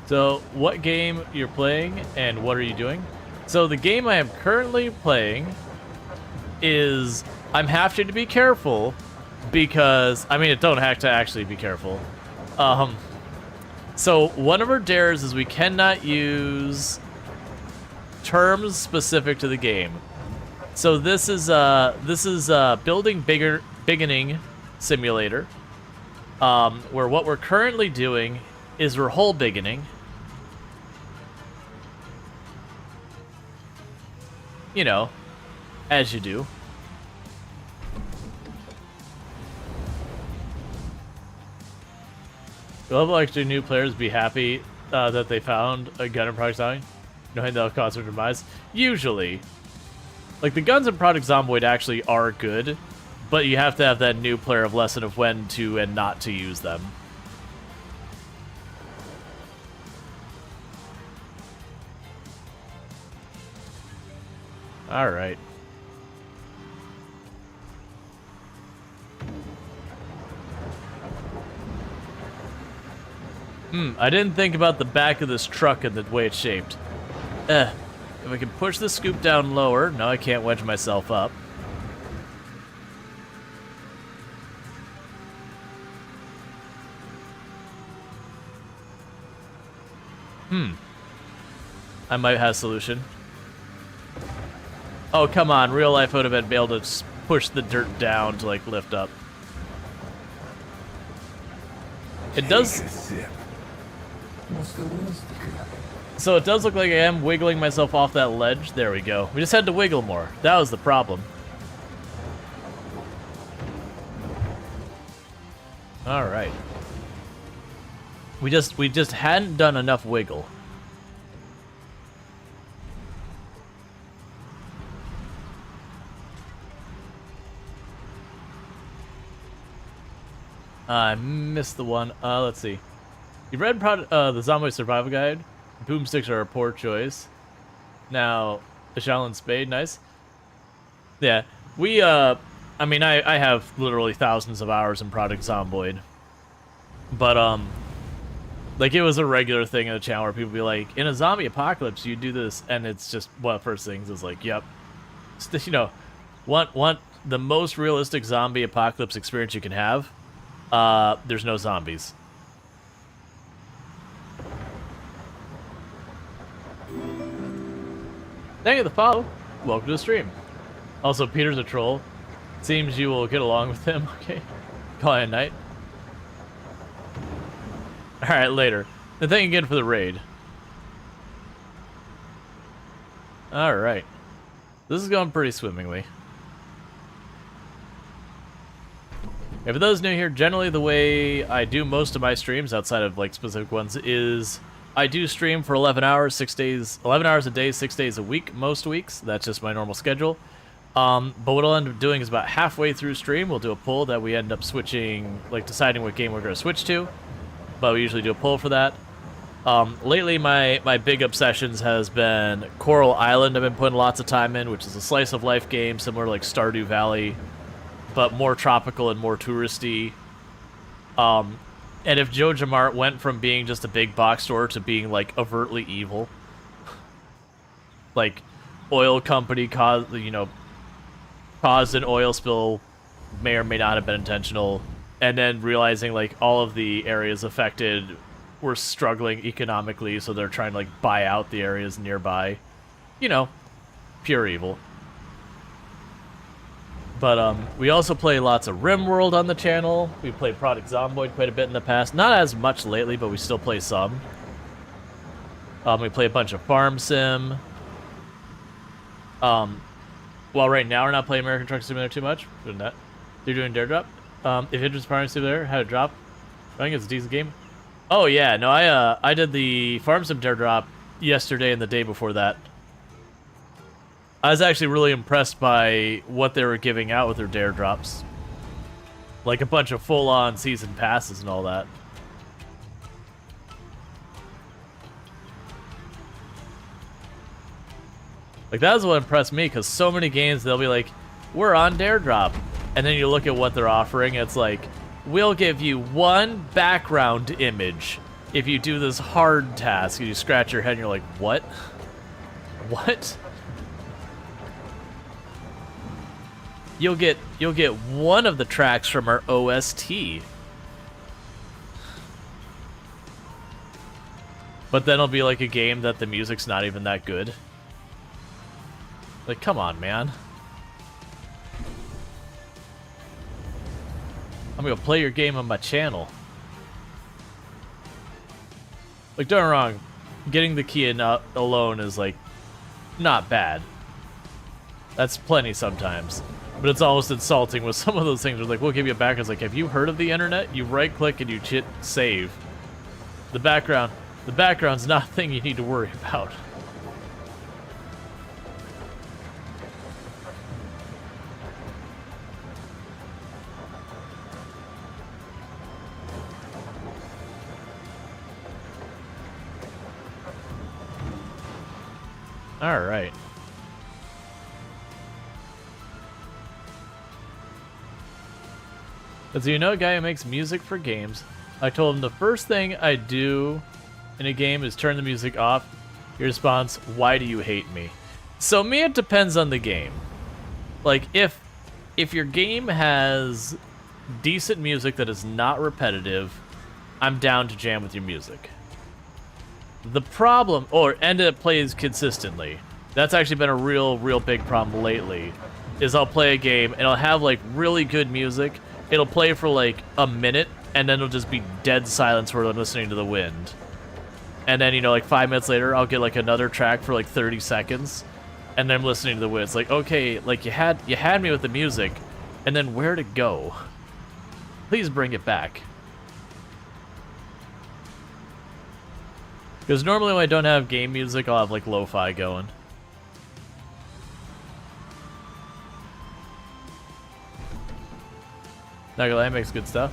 Speaker 2: So, what game you're playing, and what are you doing? So the game I am currently playing is, I'm having to be careful, because, I mean, it don't have to actually be careful. So one of our dares is we cannot use terms specific to the game. So this is building beginning simulator, where what we're currently doing is we're whole beginning. You know, as you do. Will actually new players be happy that they found a gun in Project Zombie, knowing they'll cause their demise? Usually. Like, the guns in Project Zomboid actually are good, but you have to have that new player of lesson of when to and not to use them. Alright. I didn't think about the back of this truck and the way it's shaped. If I can push the scoop down lower, no, I can't wedge myself up. I might have a solution. Oh, come on. Real life would have been able to push the dirt down to, like, lift up. It does...
Speaker 3: What's the worst that could happen?
Speaker 2: So it does look like I am wiggling myself off that ledge. There we go. We just had to wiggle more. That was the problem. Alright. We just hadn't done enough wiggle. I missed the one. Let's see. You read the Zombie Survival Guide? Boomsticks are a poor choice. Now, the Shaolin Spade, nice. Yeah, we, I mean, I have literally thousands of hours in Project Zomboid. But, like, it was a regular thing in the channel where people be like, in a zombie apocalypse, you do this, and it's just one of the first things is like, yep. You know, want the most realistic zombie apocalypse experience you can have? There's no zombies. Thank you for the follow. Welcome to the stream. Also, Peter's a troll. Seems you will get along with him. Okay. Call it a night. Alright, later. And thank you again for the raid. Alright. This is going pretty swimmingly. And for those new here, generally the way I do most of my streams, outside of like specific ones, is I do stream for 11 hours, 6 days, 11 hours a day, 6 days a week, most weeks. That's just my normal schedule. But what I'll end up doing is about halfway through stream, we'll do a poll that we end up switching, like deciding what game we're going to switch to. But we usually do a poll for that. Lately, my big obsessions has been Coral Island. I've been putting lots of time in, which is a slice of life game, similar to like Stardew Valley, but more tropical and more touristy. And if Joja Mart went from being just a big box store to being, like, overtly evil, like, oil company caused an oil spill, may or may not have been intentional, and then realizing, like, all of the areas affected were struggling economically, so they're trying to, like, buy out the areas nearby. You know, pure evil. But we also play lots of RimWorld on the channel. We played Project Zomboid quite a bit in the past. Not as much lately, but we still play some. We play a bunch of Farm Sim. Well, right now we're not playing American Truck Simulator too much. Doing that. They're doing Dare Drop. If interest Farm Simulator, how to drop. I think it's a decent game. Oh yeah, no, I did the Farm Sim Dare Drop yesterday and the day before that. I was actually really impressed by what they were giving out with their dare drops. Like a bunch of full-on season passes and all that. Like, that's what impressed me, because so many games, they'll be like, we're on Dare Drop. And then you look at what they're offering, it's like, we'll give you one background image if you do this hard task. And you scratch your head and you're like, what? What? You'll get one of the tracks from our OST. But then it'll be like a game that the music's not even that good. Like, come on, man. I'm gonna play your game on my channel. Like, don't get me wrong, getting the key in alone is, like, not bad. That's plenty sometimes. But it's almost insulting with some of those things where, like, we'll give you a background. It's like, have you heard of the internet? You right-click and you hit save. The background's not a thing you need to worry about. All right. As you know, a guy who makes music for games, I told him the first thing I do in a game is turn the music off. Your response, why do you hate me? So me, it depends on the game. Like, if your game has decent music that is not repetitive, I'm down to jam with your music. The problem, and it plays consistently. That's actually been a real big problem lately, is I'll play a game and I'll have, like, really good music. It'll play for, like, a minute, and then it'll just be dead silence where I'm listening to the wind. And then, you know, like, 5 minutes later, I'll get, like, another track for, like, 30 seconds, and then I'm listening to the wind. It's like, okay, like, you had me with the music, and then where to go? Please bring it back. Because normally when I don't have game music, I'll have, like, lo-fi going. Not gonna lie, makes good stuff.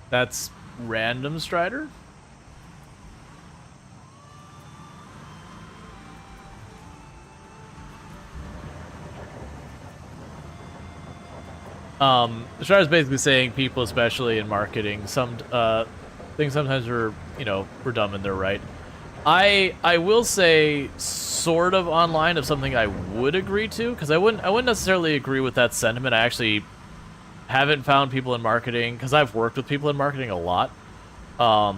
Speaker 2: That's Random Strider? Strider's basically saying people, especially in marketing, some things sometimes are, you know, we're dumb and they're right. I will say sort of online of something I would agree to, because I wouldn't necessarily agree with that sentiment. I actually haven't found people in marketing, because I've worked with people in marketing a lot. I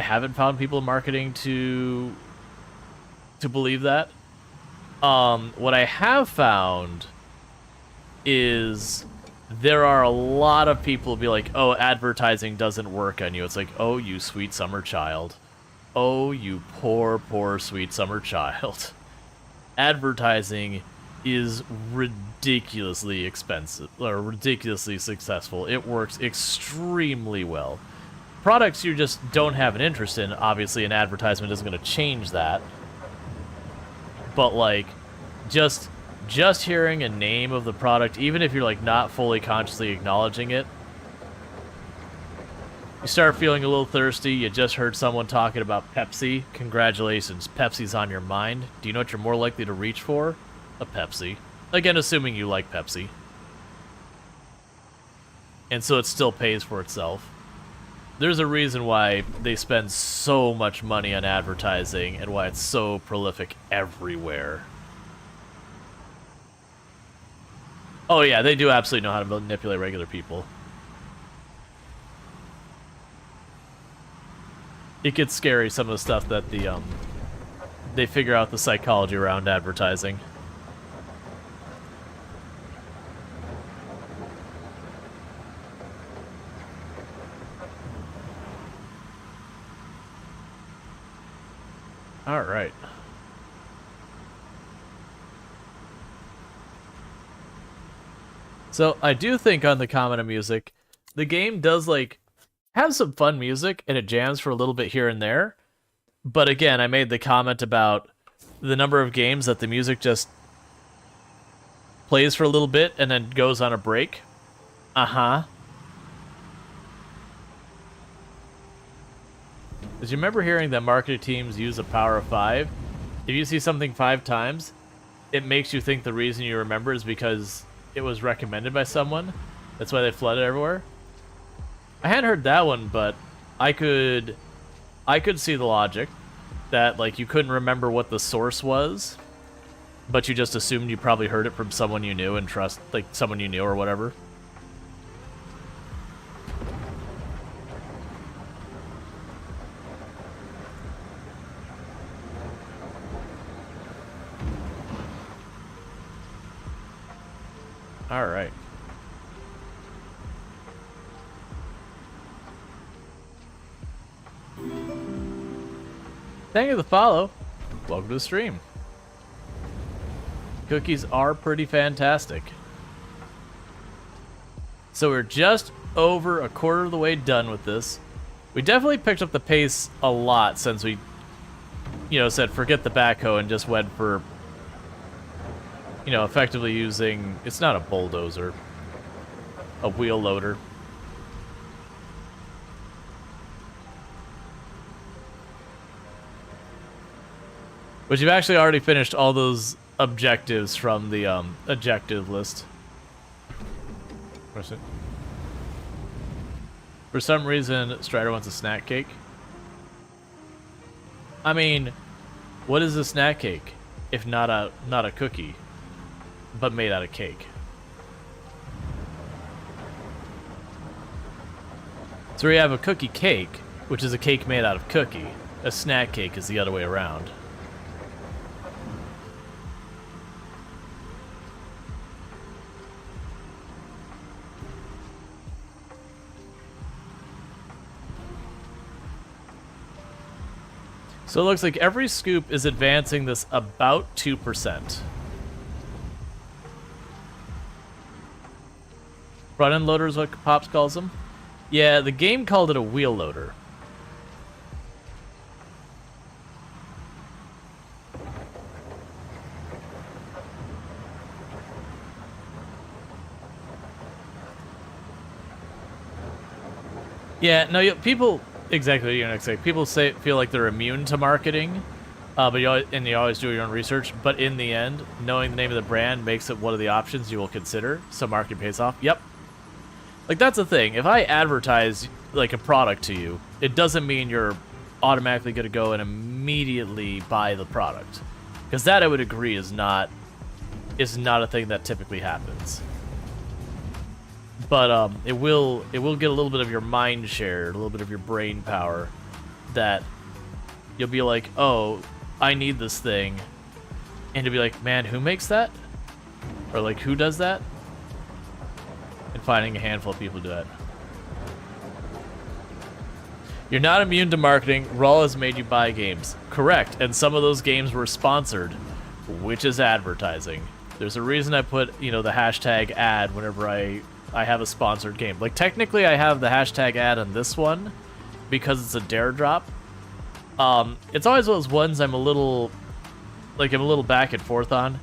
Speaker 2: haven't found people in marketing to believe that. What I have found is there are a lot of people who be like, oh, advertising doesn't work on you. It's like, oh, you sweet summer child. Oh, you poor sweet summer child. Advertising is ridiculously expensive, or ridiculously successful. It works extremely well. Products you just don't have an interest in, obviously an advertisement isn't going to change that. But, like, just hearing a name of the product, even if you're, like, not fully consciously acknowledging it, you start feeling a little thirsty. You just heard someone talking about Pepsi. Congratulations, Pepsi's on your mind. Do you know what you're more likely to reach for? A Pepsi. Again, assuming you like Pepsi. And so it still pays for itself. There's a reason why they spend so much money on advertising and why it's so prolific everywhere. Oh yeah, they do absolutely know how to manipulate regular people. It gets scary, some of the stuff that they figure out the psychology around advertising. All right. So I do think on the comment of music, the game does, like, have some fun music, and it jams for a little bit here and there. But again, I made the comment about the number of games that the music just plays for a little bit and then goes on a break. Uh-huh. Because you remember hearing that marketing teams use a power of 5? If you see something 5 times, it makes you think the reason you remember is because it was recommended by someone. That's why they flood it everywhere. I hadn't heard that one, but I could see the logic that like you couldn't remember what the source was, but you just assumed you probably heard it from someone you knew and trust, like someone you knew or whatever. All right. Thank you for the follow. Welcome to the stream. Cookies are pretty fantastic. So we're just over a quarter of the way done with this. We definitely picked up the pace a lot since we, said forget the backhoe and just went for, effectively using, it's not a bulldozer, a wheel loader. But you've actually already finished all those objectives from the objective list. What's it? For some reason, Strider wants a snack cake. I mean, what is a snack cake if not a cookie, but made out of cake? So we have a cookie cake, which is a cake made out of cookie. A snack cake is the other way around. So it looks like every scoop is advancing this about 2%. Front-end loader is what Pops calls them. Yeah, the game called it a wheel loader. Yeah, no, people... Exactly what you're gonna say. People feel like they're immune to marketing, but you always do your own research. But in the end, knowing the name of the brand makes it one of the options you will consider. So marketing pays off. Yep. Like that's the thing. If I advertise like a product to you, it doesn't mean you're automatically gonna go and immediately buy the product, because that I would agree is not a thing that typically happens. But it will get a little bit of your mind share, a little bit of your brain power, that you'll be like, oh, I need this thing, and you'll be like, man, who makes that? Or like, who does that? And finding a handful of people do that. You're not immune to marketing. Rual has made you buy games. Correct, and some of those games were sponsored, which is advertising. There's a reason I put, the hashtag ad whenever I have a sponsored game. Like, technically, I have the hashtag ad on this one because it's a dare drop. It's always those ones I'm a little back and forth on,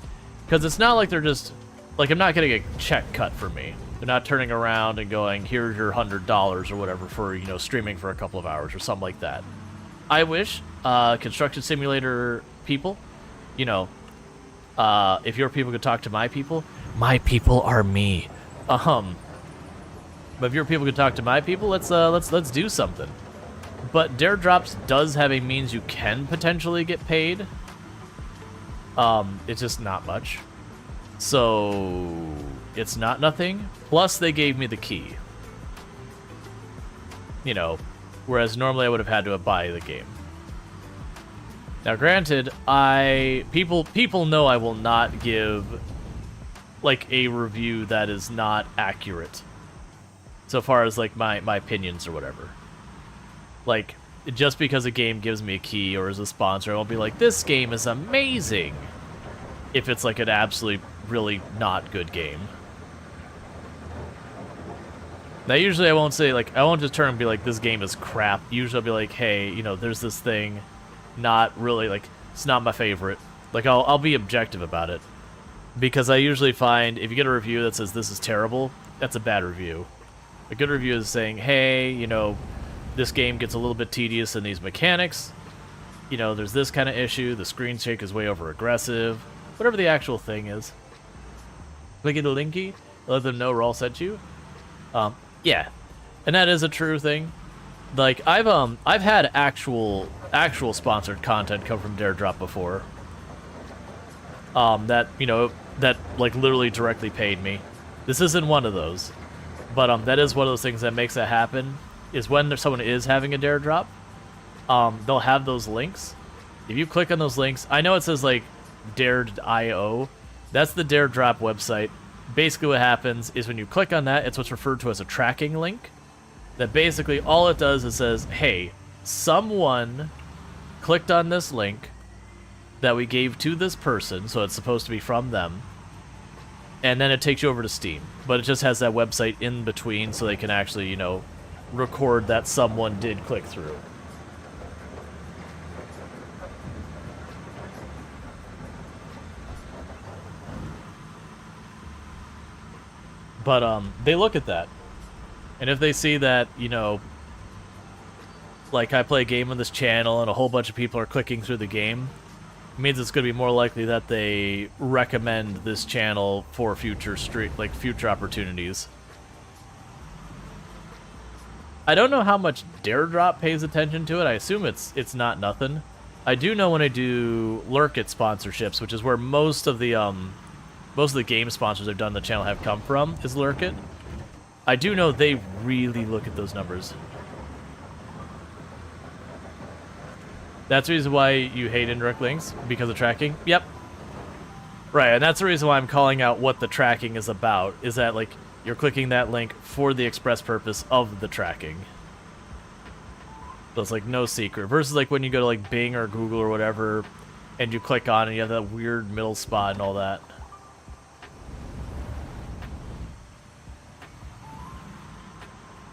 Speaker 2: because it's not like they're just, like, I'm not getting a check cut for me. They're not turning around and going, here's your $100 or whatever for, streaming for a couple of hours or something like that. I wish, Construction Simulator people, if your people could talk to my people are me. But if your people could talk to my people, let's do something. But Dare Drops does have a means you can potentially get paid. It's just not much. So it's not nothing. Plus they gave me the key. Whereas normally I would have had to buy the game. Now granted, people know I will not give like a review that is not accurate, so far as like my opinions or whatever. Like, just because a game gives me a key or is a sponsor, I won't be like, this game is amazing, if it's like an absolutely really not good game. Now usually I won't say, like, I won't just turn and be like, this game is crap. Usually I'll be like, hey, there's this thing, not really, like, it's not my favorite. Like, I'll be objective about it. Because I usually find, if you get a review that says this is terrible, that's a bad review. A good review is saying, hey, this game gets a little bit tedious in these mechanics. You know, there's this kind of issue. The screen shake is way over aggressive. Whatever the actual thing is. Click the linky. Let them know Rual sent you. Yeah, and that is a true thing. Like I've had actual sponsored content come from Daredrop before. That like literally directly paid me. This isn't one of those, but that is one of those things that makes it happen. Is when someone is having a Daredrop, they'll have those links. If you click on those links, I know it says like Dared.io. That's the Daredrop website. Basically what happens is when you click on that, it's what's referred to as a tracking link. That basically all it does is says, hey, someone clicked on this link that we gave to this person, so it's supposed to be from them, and then it takes you over to Steam. But it just has that website in between so they can actually, you know, record that someone did click through. But they look at that, and if they see that, you know, like I play a game on this channel and a whole bunch of people are clicking through the game, it means it's going to be more likely that they recommend this channel for future future opportunities. I don't know how much Daredrop pays attention to it. I assume it's not nothing. I do know when I do Lurk It sponsorships, which is where most of the game sponsors I've done on the channel have come from, is Lurk It. I do know they really look at those numbers. That's the reason why you hate indirect links, because of tracking? Yep. Right, and that's the reason why I'm calling out what the tracking is about, is that, like, you're clicking that link for the express purpose of the tracking. So it's, like, no secret. Versus, like, when you go to, like, Bing or Google or whatever, and you click on and you have that weird middle spot and all that.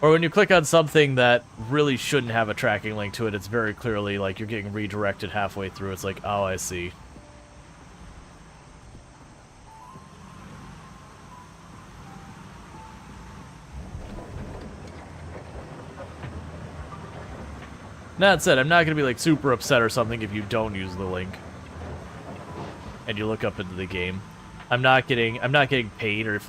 Speaker 2: Or when you click on something that really shouldn't have a tracking link to it, it's very clearly like you're getting redirected halfway through. It's like, oh, I see. That said, I'm not going to be like super upset or something if you don't use the link and you look up into the game. I'm not getting paid, or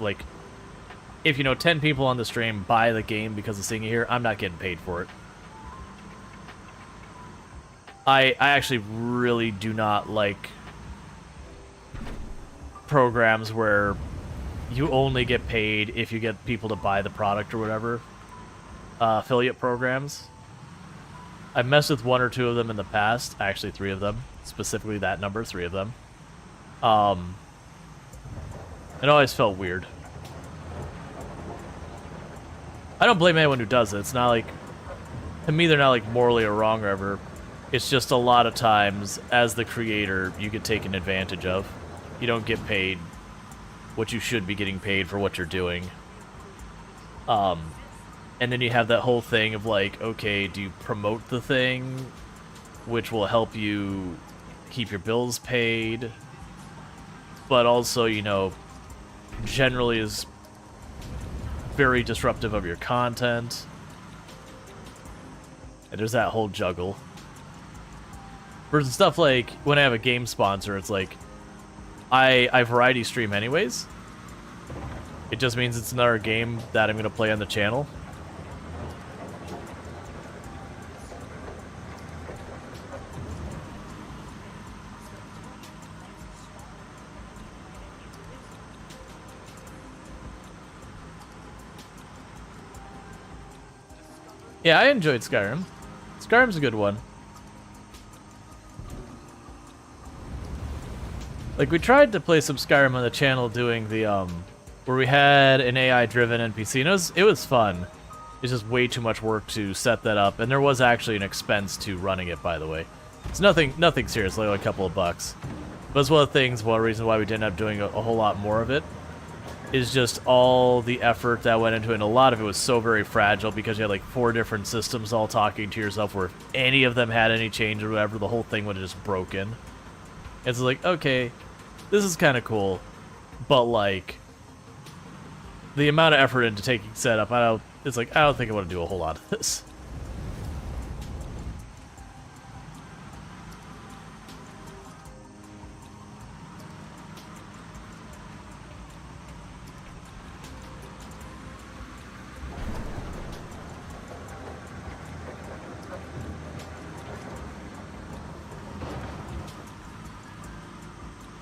Speaker 2: if you know 10 people on the stream buy the game because of seeing it here, I'm not getting paid for it. I actually really do not like programs where you only get paid if you get people to buy the product or whatever. Affiliate programs. I've messed with one or two of them in the past. Actually, 3 of them. Specifically that number, 3 of them. It always felt weird. I don't blame anyone who does it. It's not like, to me, they're not like morally or wrong or ever. It's just a lot of times, as the creator, you get taken advantage of. You don't get paid what you should be getting paid for what you're doing. And then you have that whole thing of like, okay, do you promote the thing, which will help you keep your bills paid, but also, you know, generally is very disruptive of your content. And there's that whole juggle. Versus stuff like, when I have a game sponsor, it's like, I variety stream anyways. It just means it's another game that I'm going to play on the channel. Yeah, I enjoyed Skyrim. Skyrim's a good one. Like, we tried to play some Skyrim on the channel doing the, where we had an AI-driven NPC, and it was fun. It's just way too much work to set that up, and there was actually an expense to running it, by the way. It's nothing serious, like a couple of bucks. But it's one of the things, one reason why we didn't end up doing a whole lot more of it, is just all the effort that went into it, and a lot of it was so very fragile because you had like 4 different systems all talking to yourself, where if any of them had any change or whatever, the whole thing would have just broken. It's like, okay, this is kind of cool, but like, the amount of effort into taking setup, I don't think I want to do a whole lot of this.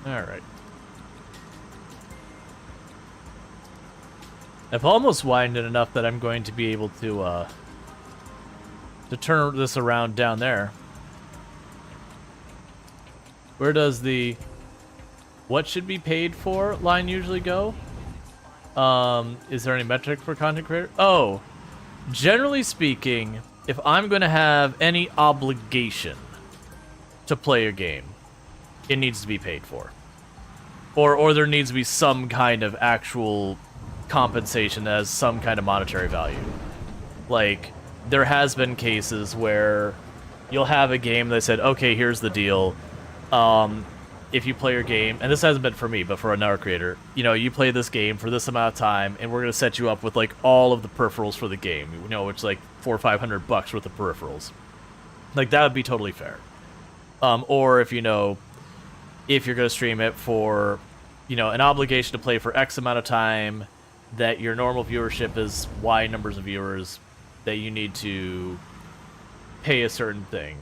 Speaker 2: Alright. I've almost widened it enough that I'm going to be able to turn this around down there. Where does the what should be paid for line usually go? Is there any metric for content creator? Oh, generally speaking, if I'm going to have any obligation to play a game, it needs to be paid for. Or there needs to be some kind of actual compensation that has some kind of monetary value. Like, there has been cases where you'll have a game that said, okay, here's the deal. If you play your game, and this hasn't been for me, but for another creator, you know, you play this game for this amount of time, and we're going to set you up with, like, all of the peripherals for the game. You know, it's like $400 or $500 worth of peripherals. Like, that would be totally fair. Or if, you know, if you're going to stream it for, you know, an obligation to play for X amount of time, that your normal viewership is Y numbers of viewers, that you need to pay a certain thing.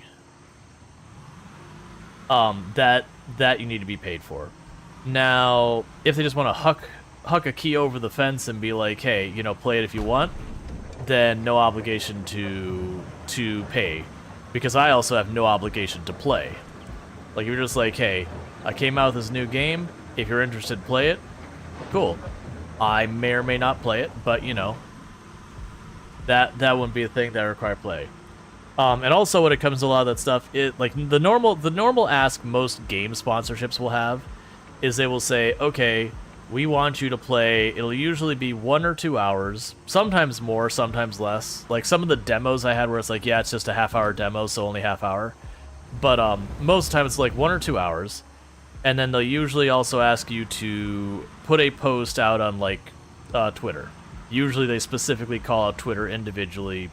Speaker 2: That you need to be paid for. Now, if they just want to huck a key over the fence and be like, hey, you know, play it if you want, then no obligation to pay. Because I also have no obligation to play. Like, you're just like, hey, I came out with this new game. If you're interested, play it. Cool. I may or may not play it, but, you know, that wouldn't be a thing that I require play. And also when it comes to a lot of that stuff, it like the normal ask most game sponsorships will have is they will say, okay, we want you to play, it'll usually be 1 or 2 hours, sometimes more, sometimes less. Like some of the demos I had where it's like, yeah, it's just a half-hour demo, so only half hour. But most of the time it's like 1 or 2 hours. And then they'll usually also ask you to put a post out on like Twitter. Usually they specifically call out Twitter individually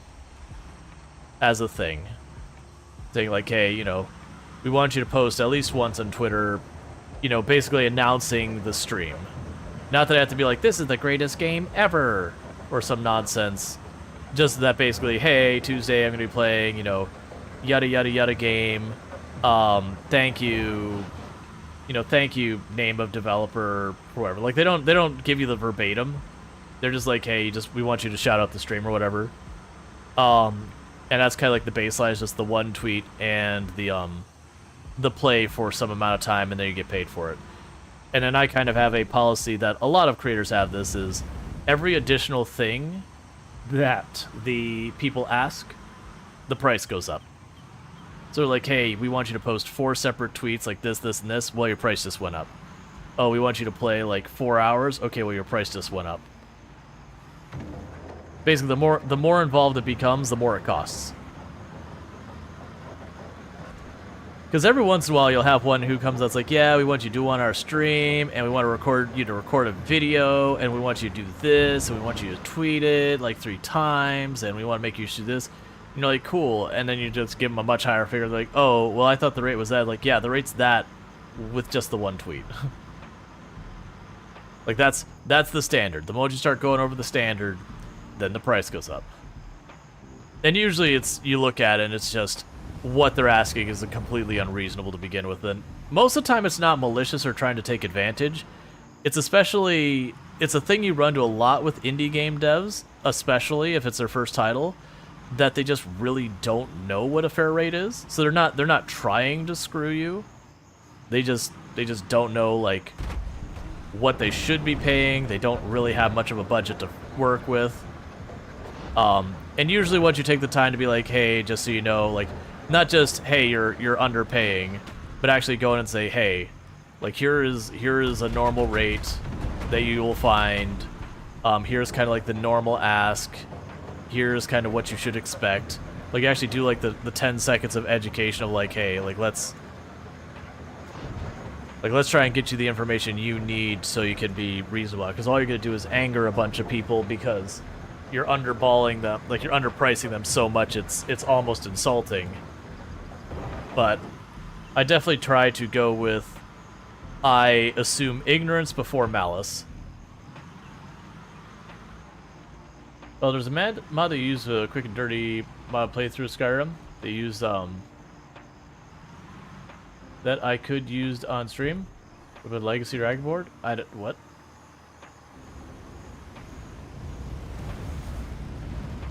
Speaker 2: as a thing. Saying like, hey, you know, we want you to post at least once on Twitter, you know, basically announcing the stream. Not that I have to be like, this is the greatest game ever, or some nonsense. Just that basically, hey, Tuesday I'm going to be playing, you know, yada yada yada game. Thank you. You know, thank you, name of developer, whoever. Like they don't give you the verbatim. They're just like, hey, we want you to shout out the stream or whatever. And that's kind of like the baseline, is just the one tweet and the play for some amount of time, and then you get paid for it. And then I kind of have a policy that a lot of creators have. This is every additional thing that the people ask, the price goes up. So like, hey, we want you to post 4 separate tweets like this, this, and this. Well, your price just went up. Oh, we want you to play like 4 hours. Okay, well, your price just went up. Basically, the more involved it becomes, the more it costs. Because every once in a while, you'll have one who comes out's like, yeah, we want you to do on our stream, and we want to record a video, and we want you to do this, and we want you to tweet it like 3 times, and we want to make you do this. You know, like, cool. And then you just give them a much higher figure. They're like, oh, well, I thought the rate was that. Like, yeah, the rate's that with just the one tweet. Like, that's the standard. The moment you start going over the standard, then the price goes up. And usually you look at it and it's just what they're asking is completely unreasonable to begin with. And most of the time it's not malicious or trying to take advantage. It's a thing you run to a lot with indie game devs, especially if it's their first title, that they just really don't know what a fair rate is. So they're not trying to screw you. They just don't know like what they should be paying. They don't really have much of a budget to work with. And usually once you take the time to be like, hey, just so you know, like, not just, hey, you're underpaying, but actually go in and say, hey, like, here is a normal rate that you will find. Here's kind of like the normal ask. Here's kind of what you should expect. Like, actually do like the 10 seconds of education of like, hey, like, let's try and get you the information you need so you can be reasonable. Because all you're going to do is anger a bunch of people because you're underballing them, like you're underpricing them so much it's almost insulting. But I definitely try to go with, I assume ignorance before malice. Well, there's a mod that use a quick and dirty mod playthrough of Skyrim. They use that I could use on stream. With a Legacy Dragon board? What?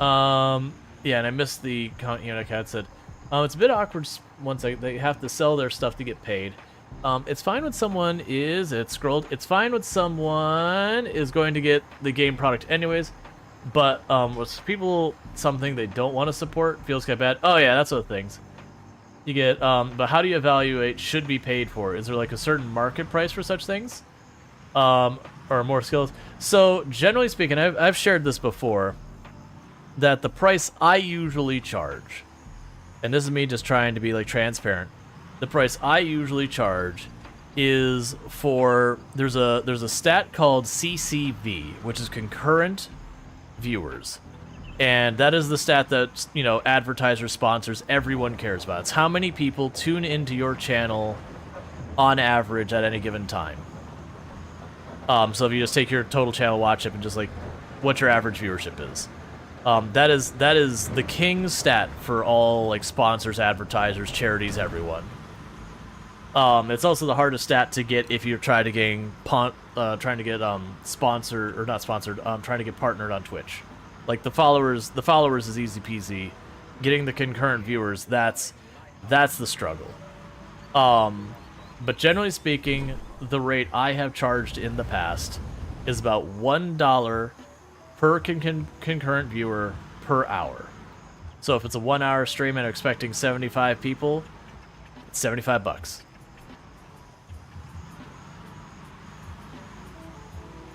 Speaker 2: Yeah, and I missed the Cat said, it's a bit awkward once they have to sell their stuff to get paid. It's fine when someone is, it's fine when someone is going to get the game product anyways, but with people something they don't want to support feels kind of bad. Oh yeah, that's what things. You get, but how do you evaluate should be paid for? Is there like a certain market price for such things? Or more skills? So generally speaking, I've shared this before, that the price I usually charge, and this is me just trying to be like transparent, the price I usually charge is for, there's a stat called CCV, which is concurrent viewers. And that is the stat that, you know, advertisers, sponsors, everyone cares about. It's how many people tune into your channel on average at any given time. So if you just take your total channel watch-up and just like what your average viewership is. That is the king stat for all like sponsors, advertisers, charities, everyone. It's also the hardest stat to get if you're trying to get sponsored or not sponsored, trying to get partnered on Twitch. Like the followers is easy peasy. Getting the concurrent viewers, that's the struggle. But generally speaking, the rate I have charged in the past is about $1 per concurrent viewer per hour. So if it's a 1 hour stream and I'm expecting 75 people, it's $75.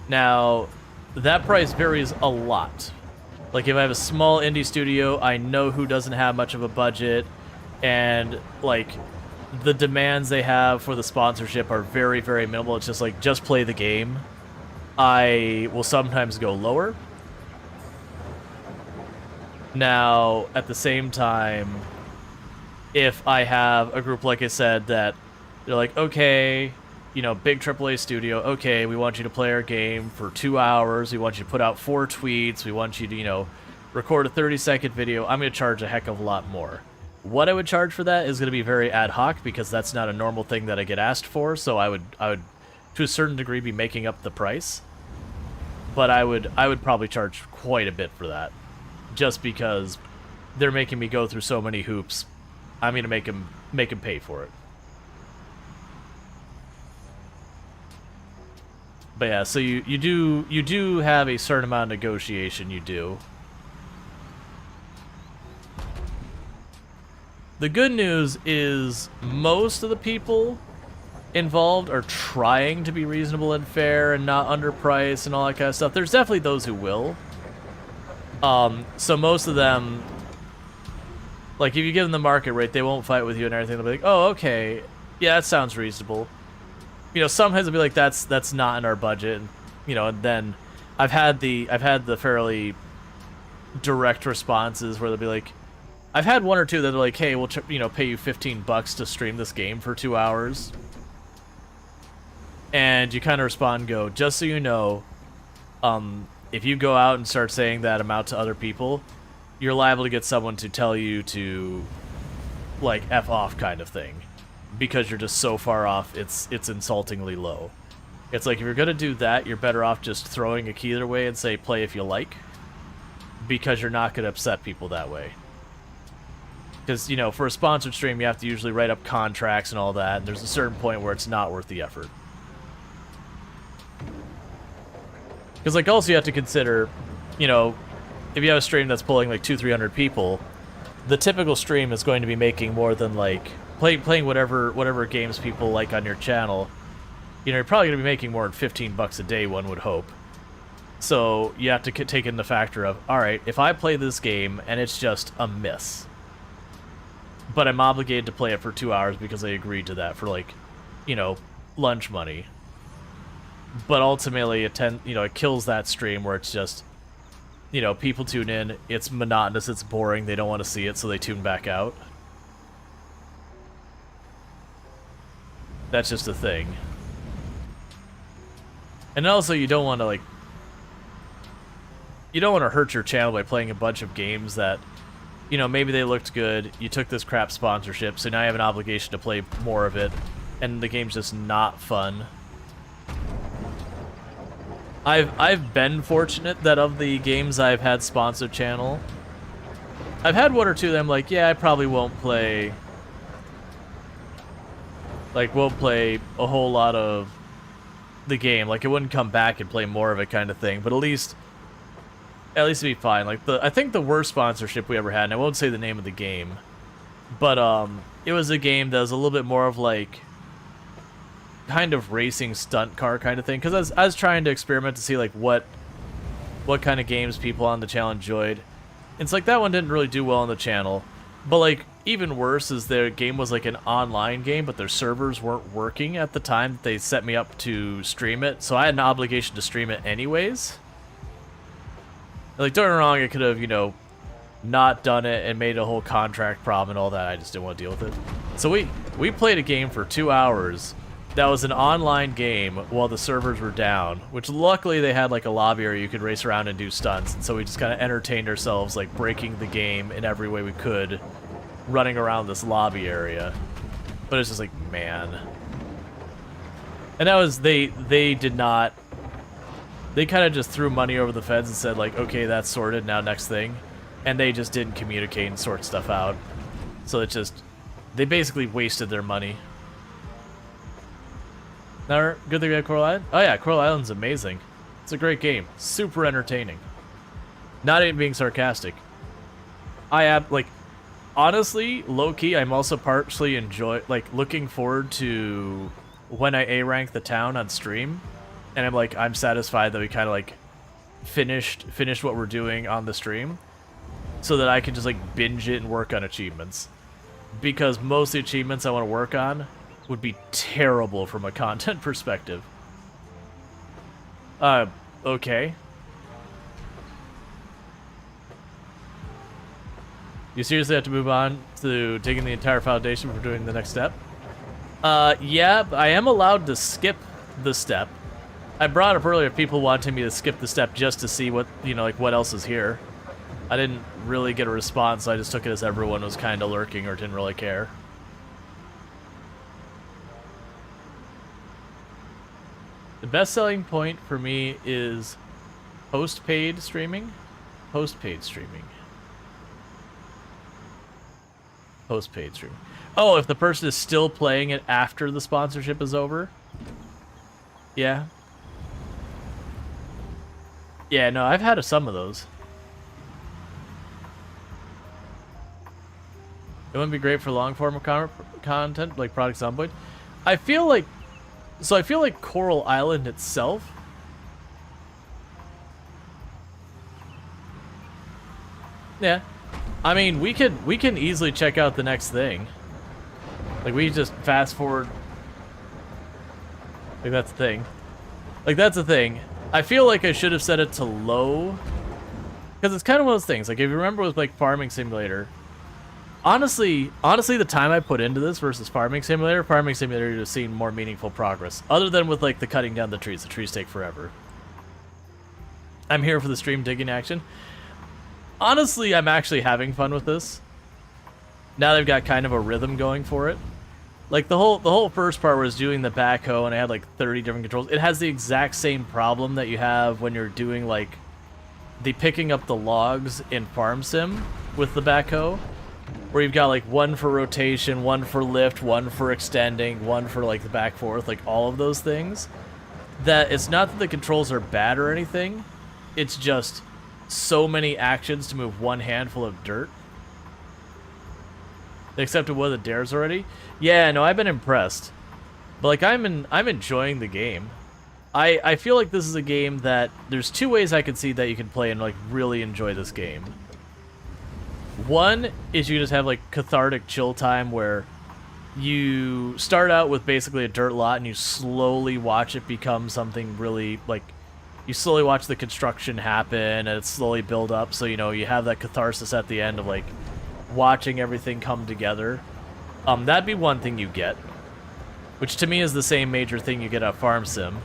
Speaker 2: Now, that price varies a lot. Like if I have a small indie studio, I know who doesn't have much of a budget, and like the demands they have for the sponsorship are very, very minimal. It's just like, just play the game. I will sometimes go lower. Now, at the same time, if I have a group, like I said, that they're like, okay, you know, big AAA studio, okay, we want you to play our game for 2 hours, we want you to put out 4 tweets, we want you to, you know, record a 30-second video, I'm going to charge a heck of a lot more. What I would charge for that is going to be very ad hoc, because that's not a normal thing that I get asked for, so I would, to a certain degree, be making up the price. But I would probably charge quite a bit for that, just because they're making me go through so many hoops. I'm going to make them pay for it. But yeah, so you do have a certain amount of negotiation, you do. The good news is most of the people involved are trying to be reasonable and fair and not underpriced and all that kind of stuff. There's definitely those who will. So most of them, like if you give them the market rate, they won't fight with you and everything. They'll be like, oh, okay, yeah, that sounds reasonable. You know, sometimes they'll be like, that's not in our budget, and, you know. And then I've had the fairly direct responses where they'll be like, I've had one or two that are like, hey, we'll pay you $15 to stream this game for 2 hours, and you kind of respond and go, just so you know, if you go out and start saying that amount to other people, you're liable to get someone to tell you to like F off kind of thing. Because you're just so far off, it's insultingly low. It's like, if you're gonna do that, you're better off just throwing a key their way and say, play if you like. Because you're not gonna upset people that way. Because, you know, for a sponsored stream, you have to usually write up contracts and all that, and there's a certain point where it's not worth the effort. Because, like, also you have to consider, you know, if you have a stream that's pulling like 200-300 people, the typical stream is going to be making more than like playing whatever games people like on your channel. You know, you're probably going to be making more than $15 a day, one would hope. So you have to take in the factor of, alright, if I play this game and it's just a miss, but I'm obligated to play it for 2 hours because I agreed to that for, like, you know, lunch money. But ultimately, it kills that stream where it's just, you know, people tune in, it's monotonous, it's boring, they don't want to see it, so they tune back out. That's just a thing. And also, you don't want to, like, you don't want to hurt your channel by playing a bunch of games that, you know, maybe they looked good, you took this crap sponsorship, so now you have an obligation to play more of it, and the game's just not fun. I've been fortunate that of the games I've had sponsored channel, I've had one or two that I'm like, yeah, I probably won't play. Like, won't play a whole lot of the game. Like, it wouldn't come back and play more of it kind of thing. But at least it'd be fine. Like, I think the worst sponsorship we ever had, and I won't say the name of the game, but it was a game that was a little bit more of like kind of racing stunt car kind of thing, because I was trying to experiment to see like what kind of games people on the channel enjoyed. It's like that one didn't really do well on the channel, but like even worse is their game was like an online game, but their servers weren't working at the time that they set me up to stream it, so I had an obligation to stream it anyways. Like, don't get me wrong, I could have, you know, not done it and made a whole contract problem and all that. I just didn't want to deal with it. So we played a game for 2 hours. That was an online game while the servers were down, which luckily they had like a lobby area you could race around and do stunts, and so we just kind of entertained ourselves like breaking the game in every way we could, running around this lobby area. But it's just like, man. And that was, they did not, they kind of just threw money over the fence and said like, okay, that's sorted, now next thing. And they just didn't communicate and sort stuff out. So it just, they basically wasted their money. Now, good thing we have Coral Island? Oh yeah, Coral Island's amazing. It's a great game. Super entertaining. Not even being sarcastic. Like, honestly, low-key, I'm also partially looking forward to when I A-rank the town on stream. And I'm satisfied that we kind of like finished what we're doing on the stream, so that I can just like binge it and work on achievements. Because most of the achievements I want to work on would be terrible from a content perspective. Okay. You seriously have to move on to taking the entire foundation for doing the next step? Yeah, I am allowed to skip the step. I brought up earlier people wanting me to skip the step just to see what, you know, like what else is here. I didn't really get a response, so I just took it as everyone was kind of lurking or didn't really care. The best selling point for me is post-paid streaming. Post-paid streaming. Post-paid streaming. Oh, if the person is still playing it after the sponsorship is over? Yeah. Yeah, no, I've had some of those. It wouldn't be great for long-form content, like Product Zomboid. I feel like Coral Island itself. Yeah, I mean, we can easily check out the next thing. Like, we just fast forward. Like, that's the thing. Like, that's the thing. I feel like I should have set it to low, because it's kind of one of those things. Like, if you remember with like Farming Simulator. Honestly, the time I put into this versus Farming Simulator you'd have seen more meaningful progress. Other than with like the cutting down the trees take forever. I'm here for the stream digging action. Honestly, I'm actually having fun with this. Now they've got kind of a rhythm going for it. Like the whole first part was doing the backhoe, and I had like 30 different controls. It has the exact same problem that you have when you're doing like the picking up the logs in Farm Sim with the backhoe. Where you've got like one for rotation, one for lift, one for extending, one for like the back forth, like all of those things. That it's not that the controls are bad or anything, it's just so many actions to move one handful of dirt. They accepted one of the dares already? Yeah, no, I've been impressed. But like I'm enjoying the game. I feel like this is a game that there's two ways I can see that you can play and like really enjoy this game. One is you just have like cathartic chill time where you start out with basically a dirt lot and you slowly watch it become something really like, you slowly watch the construction happen and it slowly build up, so you know you have that catharsis at the end of like watching everything come together. That'd be one thing you get, which to me is the same major thing you get at Farm Sim.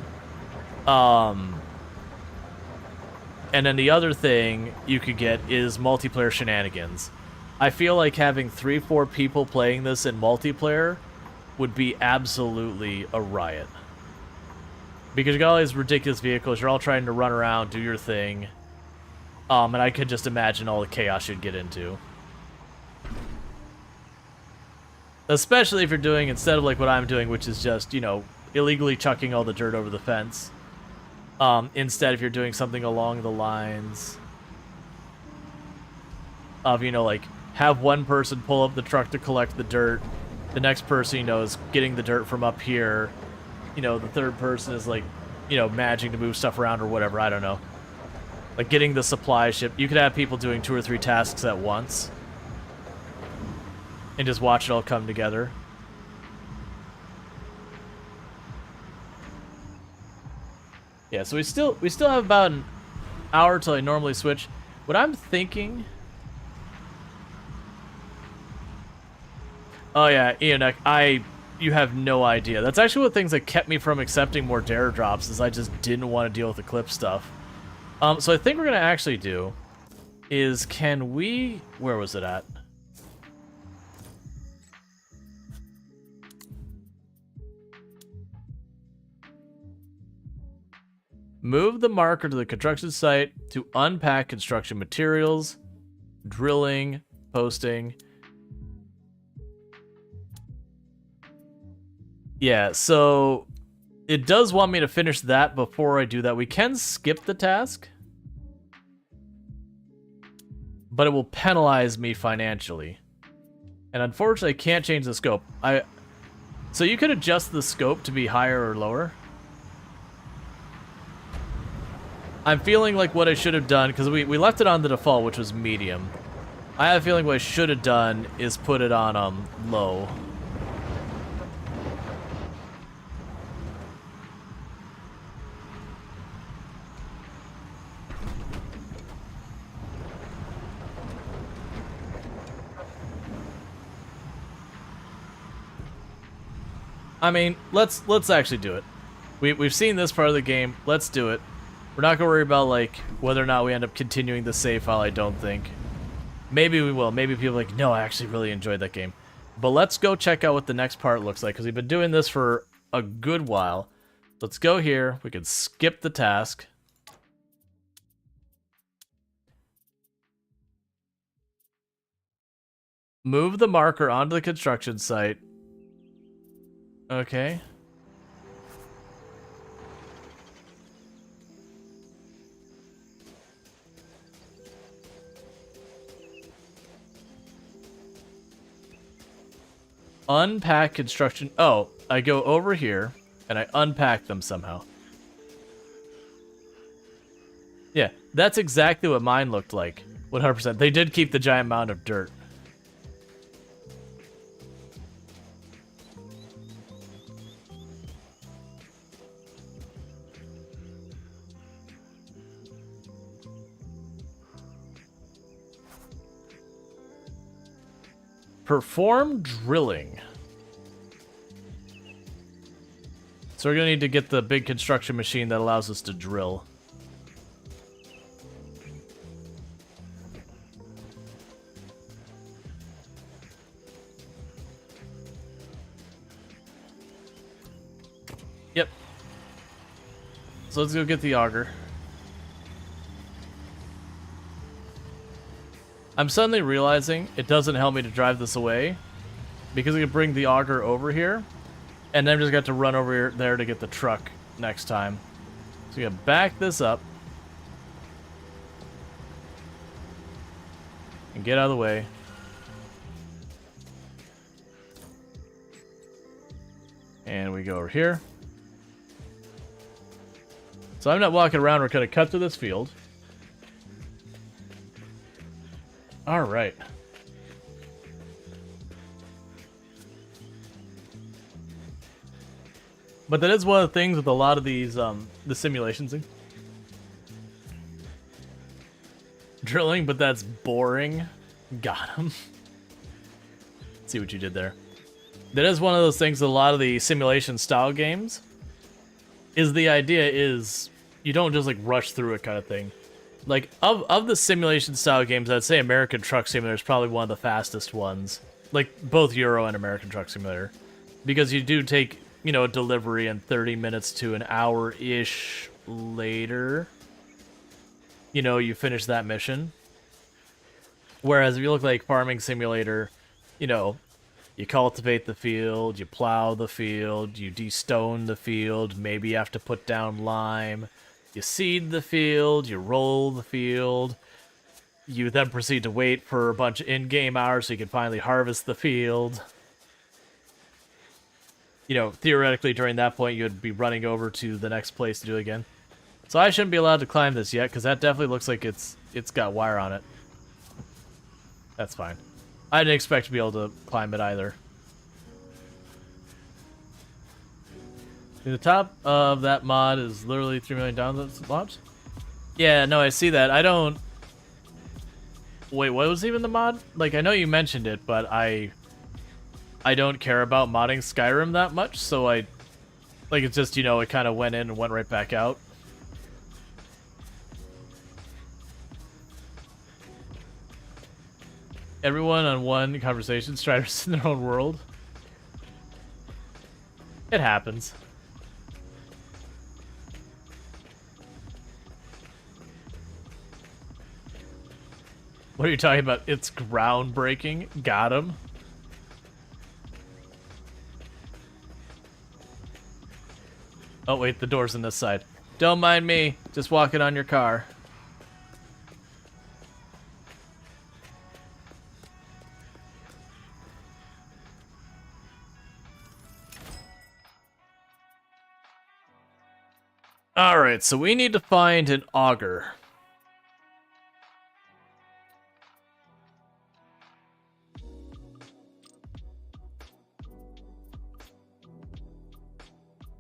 Speaker 2: And then the other thing you could get is multiplayer shenanigans. I feel like having 3-4 people playing this in multiplayer would be absolutely a riot. Because you got all these ridiculous vehicles, you're all trying to run around, do your thing. And I could just imagine all the chaos you'd get into. Especially if you're doing, instead of like what I'm doing, which is just, you know, illegally chucking all the dirt over the fence. Instead, if you're doing something along the lines of, you know, like, have one person pull up the truck to collect the dirt. The next person, you know, is getting the dirt from up here. You know, the third person is, like, you know, managing to move stuff around or whatever. I don't know. Like, getting the supply ship. You could have people doing 2 or 3 tasks at once. And just watch it all come together. Yeah, so we still have about an hour till I normally switch. What I'm thinking... Oh yeah, Ian, you have no idea. That's actually one of the things that kept me from accepting more dare drops, is I just didn't want to deal with the clip stuff. So I think we're gonna actually do is, can we... Where was it at? Move the marker to the construction site to unpack construction materials, drilling, posting. Yeah, so it does want me to finish that before I do that. We can skip the task, but it will penalize me financially. And unfortunately, I can't change the scope. So you could adjust the scope to be higher or lower. I'm feeling like what I should have done, because we left it on the default, which was medium. I have a feeling what I should have done is put it on low. I mean, let's actually do it. We've seen this part of the game. Let's do it. We're not gonna worry about like whether or not we end up continuing the save file. I don't think. Maybe we will. Maybe people are like, no, I actually really enjoyed that game. But let's go check out what the next part looks like, because we've been doing this for a good while. Let's go here. We can skip the task. Move the marker onto the construction site. Okay. Unpack construction. Oh, I go over here and I unpack them somehow. Yeah, that's exactly what mine looked like. 100%. They did keep the giant mound of dirt. Perform drilling. So we're gonna need to get the big construction machine that allows us to drill. Yep. So let's go get the auger. I'm suddenly realizing it doesn't help me to drive this away, because I can bring the auger over here, and then I'm just got to run over there to get the truck next time. So we gotta back this up and get out of the way. And we go over here. So I'm not walking around. We're gonna cut through this field. All right. But that is one of the things with a lot of these, the simulations. Drilling, but that's boring. Got him. See what you did there. That is one of those things with a lot of the simulation style games. Is the idea is you don't just like rush through it kind of thing. Like, of the simulation style games, I'd say American Truck Simulator is probably one of the fastest ones. Like, both Euro and American Truck Simulator. Because you do take you know, delivery and 30 minutes to an hour-ish later, you know, you finish that mission. Whereas if you look like Farming Simulator, you know, you cultivate the field, you plow the field, you de-stone the field, maybe you have to put down lime, you seed the field, you roll the field, you then proceed to wait for a bunch of in-game hours so you can finally harvest the field. You know, theoretically during that point you would be running over to the next place to do it again. So I shouldn't be allowed to climb this yet, because that definitely looks like it's got wire on it. That's fine. I didn't expect to be able to climb it either. The top of that mod is literally 3 million downloads. Yeah, no, I see that. I don't... Wait, what was even the mod? Like, I know you mentioned it, but I don't care about modding Skyrim that much, so like, it's just, you know, it kind of went in and went right back out. Everyone on one conversation, Striders in their own world. It happens. What are you talking about? It's groundbreaking. Got him. Oh wait, the door's on this side. Don't mind me, just walking on your car. Alright, so we need to find an auger.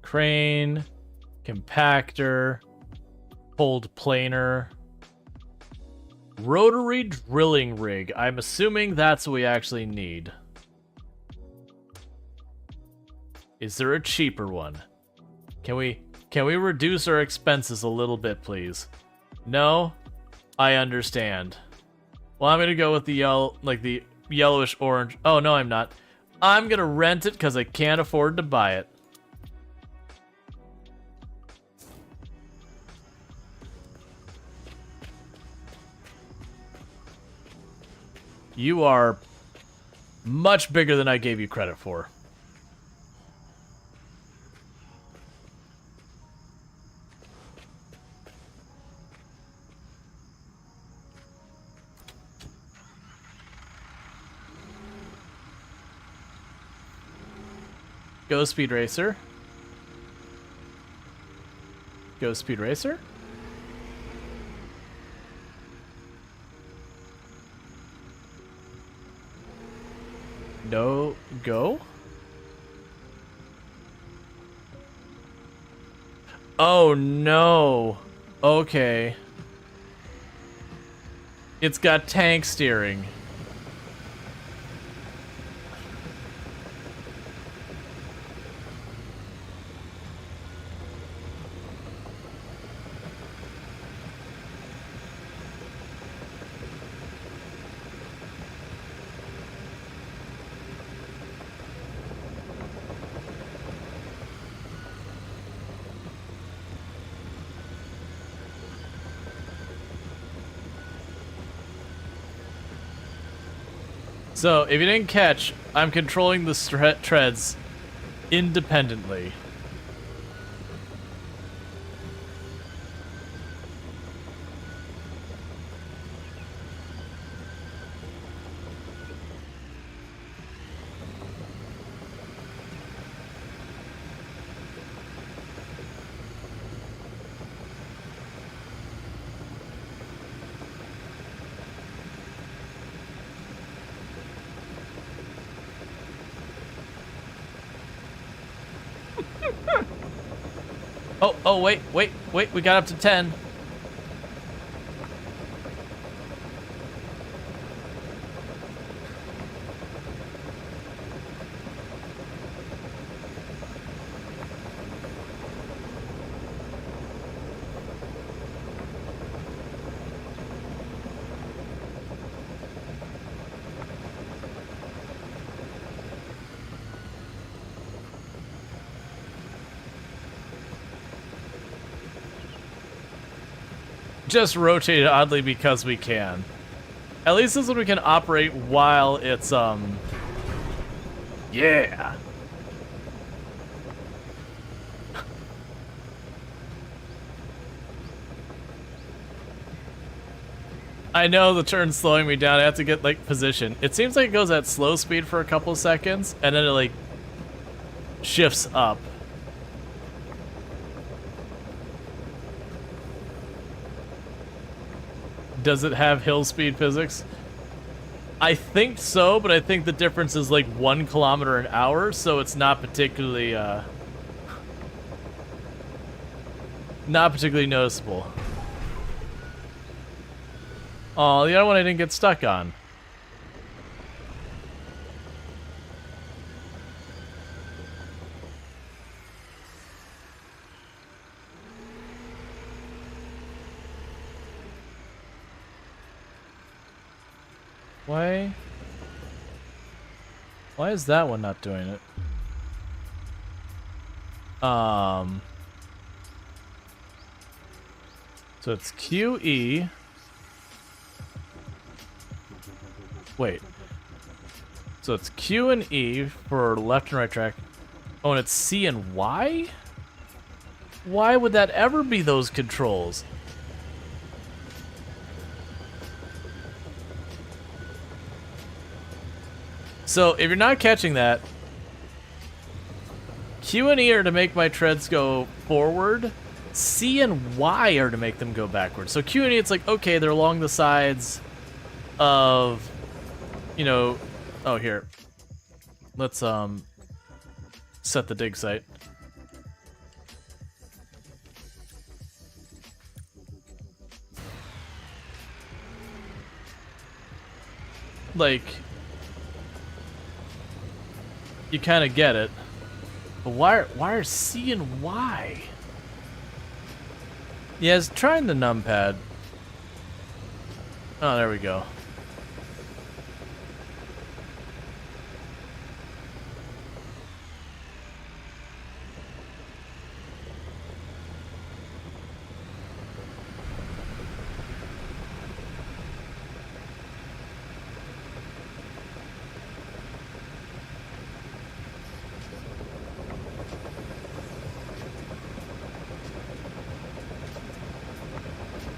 Speaker 2: Crane, compactor, cold planer, rotary drilling rig. I'm assuming that's what we actually need. Is there a cheaper one? Can we reduce our expenses a little bit, please? No? I understand. Well, I'm gonna go with the yellow, like the yellowish orange. Oh, no, I'm not. I'm gonna rent it because I can't afford to buy it. You are much bigger than I gave you credit for. Go Speed Racer. Go Speed Racer. No, go? Oh no. Okay. It's got tank steering. So, if you didn't catch, I'm controlling the treads independently. Oh, wait, we got up to 10. just rotate it oddly because we can. At least this one we can operate while it's, yeah. I know the turn's slowing me down. I have to get, like, position. It seems like it goes at slow speed for a couple seconds, and then it, like, shifts up. Does it have hill speed physics? I think so, but I think the difference is like 1 kilometer an hour, so it's not particularly noticeable. Oh, the other one I didn't get stuck on. Why is that one not doing it? So it's QE. Wait. So it's Q and E for left and right track. Oh, and it's C and Y? Why would that ever be those controls? So, if you're not catching that, Q and E are to make my treads go forward, C and Y are to make them go backwards. So Q and E, it's like, okay, they're along the sides of, you know, oh, here. Let's, set the dig site. Like, you kind of get it, but why are C and Y? Yeah, it's trying the numpad. Oh, there we go.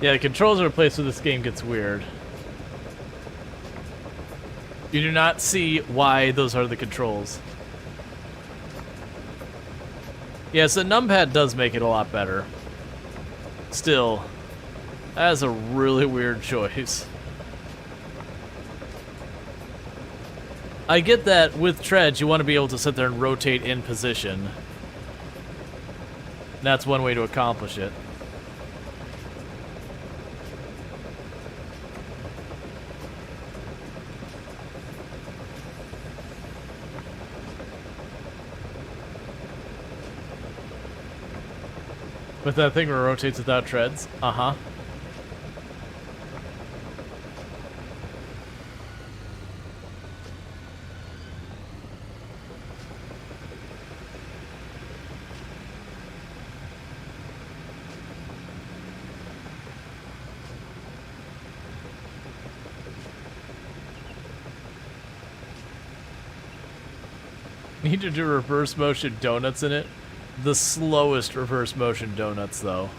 Speaker 2: Yeah, the controls are a place where this game gets weird. You do not see why those are the controls. Yes, the numpad does make it a lot better. Still, that is a really weird choice. I get that with treads, you want to be able to sit there and rotate in position. That's one way to accomplish it. With that thing where it rotates without treads? Uh-huh. Need to do reverse motion donuts in it? The slowest reverse motion donuts, though.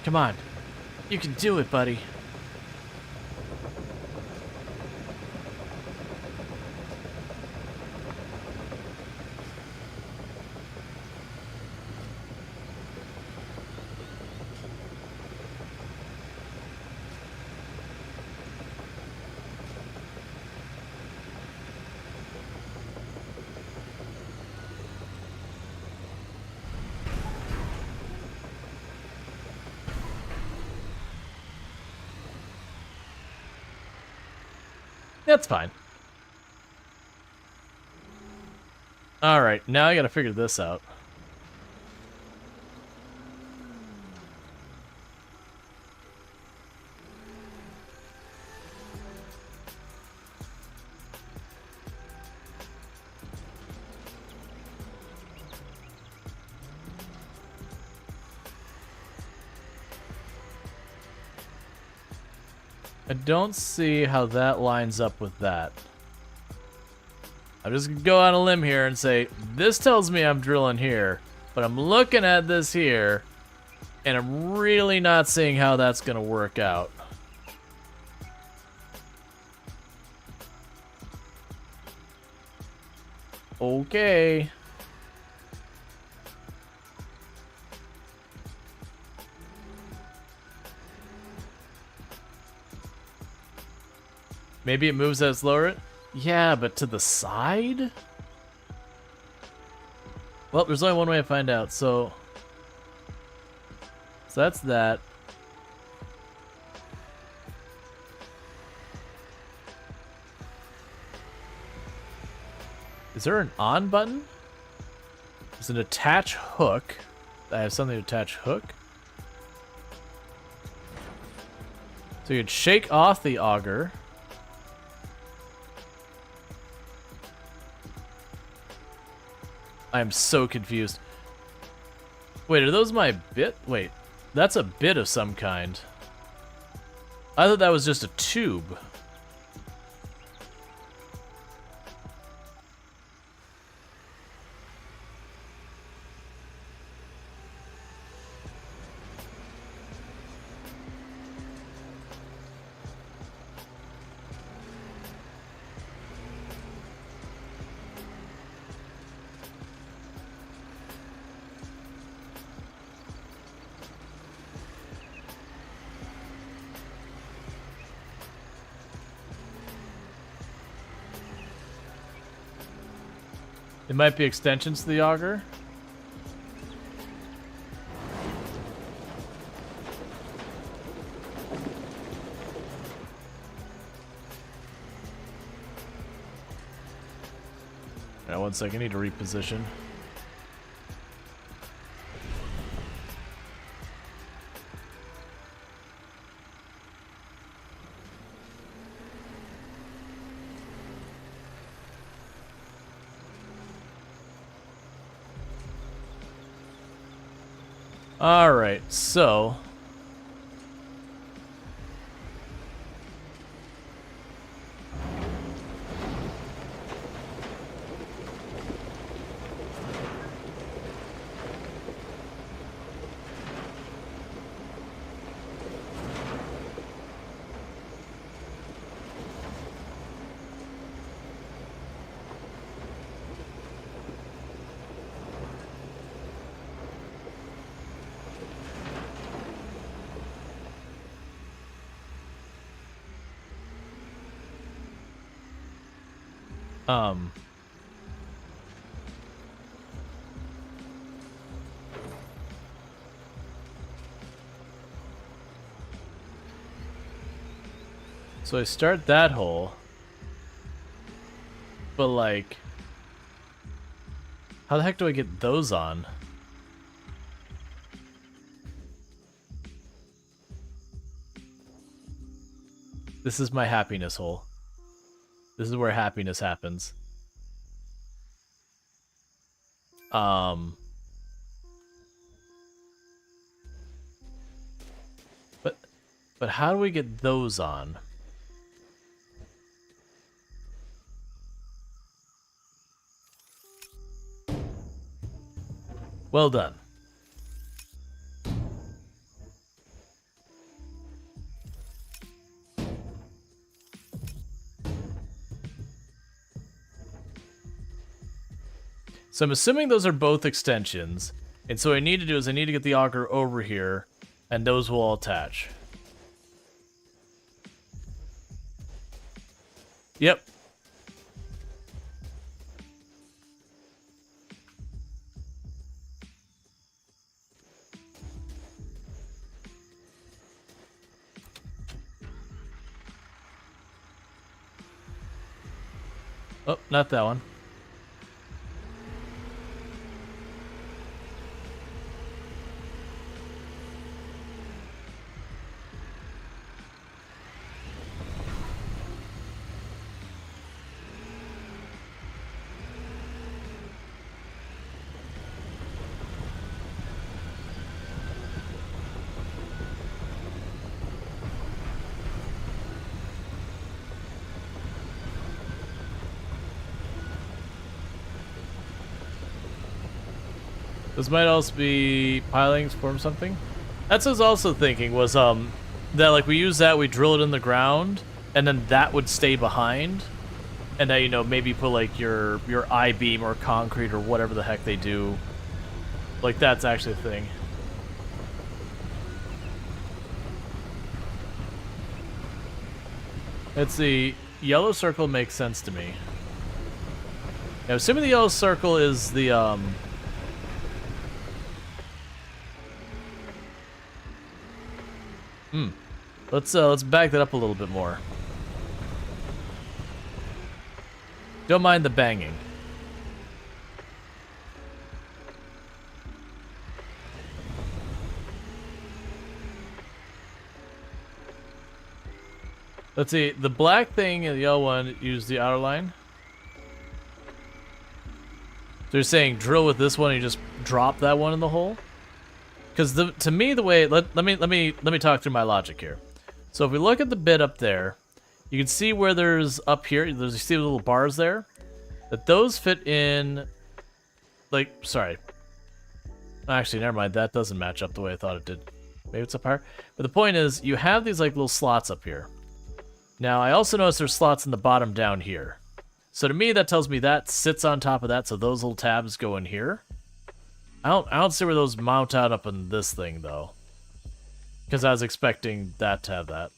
Speaker 2: Come on. You can do it, buddy. That's fine. Alright, now I gotta figure this out. I don't see how that lines up with that. I'm just gonna go on a limb here and say, this tells me I'm drilling here, but I'm looking at this here, and I'm really not seeing how that's gonna work out. Okay. Maybe it moves as lower it? Yeah, but to the side? Well, there's only one way to find out, so that's that. Is there an on button? There's an attach hook. I have something to attach hook. So you could shake off the auger. I'm so confused. Wait, are those my bit? Wait, that's a bit of some kind. I thought that was just a tube. It might be extensions to the auger. Now, 1 second, I need to reposition. Alright, so um so I start that hole, but like, how the heck do I get those on? This is my happiness hole. This is where happiness happens. But how do we get those on? Well done. So I'm assuming those are both extensions. And so what I need to do is I need to get the auger over here, and those will all attach. Yep. Oh, not that one. This might also be pilings from something. That's what I was also thinking was that like we use that, we drill it in the ground, and then that would stay behind. And then, you know, maybe put like your I-beam or concrete or whatever the heck they do. Like that's actually a thing. It's the yellow circle makes sense to me. Now, assuming the yellow circle is the let's back that up a little bit more. Don't mind the banging. Let's see, the black thing and the yellow one use the outer line. So you're saying drill with this one and you just drop that one in the hole? Because to me the way let me talk through my logic here. So if we look at the bit up there, you can see where there's up here, you see the little bars there? That those fit in, like, sorry. Actually, never mind, that doesn't match up the way I thought it did. Maybe it's up higher. But the point is, you have these like little slots up here. Now, I also notice there's slots in the bottom down here. So to me, that tells me that sits on top of that, so those little tabs go in here. I don't see where those mount out up in this thing, though. Because I was expecting that to have that.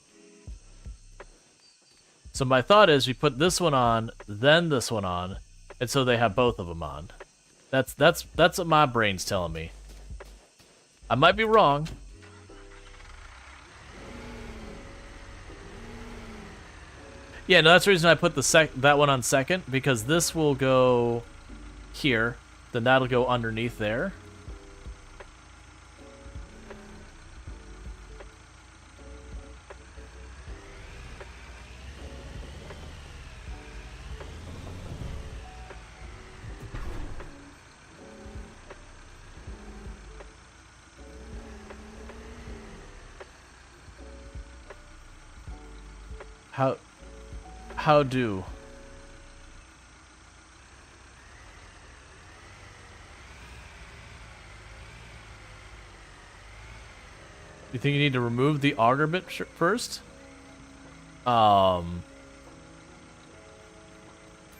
Speaker 2: So my thought is we put this one on, then this one on, and so they have both of them on. That's what my brain's telling me. I might be wrong. Yeah, no, that's the reason I put that one on second, because this will go here, then that'll go underneath there. How do? You think you need to remove the auger bit first?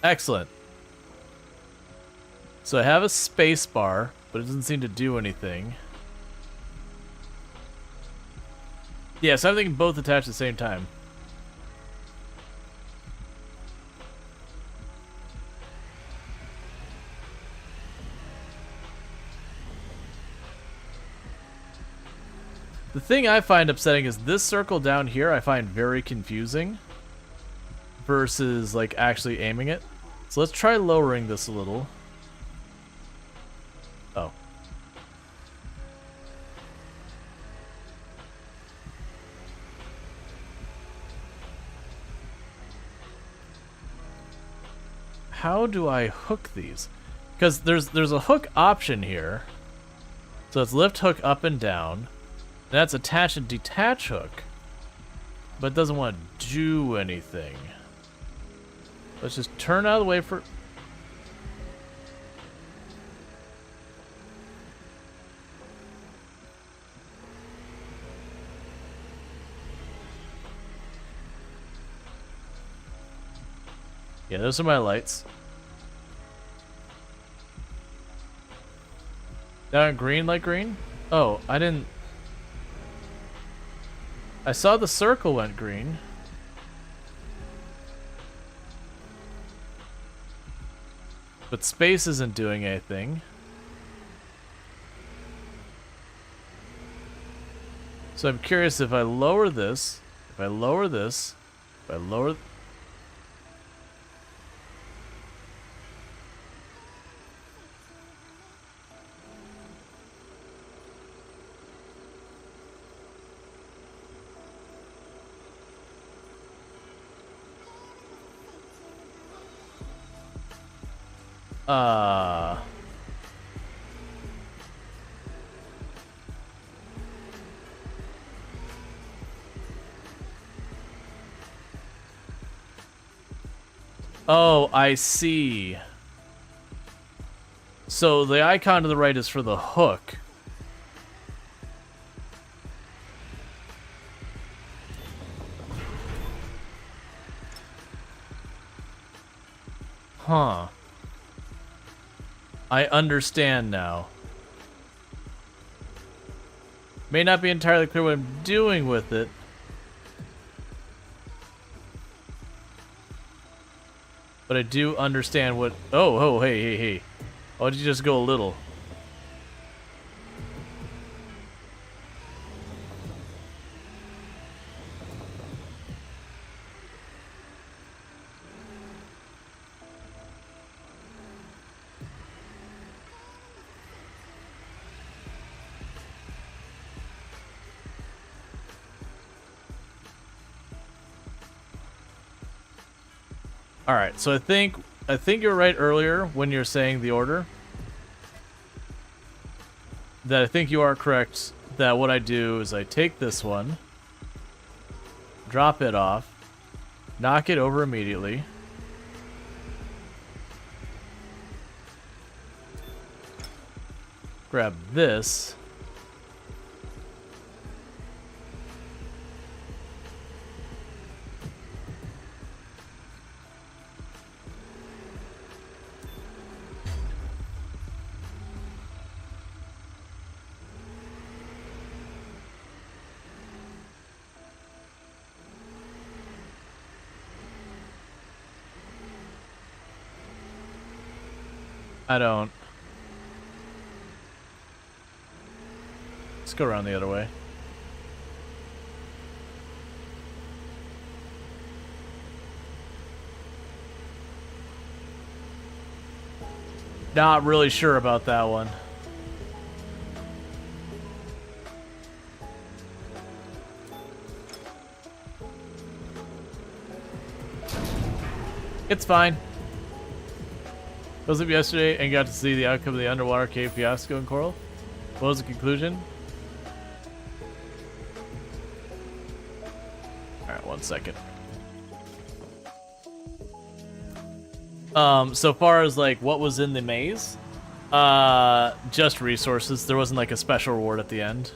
Speaker 2: Excellent. So I have a space bar, but it doesn't seem to do anything. Yeah, so everything both attached at the same time. The thing I find upsetting is this circle down here I find very confusing versus like actually aiming it. So let's try lowering this a little. Oh. How do I hook these? Because there's a hook option here. So it's lift hook up and down. That's attach and detach hook, but it doesn't want to do anything. Let's just turn out of the way for... Yeah, those are my lights. Down green like green? Oh, I didn't... I saw the circle went green. But space isn't doing anything. So I'm curious if I lower this, if I lower this, if I lower... Oh, I see. So the icon to the right is for the hook. Huh. I understand now. May not be entirely clear what I'm doing with it. But I do understand what... Oh, hey. Why don't you just go a little? Alright, so I think you're right earlier when you're saying the order. That I think you are correct that what I do is I take this one, drop it off, knock it over immediately. Grab this. I don't. Let's go around the other way. Not really sure about that one. It's fine. Was up yesterday and got to see the outcome of the underwater cave fiasco in Coral. What was the conclusion? Alright, 1 second. So far as like what was in the maze, just resources. There wasn't like a special reward at the end.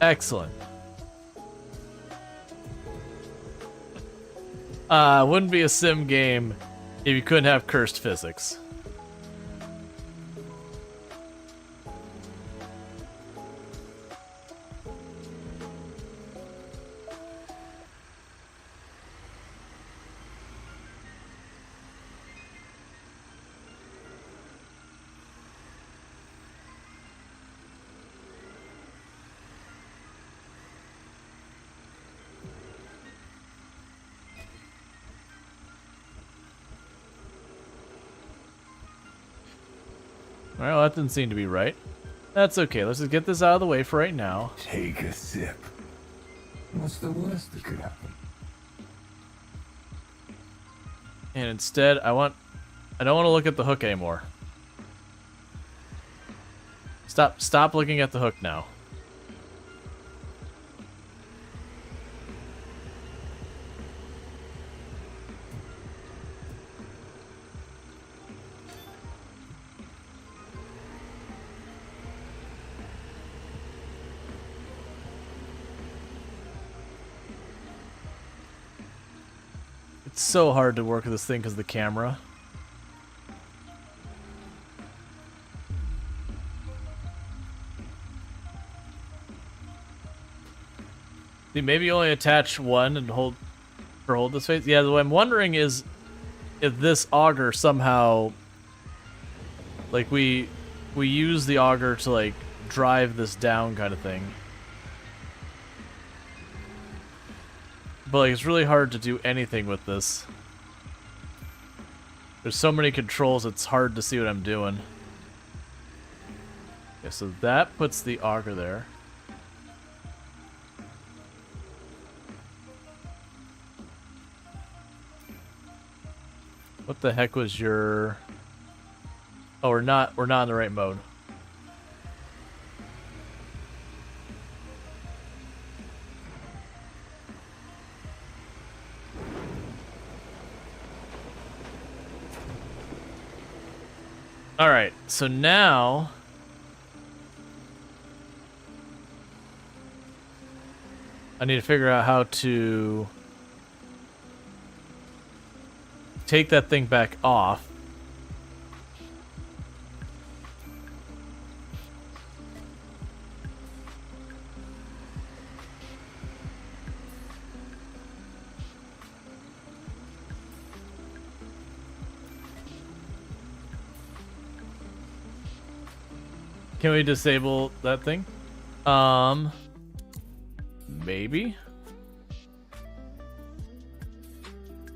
Speaker 2: Excellent. Wouldn't be a sim game if you couldn't have cursed physics. Alright, well, that didn't seem to be right. That's okay, let's just get this out of the way for right now.
Speaker 3: Take a sip. What's the worst that could happen?
Speaker 2: And instead, I don't want to look at the hook anymore. Stop looking at the hook now. It's so hard to work with this thing because of the camera. See, maybe only attach one and hold this face. Yeah, what I'm wondering is if this auger somehow, like we use the auger to like drive this down kind of thing. But like, it's really hard to do anything with this. There's so many controls, it's hard to see what I'm doing. Okay, so that puts the auger there. What the heck was your... Oh, we're not in the right mode. Alright, so now... I need to figure out how to... take that thing back off. Can we disable that thing? Maybe?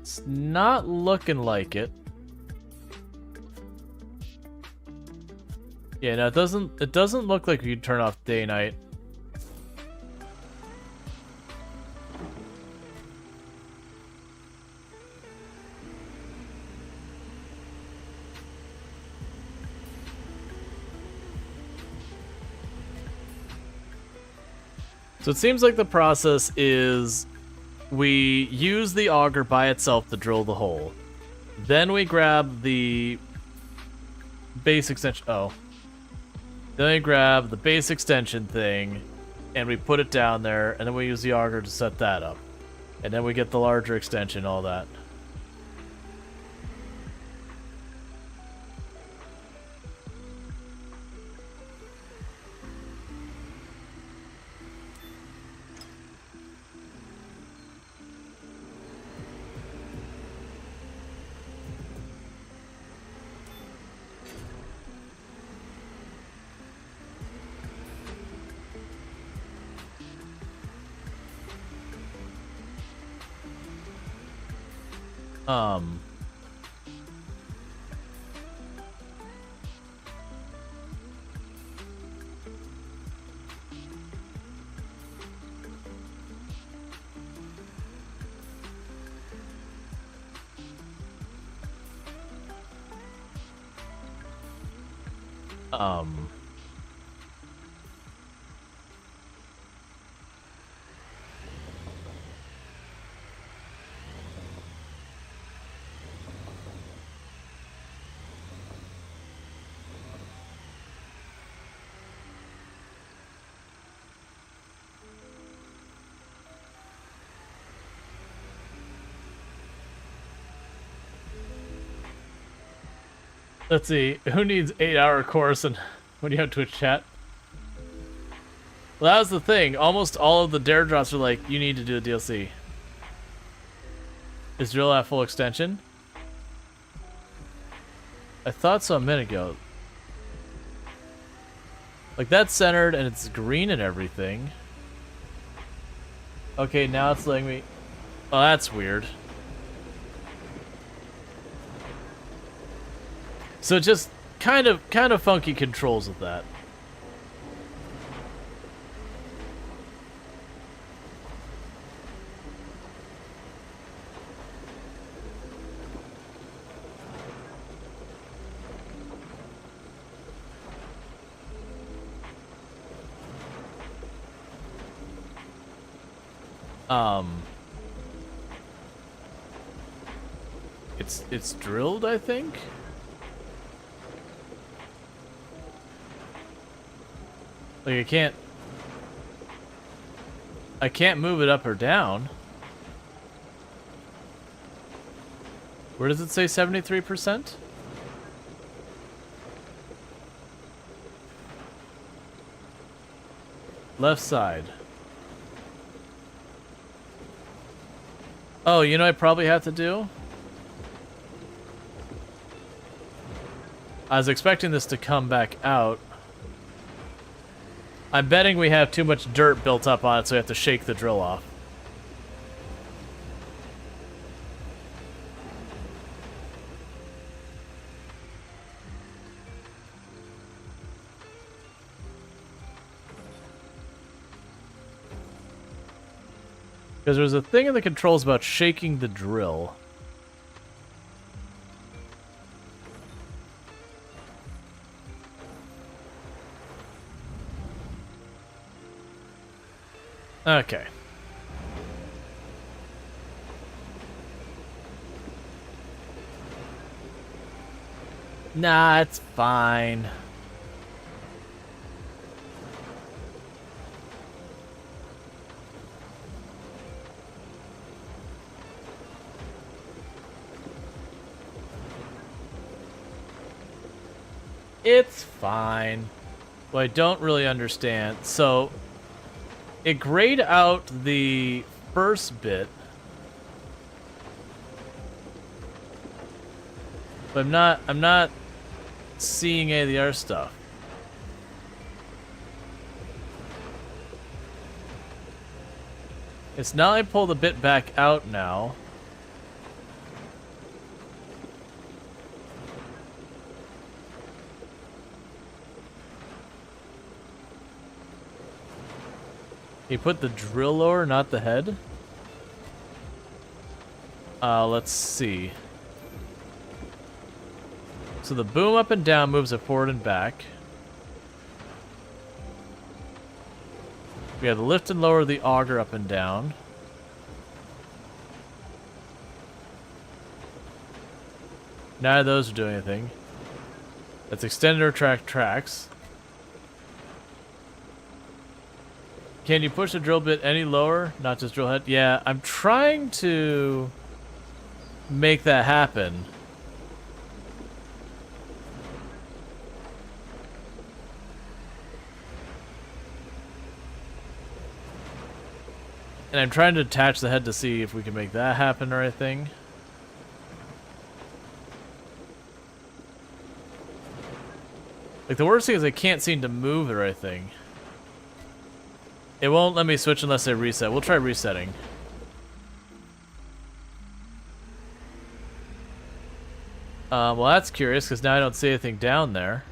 Speaker 2: It's not looking like it. Yeah, no, it doesn't look like you turn off day night. So it seems like the process is we use the auger by itself to drill the hole. Then we grab the base extension. Oh. Then we grab the base extension thing and we put it down there, and then we use the auger to set that up. And then we get the larger extension, all that. Um, let's see, who needs 8-hour course and what do you have Twitch chat? Well, that was the thing. Almost all of the dare drops are like, you need to do a DLC. Is drill at full extension? I thought so a minute ago. Like, that's centered and it's green and everything. Okay, now it's letting me... Oh, that's weird. So just kind of funky controls with that. It's drilled, I think. Like I can't move it up or down. Where does it say 73%? Left side. Oh, you know what I probably have to do? I was expecting this to come back out. I'm betting we have too much dirt built up on it, so we have to shake the drill off. Because there's a thing in the controls about shaking the drill. Okay. Nah, it's fine. It's fine. Well, I don't really understand. So, it grayed out the first bit. But I'm not seeing any of the other stuff. It's now I pull the bit back out now. You put the drill lower, not the head? Let's see. So the boom up and down moves it forward and back. We have the lift and lower the auger up and down. Neither of those are doing anything. That's extend or retract tracks. Can you push the drill bit any lower? Not just drill head? Yeah, I'm trying to make that happen. And I'm trying to attach the head to see if we can make that happen or anything. Like, the worst thing is I can't seem to move it or anything. It won't let me switch unless I reset. We'll try resetting. Well, that's curious, because now I don't see anything down there.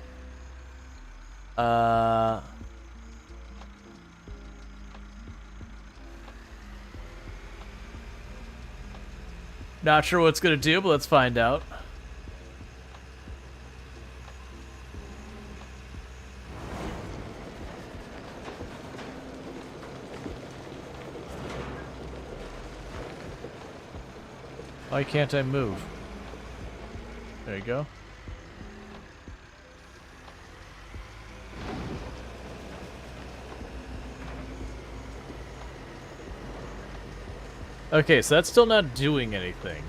Speaker 2: Not sure what it's going to do, but let's find out. Why can't I move? There you go. Okay, so that's still not doing anything.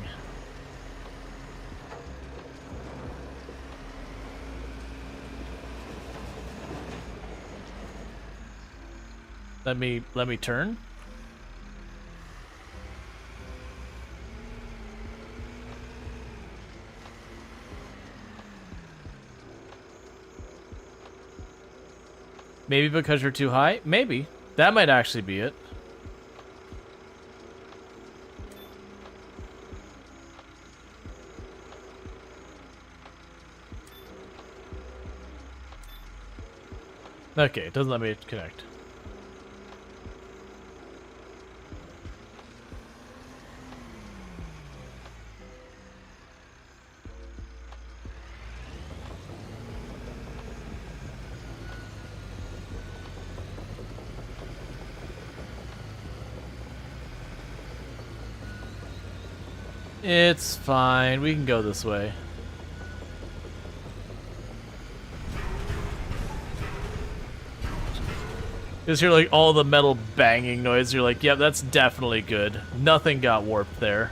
Speaker 2: Let me turn. Maybe because you're too high? Maybe. That might actually be it. Okay, it doesn't let me connect. It's fine. We can go this way. Just hear like all the metal banging noise. You're like, yep, that's definitely good. Nothing got warped there.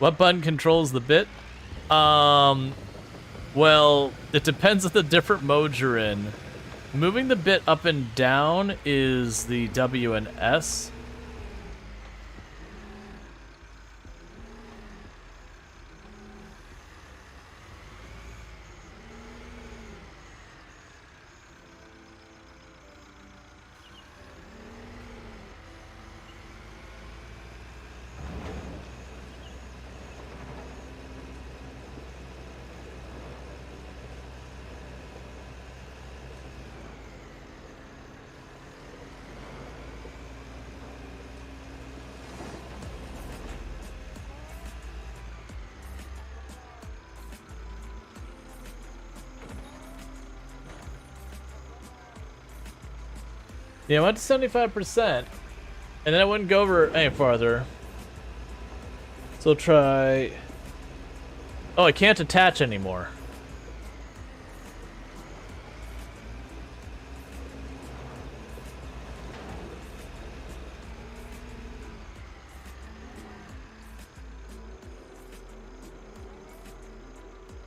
Speaker 2: What button controls the bit? Well, it depends on the different modes you're in. Moving the bit up and down is the W and S. Yeah, I went to 75%, and then I wouldn't go over any farther. So we'll try... Oh, I can't attach anymore.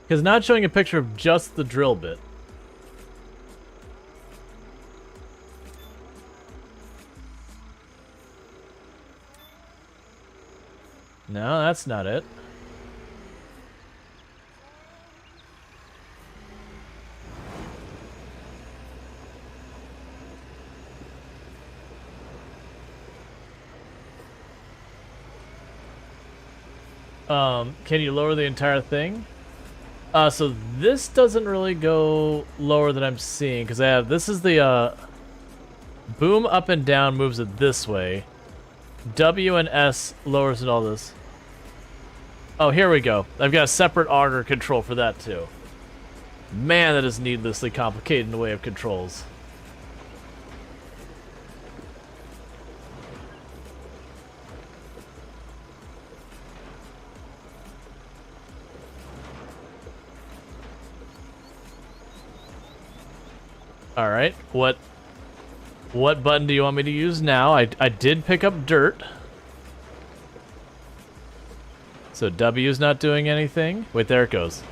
Speaker 2: Because not showing a picture of just the drill bit. No, that's not it. Can you lower the entire thing? So this doesn't really go lower than I'm seeing, because I have, this is the, boom up and down moves it this way. W and S lowers it all this. Oh, here we go. I've got a separate auger control for that too. Man, that is needlessly complicated in the way of controls. All right, what button do you want me to use now? I did pick up dirt. So W's not doing anything. Wait, there it goes.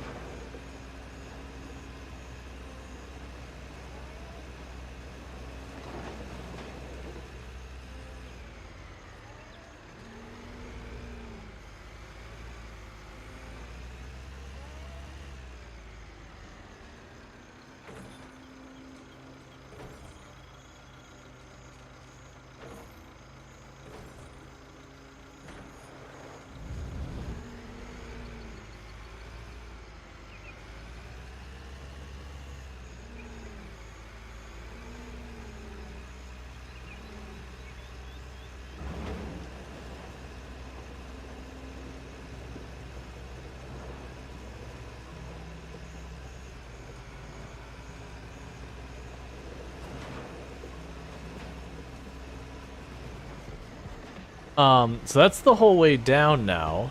Speaker 2: So that's the whole way down now.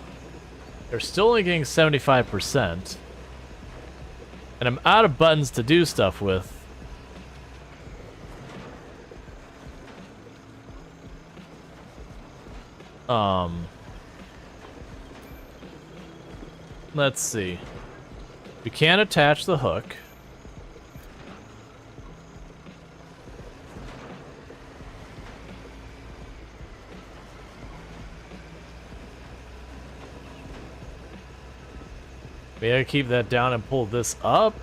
Speaker 2: They're still only getting 75%. And I'm out of buttons to do stuff with. Let's see. We can't attach the hook. Maybe I keep that down and pull this up.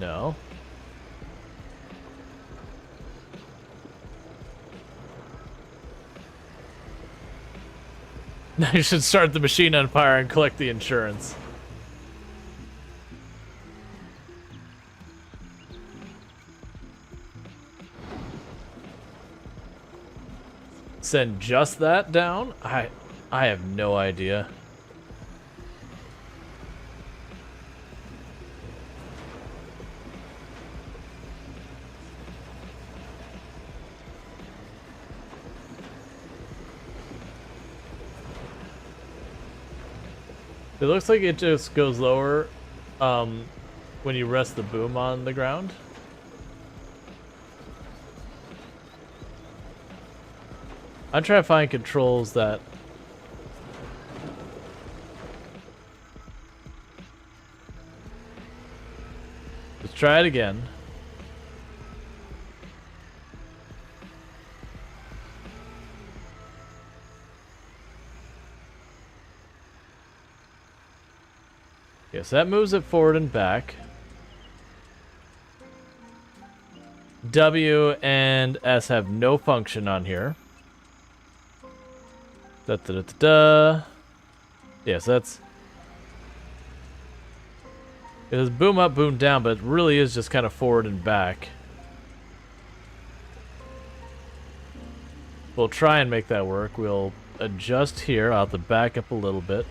Speaker 2: No. Now you should start the machine on fire and collect the insurance. Send just that down? I have no idea. It looks like it just goes lower when you rest the boom on the ground. I'm trying to find controls that... Let's try it again. Yes, that moves it forward and back. W and S have no function on here. Da da da da da. Yes, that's... It is boom up, boom down, but it really is just kind of forward and back. We'll try and make that work. We'll adjust here. I'll have to back up a little bit.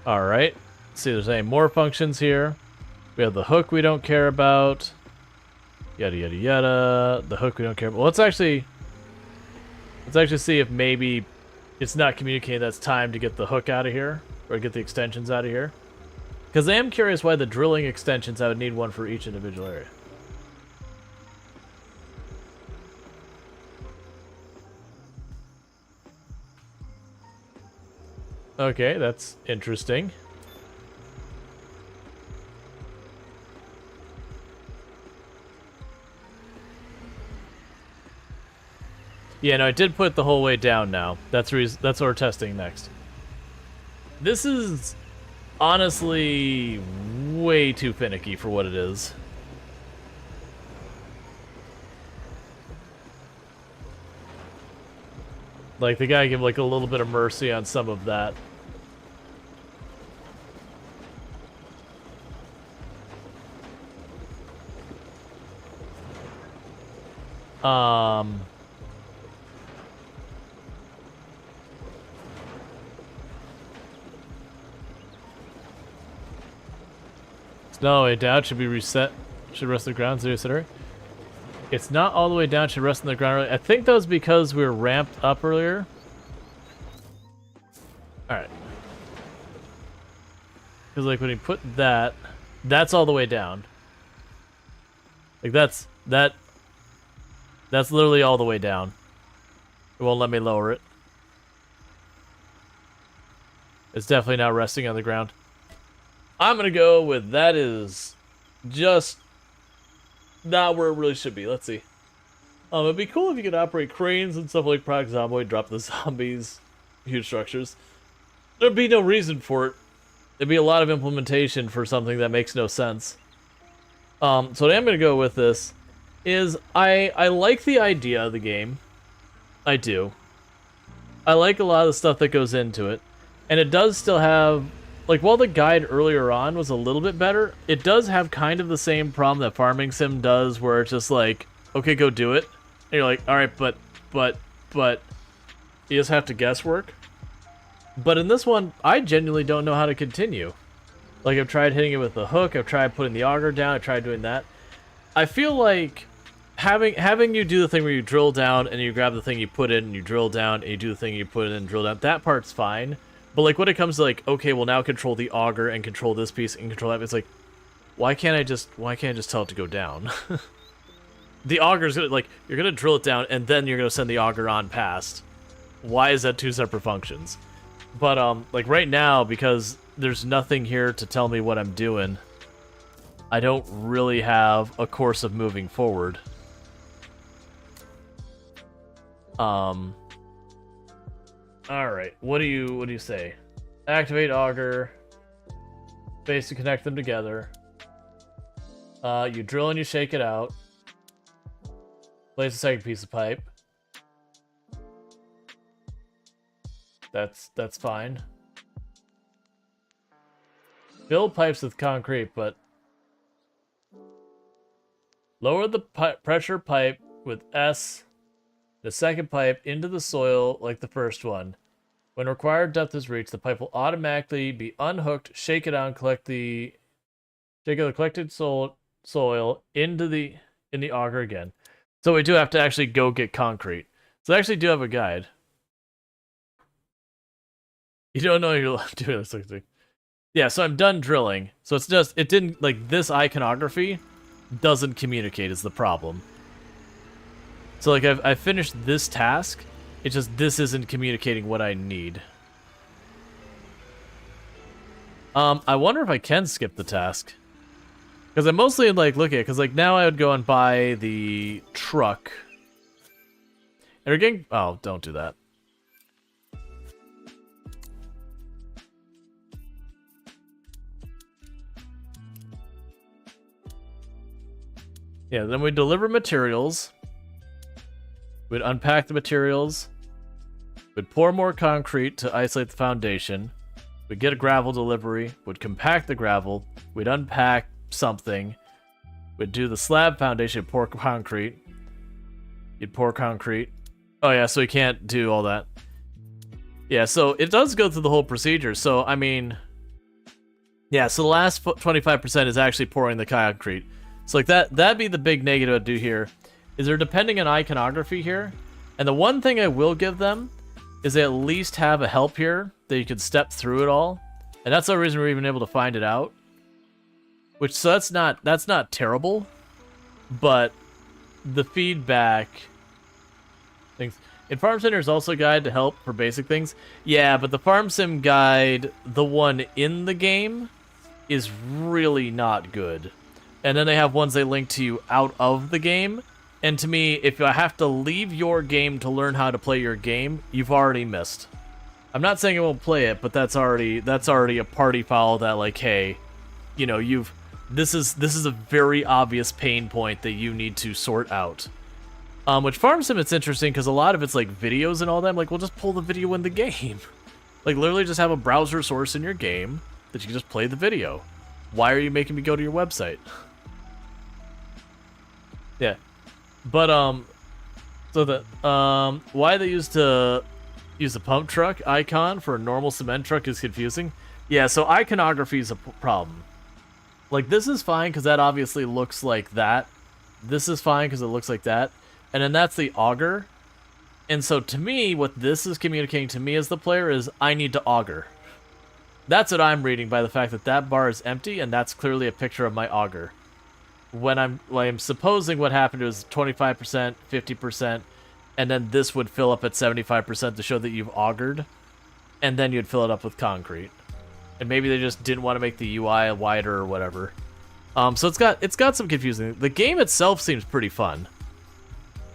Speaker 2: Alright. See if there's any more functions here. We have the hook we don't care about. Yada yada yada. The hook we don't care about. Well, let's actually see if maybe it's not communicating that's time to get the hook out of here. Or get the extensions out of here. Because I am curious why the drilling extensions, I would need one for each individual area. Okay, that's interesting. Yeah, no, I did put the whole way down now. That's what we're testing next. This is honestly way too finicky for what it is. Like, they gotta give like a little bit of mercy on some of that. No way down, should be reset. Should rest on the ground, 0 center. It's not all the way down, should rest on the ground. I think that was because we were ramped up earlier. Alright. Because like when you put that, that's all the way down. Like that's literally all the way down. It won't let me lower it. It's definitely not resting on the ground. I'm gonna go with that is just not where it really should be. Let's see. It'd be cool if you could operate cranes and stuff like Project Zomboid, drop the zombies, huge structures. There'd be no reason for it. There'd be a lot of implementation for something that makes no sense. So what I'm gonna go with this is I like the idea of the game. I do. I like a lot of the stuff that goes into it. And it does still have, like, while the guide earlier on was a little bit better, it does have kind of the same problem that Farming Sim does, where it's just like, okay, go do it. And you're like, alright, but, you just have to guesswork. But in this one, I genuinely don't know how to continue. Like, I've tried hitting it with the hook, I've tried putting the auger down, I've tried doing that. I feel like having you do the thing where you drill down and you grab the thing you put in and you drill down and you do the thing you put in and drill down, that part's fine. But like when it comes to like, okay, well now control the auger and control this piece and control that, it's like, why can't I just tell it to go down? The auger's gonna, like, you're gonna drill it down and then you're gonna send the auger on past. Why is that two separate functions? But like right now, because there's nothing here to tell me what I'm doing, I don't really have a course of moving forward. Alright, what do you say? Activate auger. Space to connect them together. You drill and you shake it out. Place a second piece of pipe. That's fine. Fill pipes with concrete, but lower the pressure pipe with S, the second pipe into the soil like the first one. When required depth is reached, the pipe will automatically be unhooked, shake it out, and collect the collected soil in the auger again. So we do have to actually go get concrete. So I actually do have a guide. You don't know you're doing this. Yeah, so I'm done drilling. So it's just, it didn't, like, this iconography doesn't communicate is the problem. So, like, I finished this task. It's just, this isn't communicating what I need. I wonder if I can skip the task. Because I'm mostly, like, looking at it, because, like, now I would go and buy the truck. And we're getting, oh, don't do that. Yeah, then we deliver materials. We'd unpack the materials. We'd pour more concrete to isolate the foundation. We'd get a gravel delivery. We'd compact the gravel. We'd unpack something. We'd do the slab foundation, pour concrete. You'd pour concrete. Oh yeah, so you can't do all that. Yeah, so it does go through the whole procedure. So, I mean, Yeah, so the last 25% is actually pouring the concrete. So like that'd be the big negative I'd do here, is they're depending on iconography here. And the one thing I will give them is they at least have a help here that you can step through it all. And that's the reason we're even able to find it out. Which, so that's not terrible, but the feedback things. In Farm Center is also a guide to help for basic things. Yeah, but the Farm Sim guide, the one in the game, is really not good. And then they have ones they link to you out of the game. And to me, if I have to leave your game to learn how to play your game, you've already missed. I'm not saying I won't play it, but that's already a party foul that, like, hey, you know, this is a very obvious pain point that you need to sort out. Which Farm Sim, it's interesting because a lot of it's like videos and all that. I'm like, well, just pull the video in the game. Like, literally just have a browser source in your game that you can just play the video. Why are you making me go to your website? Yeah. But, so the, why they used to use the pump truck icon for a normal cement truck is confusing. Yeah, so iconography is a problem. Like, this is fine because that obviously looks like that. This is fine because it looks like that. And then that's the auger. And so to me, what this is communicating to me as the player is I need to auger. That's what I'm reading by the fact that that bar is empty, and that's clearly a picture of my auger. When I'm supposing what happened is 25%, 50%, and then this would fill up at 75% to show that you've augered, and then you'd fill it up with concrete. And maybe they just didn't want to make the UI wider or whatever. So it's got some confusing. The game itself seems pretty fun.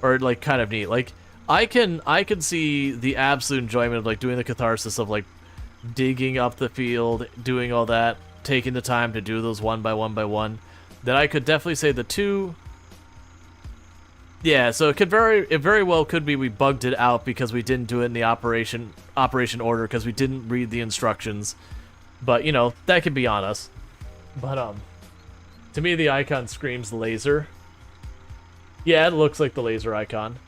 Speaker 2: Or like kind of neat. Like I can see the absolute enjoyment of like doing the catharsis of like digging up the field, doing all that, taking the time to do those one by one. That I could definitely say the two. Yeah, so it very well could be we bugged it out because we didn't do it in the operation order because we didn't read the instructions. But you know, that could be on us. But to me the icon screams laser. Yeah, it looks like the laser icon.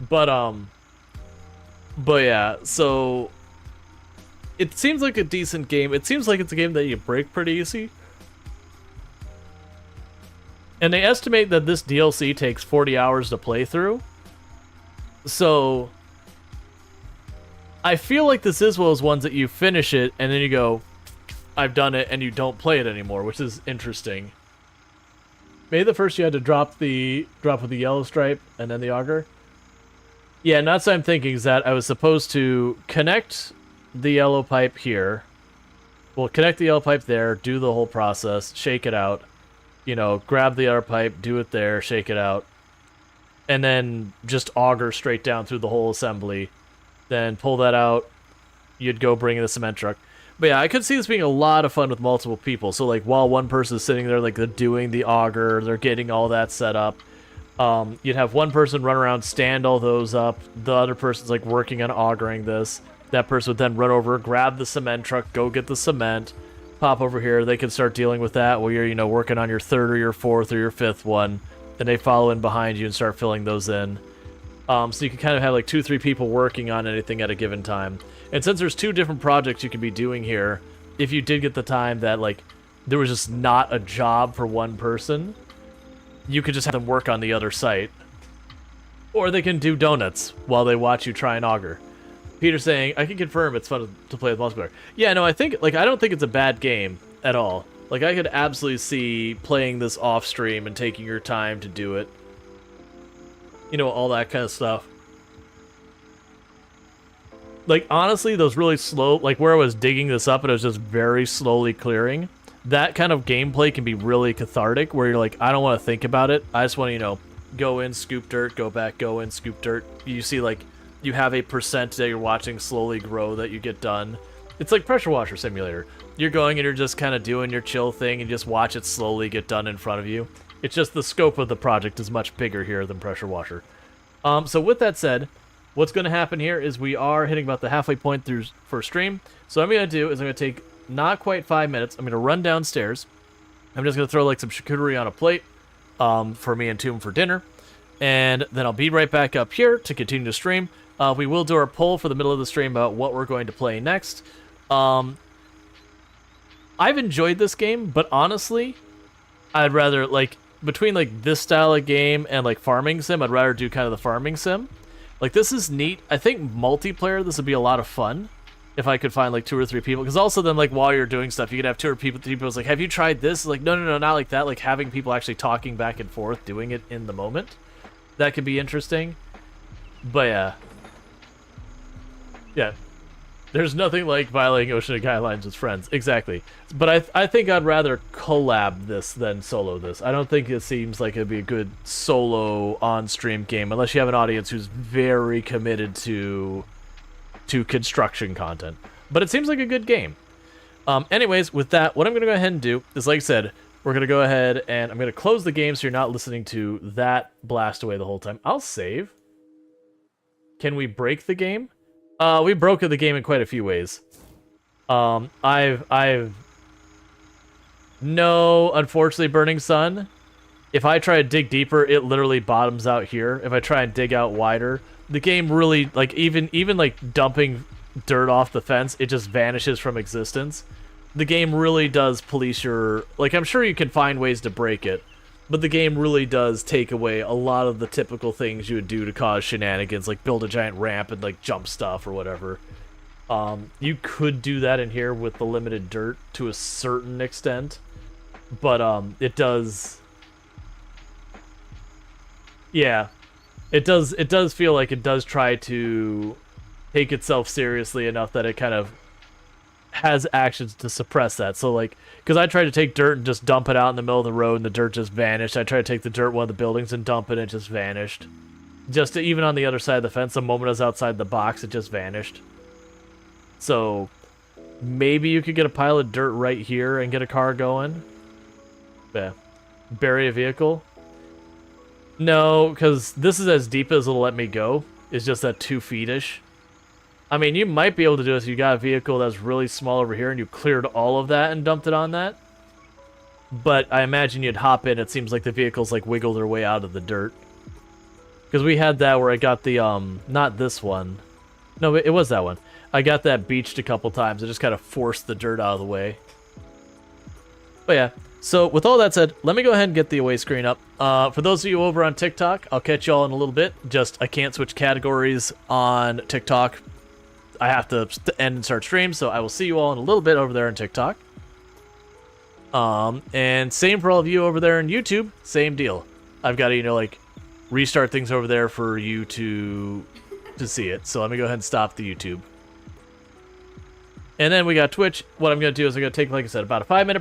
Speaker 2: But yeah, so it seems like a decent game. It seems like it's a game that you break pretty easy. And they estimate that this DLC takes 40 hours to play through. So I feel like this is one of those ones that you finish it and then you go, I've done it, and you don't play it anymore, which is interesting. Maybe the first you had to drop with the yellow stripe and then the auger. Yeah, and that's what I'm thinking is that I was supposed to connect the yellow pipe here. Well, connect the yellow pipe there, do the whole process, shake it out. You know, grab the other pipe, do it there, shake it out. And then just auger straight down through the whole assembly. Then pull that out. You'd go bring in the cement truck. But yeah, I could see this being a lot of fun with multiple people. So like while one person is sitting there, like they're doing the auger, they're getting all that set up. You'd have one person run around, stand all those up. The other person's like working on augering this. That person would then run over, grab the cement truck, go get the cement, pop over here. They could start dealing with that while you're, you know, working on your third or your fourth or your fifth one. Then they follow in behind you and start filling those in. So you can kind of have like 2-3 people working on anything at a given time. And since there's 2 different projects you could be doing here, if you did get the time that like there was just not a job for one person, you could just have them work on the other site. Or they can do donuts while they watch you try and auger. Peter's saying, I can confirm it's fun to play with multiplayer. Yeah, no, I don't think it's a bad game at all. Like, I could absolutely see playing this off stream and taking your time to do it. You know, all that kind of stuff. Like, honestly, those really slow, like where I was digging this up and it was just very slowly clearing, that kind of gameplay can be really cathartic where you're like, I don't want to think about it. I just want to, you know, go in, scoop dirt, go back, go in, scoop dirt. You see, like, you have a percent that you're watching slowly grow that you get done. It's like Pressure Washer Simulator. You're going and you're just kind of doing your chill thing and just watch it slowly get done in front of you. It's just the scope of the project is much bigger here than Pressure Washer. So with that said, what's going to happen here is we are hitting about the halfway point through for stream. So what I'm going to do is I'm going to take not quite 5 minutes. I'm going to run downstairs. I'm just going to throw like some charcuterie on a plate for me and Toom for dinner. And then I'll be right back up here to continue to stream. We will do our poll for the middle of the stream about what we're going to play next. I I've enjoyed this game, but honestly, I'd rather, like, between, like, this style of game and, like, farming sim, I'd rather do kind of the farming sim. Like, this is neat. I think multiplayer, this would be a lot of fun if I could find, like, 2 or 3 people. Because also then, like, while you're doing stuff, you could have 2 or 3 people like, have you tried this? Like, no, not like that. Like, having people actually talking back and forth, doing it in the moment. That could be interesting. But, yeah. Yeah. There's nothing like violating oceanic guidelines with friends. Exactly. But I think I'd rather collab this than solo this. I don't think it seems like it'd be a good solo on-stream game unless you have an audience who's very committed to construction content. But it seems like a good game. Anyways, with that, what I'm going to go ahead and do is, like I said, we're going to go ahead and I'm going to close the game so you're not listening to that blast away the whole time. I'll save. Can we break the game? We broke the game in quite a few ways. I've no, unfortunately, Burning Sun. If I try to dig deeper, it literally bottoms out here. If I try and dig out wider, the game really, like, even like dumping dirt off the fence, it just vanishes from existence. The game really does police your, like, I'm sure you can find ways to break it, but the game really does take away a lot of the typical things you would do to cause shenanigans, like build a giant ramp and, like, jump stuff or whatever. You could do that in here with the limited dirt to a certain extent, but it does... Yeah, it does feel like it does try to take itself seriously enough that it kind of has actions to suppress that. So, like, because I tried to take dirt and just dump it out in the middle of the road and the dirt just vanished. I tried to take the dirt one of the buildings and dump it and it just vanished. Just even on the other side of the fence, the moment I was outside the box, it just vanished. So maybe you could get a pile of dirt right here and get a car going. Yeah. Bury a vehicle. No, because this is as deep as it'll let me go. It's just at 2 feet-ish. I mean, you might be able to do this if you got a vehicle that's really small over here and you cleared all of that and dumped it on that. But I imagine you'd hop in. It seems like the vehicles, like, wiggle their way out of the dirt. Because we had that where I got the, not this one. No, it was that one. I got that beached a couple times. I just kind of forced the dirt out of the way. But yeah. So, with all that said, let me go ahead and get the away screen up. For those of you over on TikTok, I'll catch y'all in a little bit. Just, I can't switch categories on TikTok. I have to end and start stream, so I will see you all in a little bit over there on TikTok. And same for all of you over there on YouTube, same deal. I've got to, you know, like, restart things over there for you to see it. So let me go ahead and stop the YouTube. And then we got Twitch. What I'm going to do is I'm going to take, like I said, about a 5-minute